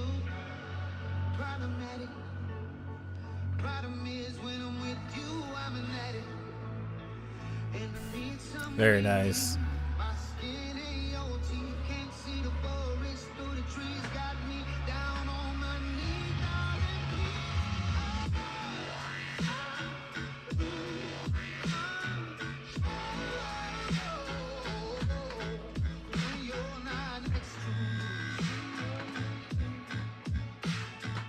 Problematic. Problem is, when I'm with you, I'm an addict. And I need somebody. Very nice. My skin ain't your teeth, can't see the forest through the trees. Got me down on my knees, darling, please. When you're not next to me,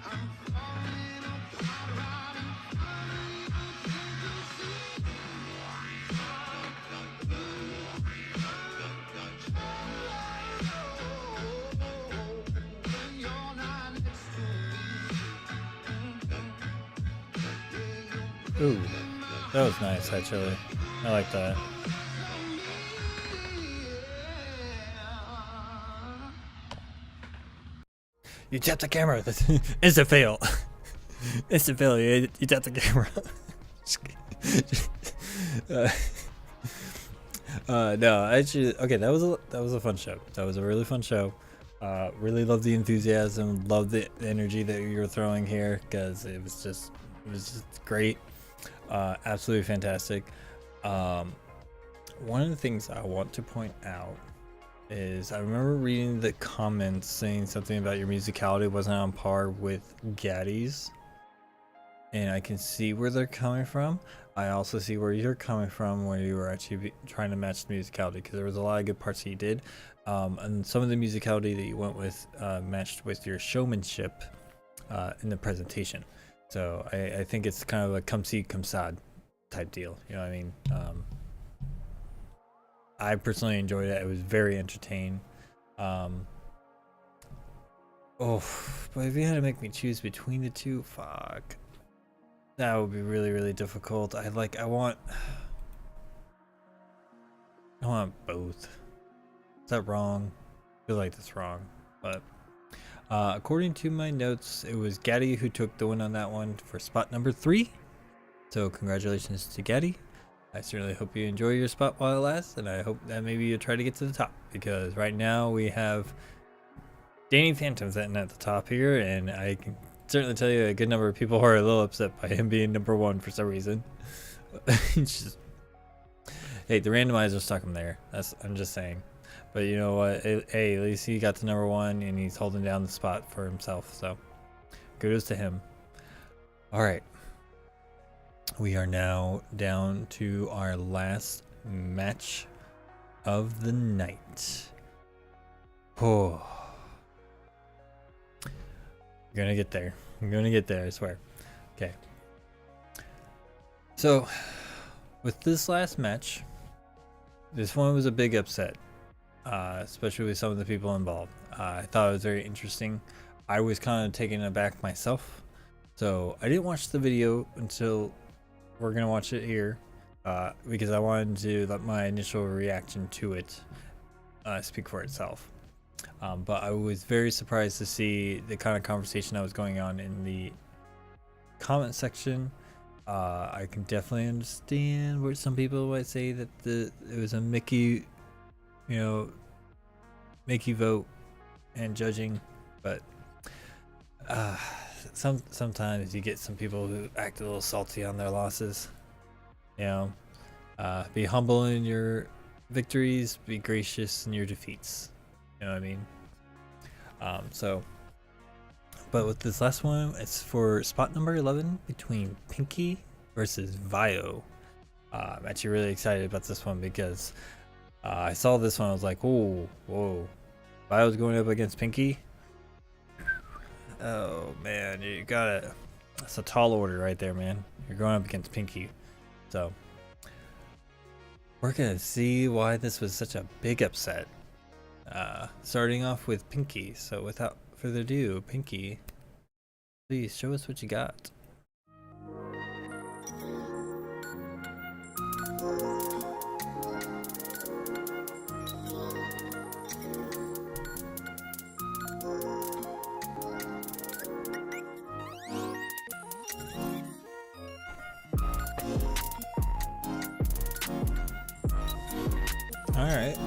I'm falling apart right in front of you. Can't you see? When you're not next to me. Ooh, that was nice, actually. I like that. You tapped the camera. It's a fail. It's a fail. You tapped the camera. No, actually, okay. That was a fun show. That was a really fun show. Really love the enthusiasm. Love the energy that you were throwing here, because it was just great. Absolutely fantastic. One of the things I want to point out is I remember reading the comments saying something about your musicality wasn't on par with Gaddy's, and I can see where they're coming from. I also see where you're coming from, where you were actually trying to match the musicality, because there was a lot of good parts that you did, and some of the musicality that you went with matched with your showmanship in the presentation. So I think it's kind of a come see, come sad type deal. You know what I mean? I personally enjoyed it. It was very entertaining. Oh, but if you had to make me choose between the two, fuck. That would be really, really difficult. I want both. Is that wrong? I feel like that's wrong. But according to my notes, it was Gaddy who took the win on that one for spot number 3. So congratulations to Gaddy. I certainly hope you enjoy your spot while it lasts, and I hope that maybe you try to get to the top, because right now we have Danny Phantom sitting at the top here, and I can certainly tell you a good number of people are a little upset by him being number 1 for some reason. Just, hey, the randomizer stuck him there. I'm just saying. But you know what? Hey, at least he got to number 1, and he's holding down the spot for himself. So kudos to him. All right. We are now down to our last match of the night. Oh. I'm gonna get there. I'm gonna get there, I swear. Okay. So, with this last match, this one was a big upset, especially with some of the people involved. I thought it was very interesting. I was kind of taken aback myself, so I didn't watch the video until we're gonna watch it here, because I wanted to let my initial reaction to it speak for itself. But I was very surprised to see the kind of conversation that was going on in the comment section. I can definitely understand where some people might say that it was a Mickey vote and judging, but sometimes you get some people who act a little salty on their losses. Be humble in your victories, be gracious in your defeats. You know what I mean? But with this last one, it's for spot number 11 between Pinky versus Vio. I'm actually really excited about this one, because I saw this one, I was like, oh, whoa, Vio's going up against Pinky. Oh man, that's a tall order right there, man. You're going up against Pinky. So we're gonna see why this was such a big upset. Starting off with Pinky. So without further ado, Pinky, please show us what you got. All right.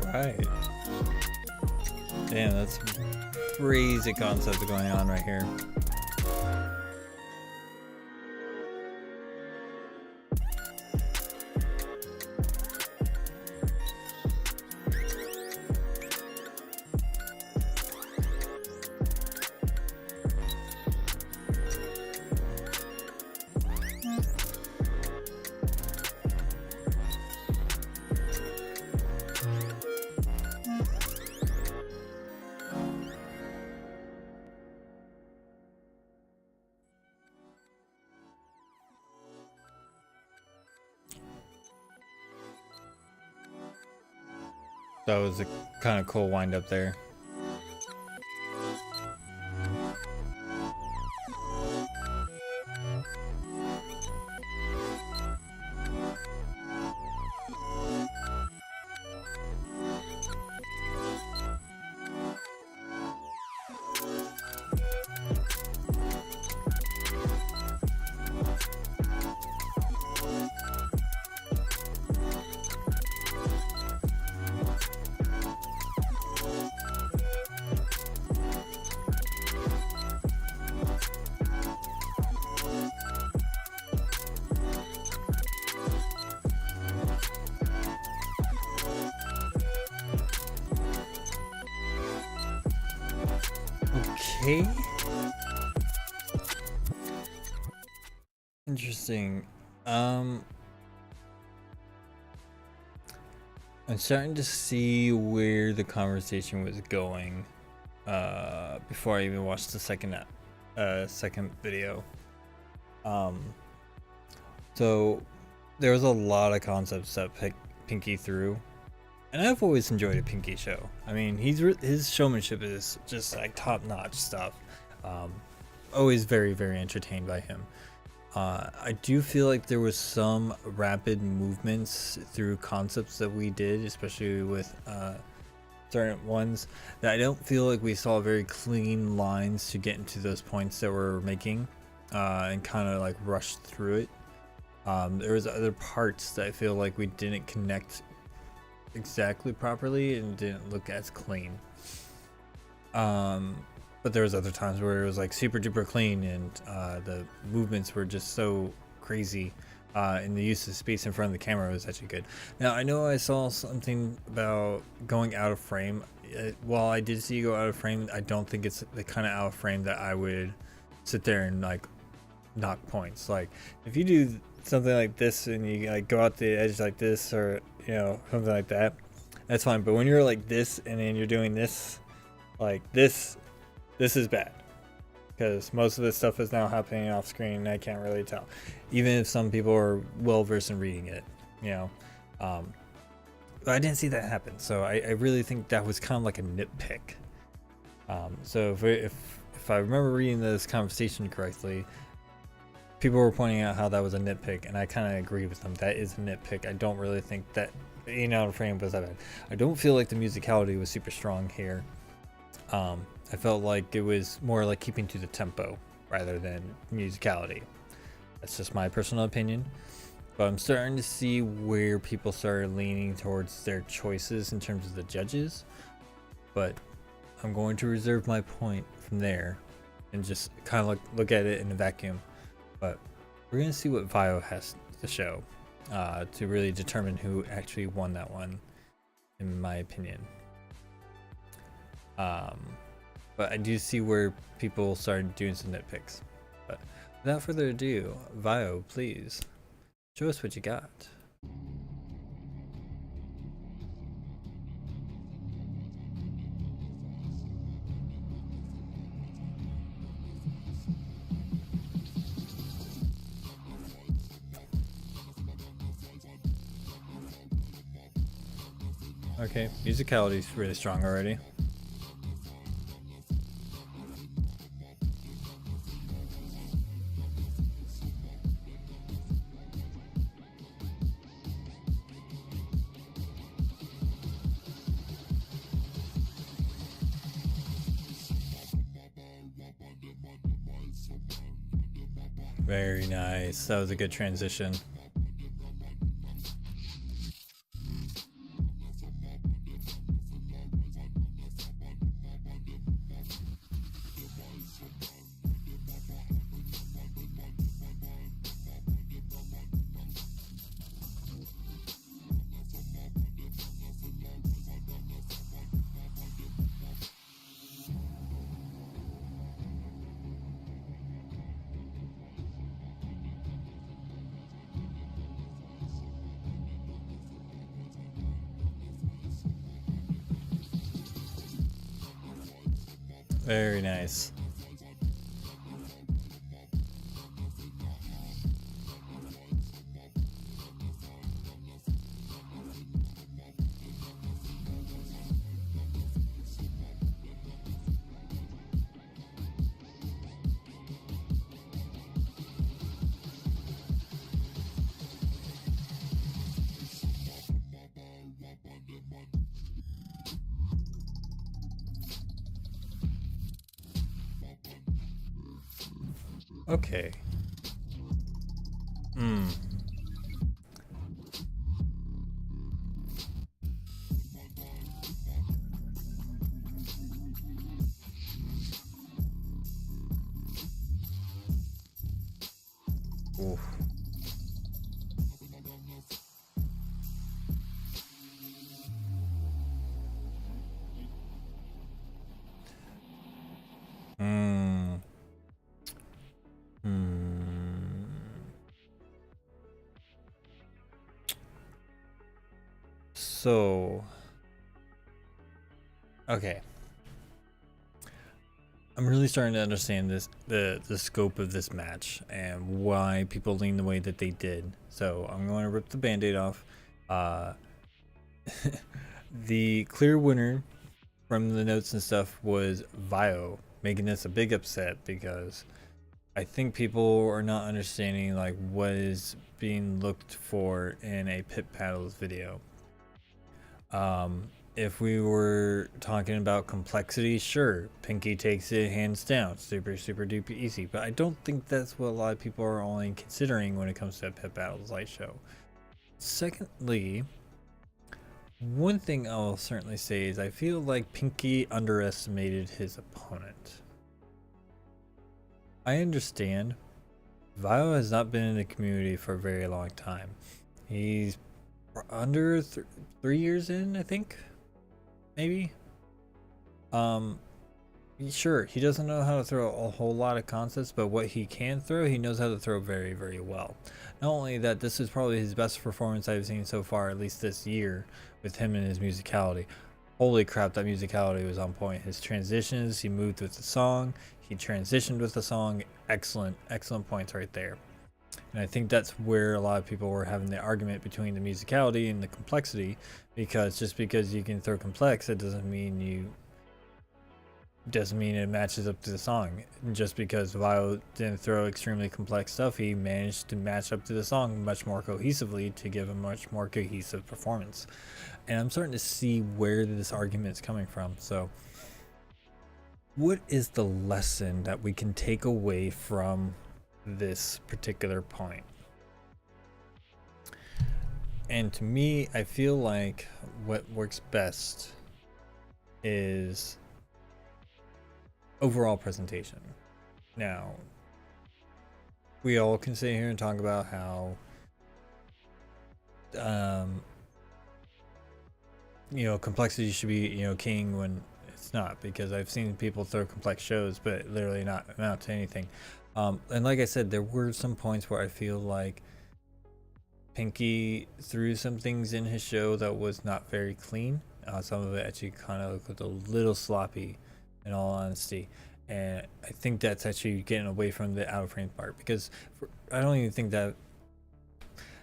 Alright. Damn, that's some crazy concept going on right here. That was a kind of cool wind up there. Okay. Interesting. I'm starting to see where the conversation was going before I even watched the second video. So there was a lot of concepts that Pinky threw, and I've always enjoyed a Pinky show. I mean, his showmanship is just like top-notch stuff. Always very, very entertained by him. I do feel like there was some rapid movements through concepts that we did, especially with certain ones, that I don't feel like we saw very clean lines to get into those points that we're making, and kind of like rushed through it. There was other parts that I feel like we didn't connect exactly properly and didn't look as clean. But there was other times where it was like super duper clean, and the movements were just so crazy, and the use of space in front of the camera was actually good. Now I know I saw something about going out of frame. While I did see you go out of frame, I don't think it's the kind of out of frame that I would sit there and like knock points. Like if you do something like this and you like go out the edge like this, or you know, something like that, that's fine. But when you're like this and then you're doing this like this is bad, because most of this stuff is now happening off screen and I can't really tell, even if some people are well versed in reading it, you know. But I didn't see that happen, so I really think that was kind of like a nitpick. So if I remember reading this conversation correctly, people were pointing out how that was a nitpick, and I kind of agree with them. That is a nitpick. I don't really think that being out of frame was that bad. I don't feel like the musicality was super strong here. I felt like it was more like keeping to the tempo rather than musicality. That's just my personal opinion. But I'm starting to see where people started leaning towards their choices in terms of the judges. But I'm going to reserve my point from there and just kind of look at it in a vacuum. But we're going to see what Vio has to show. to really determine who actually won that one, in my opinion. But I do see where people started doing some nitpicks. But without further ado, Vio, please show us what you got. Okay, musicality's really strong already. Very nice. That was a good transition. Very nice. Okay. Oof. So, okay. I'm really starting to understand the scope of this match and why people lean the way that they did. So I'm going to rip the band-aid off. The clear winner from the notes and stuff was Vio, making this a big upset because I think people are not understanding like what is being looked for in a Pit Paddles video. If we were talking about complexity, sure, Pinky takes it hands down, super duper easy, but I don't think that's what a lot of people are only considering when it comes to a Pit Battles light show. Secondly, one thing I'll certainly say is I feel like Pinky underestimated his opponent. I understand Vio has not been in the community for a very long time. He's under 3 years in, I think, maybe. Sure, he doesn't know how to throw a whole lot of concepts, but what he can throw, he knows how to throw very well. Not only that, this is probably his best performance I've seen so far, at least this year, with him and his musicality. Holy crap, that musicality was on point. His transitions, he moved with the song, he transitioned with the song. Excellent points right there. And I think that's where a lot of people were having the argument between the musicality and the complexity, because just because you can throw complex, it doesn't mean it matches up to the song. And just because Vio didn't throw extremely complex stuff, he managed to match up to the song much more cohesively to give a much more cohesive performance. And I'm starting to see where this argument is coming from. So what is the lesson that we can take away from this particular point? And to me, I feel like what works best is overall presentation. Now, we all can sit here and talk about how complexity should be, king when it's not, because I've seen people throw complex shows but literally not amount to anything. And like I said, there were some points where I feel like Pinky threw some things in his show that was not very clean. Some of it actually kind of looked a little sloppy, in all honesty. And I think that's actually getting away from the out of frame part, because I don't even think that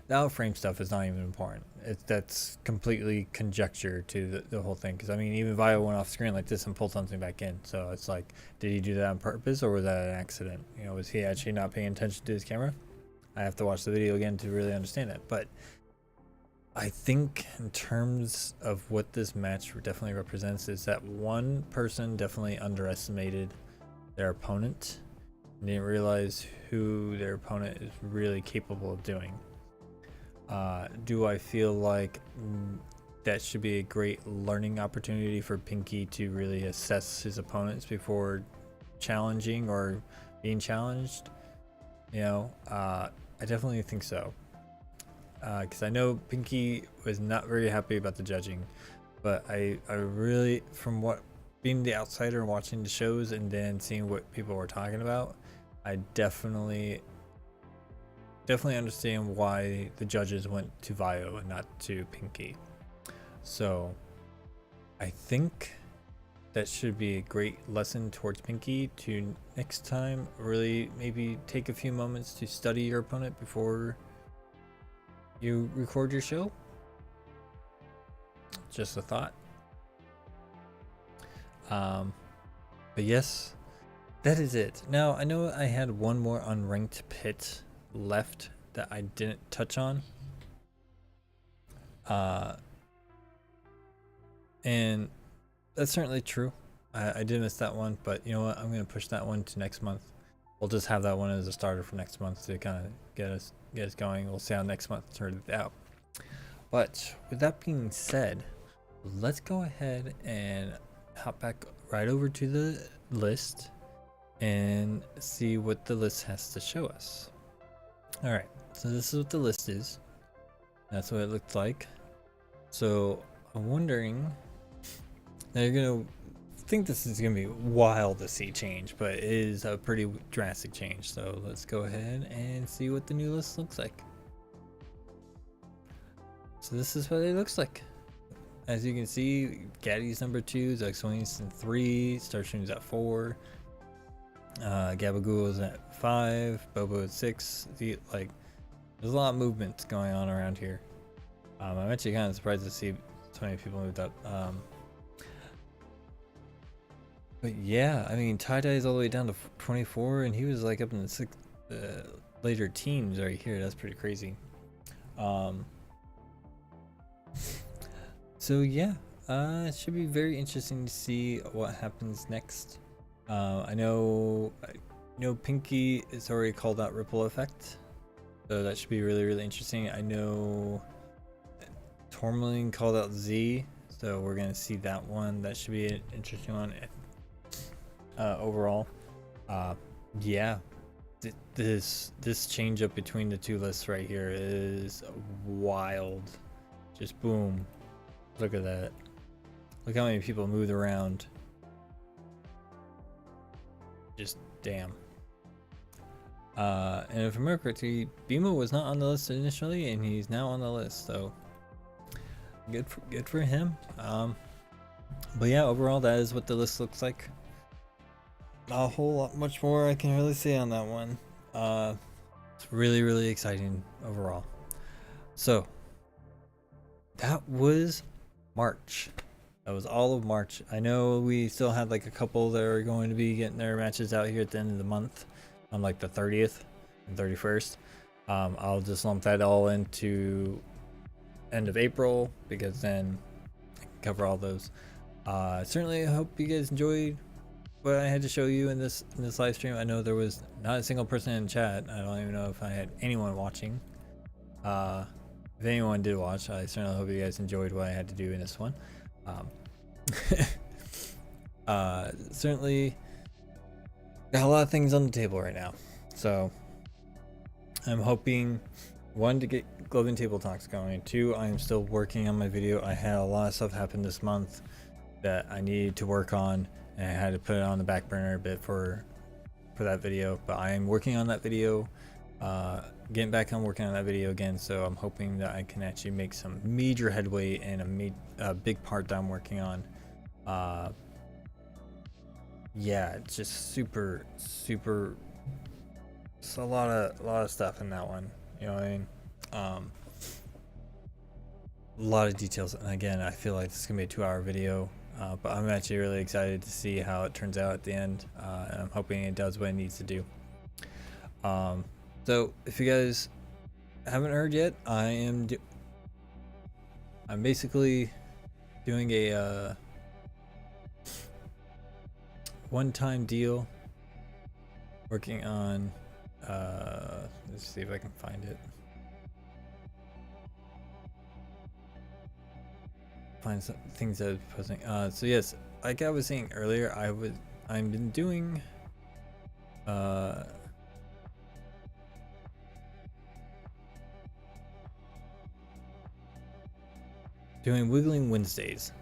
the out of frame stuff is not even important. That's completely conjecture to the whole thing. Because I mean, even Vio went off screen like this and pulled something back in. So it's like, did he do that on purpose, or was that an accident? Was he actually not paying attention to his camera? I have to watch the video again to really understand that. But I think in terms of what this match definitely represents is that one person definitely underestimated their opponent and didn't realize who their opponent is really capable of doing. Do I feel like that should be a great learning opportunity for Pinky to really assess his opponents before challenging or being challenged? I definitely think so. Because I know Pinky was not very happy about the judging, but I really, from what being the outsider and watching the shows and then seeing what people were talking about, I definitely understand why the judges went to Vio and not to Pinky. So I think that should be a great lesson towards Pinky to next time really maybe take a few moments to study your opponent before you record your show. Just a thought. But yes, that is it. Now I know I had one more unranked pit left that I didn't touch on. And that's certainly true. I did miss that one, but you know what? I'm going to push that one to next month. We'll just have that one as a starter for next month to kind of get us going. We'll see how next month turns out. But with that being said, let's go ahead and hop back right over to the list and see what the list has to show us. All right, so this is what the list is. That's what it looked like. So I'm wondering, now you're gonna think this is gonna be wild to see change, but it is a pretty drastic change. So let's go ahead and see what the new list looks like. So this is what it looks like. As you can see, Gaddy's number 2, Zexwing's in 3, Starscream's at 4, Gabagool's at 5, Bobo at 6. There's a lot of movement going on around here. I'm actually kind of surprised to see so many people moved up. But yeah, I mean, Tie-Dye's all the way down to 24, and he was like up in the later teens right here. That's pretty crazy. So yeah, it should be very interesting to see what happens next. I know Pinky is already called out Ripple Effect, so that should be really, really interesting. I know Tourmaline called out Z, so we're gonna see that one. That should be an interesting one. Overall, yeah, this change up between the two lists right here is wild. Just boom. Look at that. Look how many people moved around. Just damn. And if I remember correctly, Bima was not on the list initially, and he's now on the list. So good for him. But yeah, overall, that is what the list looks like. Not a whole lot much more I can really say on that one. It's really, really exciting overall. So that was March. That was all of March. I know we still had like a couple that are going to be getting their matches out here at the end of the month on like the 30th and 31st. I'll just lump that all into end of April because then I can cover all those. Certainly I hope you guys enjoyed what I had to show you in this live stream. I know there was not a single person in chat. I don't even know if I had anyone watching. If anyone did watch, I certainly hope you guys enjoyed what I had to do in this one. Certainly got a lot of things on the table right now, so I'm hoping one, to get Globing Table Talks going. Two, I'm still working on my video. I had a lot of stuff happen this month that I needed to work on, and I had to put it on the back burner a bit for that video. But I am working on that video, getting back on working on that video again. So I'm hoping that I can actually make some major headway in a big part that I'm working on. Yeah, it's just super. It's a lot of stuff in that one. You know what I mean? A lot of details, and again, I feel like this is gonna be a 2-hour video, but I'm actually really excited to see how it turns out at the end, and I'm hoping it does what it needs to do. So if you guys haven't heard yet, I'm basically doing a one-time deal, working on let's see if I can find it. Find some things that I was posting. So yes, like I was saying earlier, I've been doing Wiggling Wednesdays.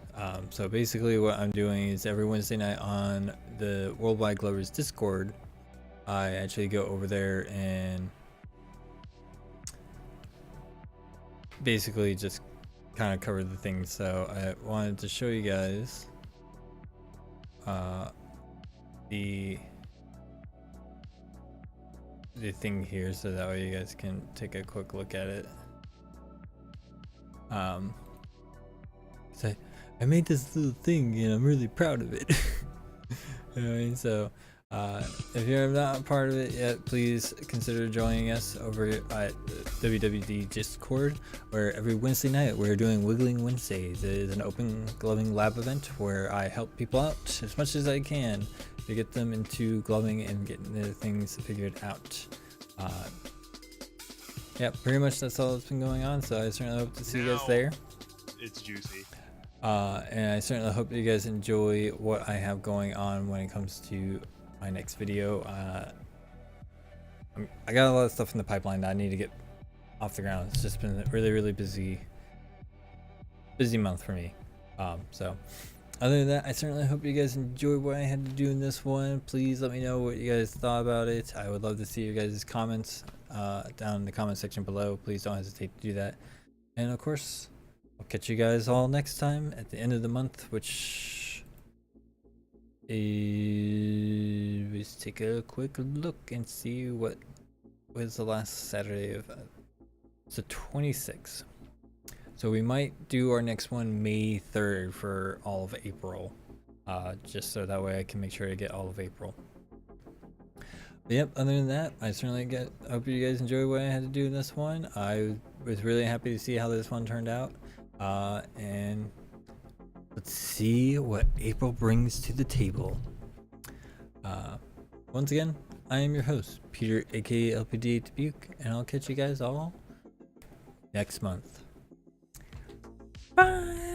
So basically what I'm doing is every Wednesday night on the Worldwide Glovers Discord, I actually go over there and basically just kind of cover the things. So I wanted to show you guys the thing here, so that way you guys can take a quick look at it. So I made this little thing and I'm really proud of it. You know what I mean? So if you're not a part of it yet, please consider joining us over at WWD Discord, where every Wednesday night we're doing Wiggling Wednesdays. It is an open gloving lab event where I help people out as much as I can to get them into gloving and getting their things figured out. Yeah, pretty much that's all that's been going on, so I certainly hope to see you guys there. It's juicy. And I certainly hope you guys enjoy what I have going on when it comes to my next video. I got a lot of stuff in the pipeline that I need to get off the ground. It's just been a really busy month for me. So other than that, I certainly hope you guys enjoyed what I had to do in this one. Please let me know what you guys thought about it. I would love to see your guys' comments down in the comment section below. Please don't hesitate to do that. And of course, I'll catch you guys all next time at the end of the month, which is, let's take a quick look and see what was the last Saturday of it's the 26th. So we might do our next one May 3rd for all of April, just so that way I can make sure to get all of April. But yep, other than that, I certainly hope you guys enjoyed what I had to do in this one. I was really happy to see how this one turned out. And let's see what April brings to the table. Once again, I am your host, Peter, aka LPD Dubuque, and I'll catch you guys all next month. Bye!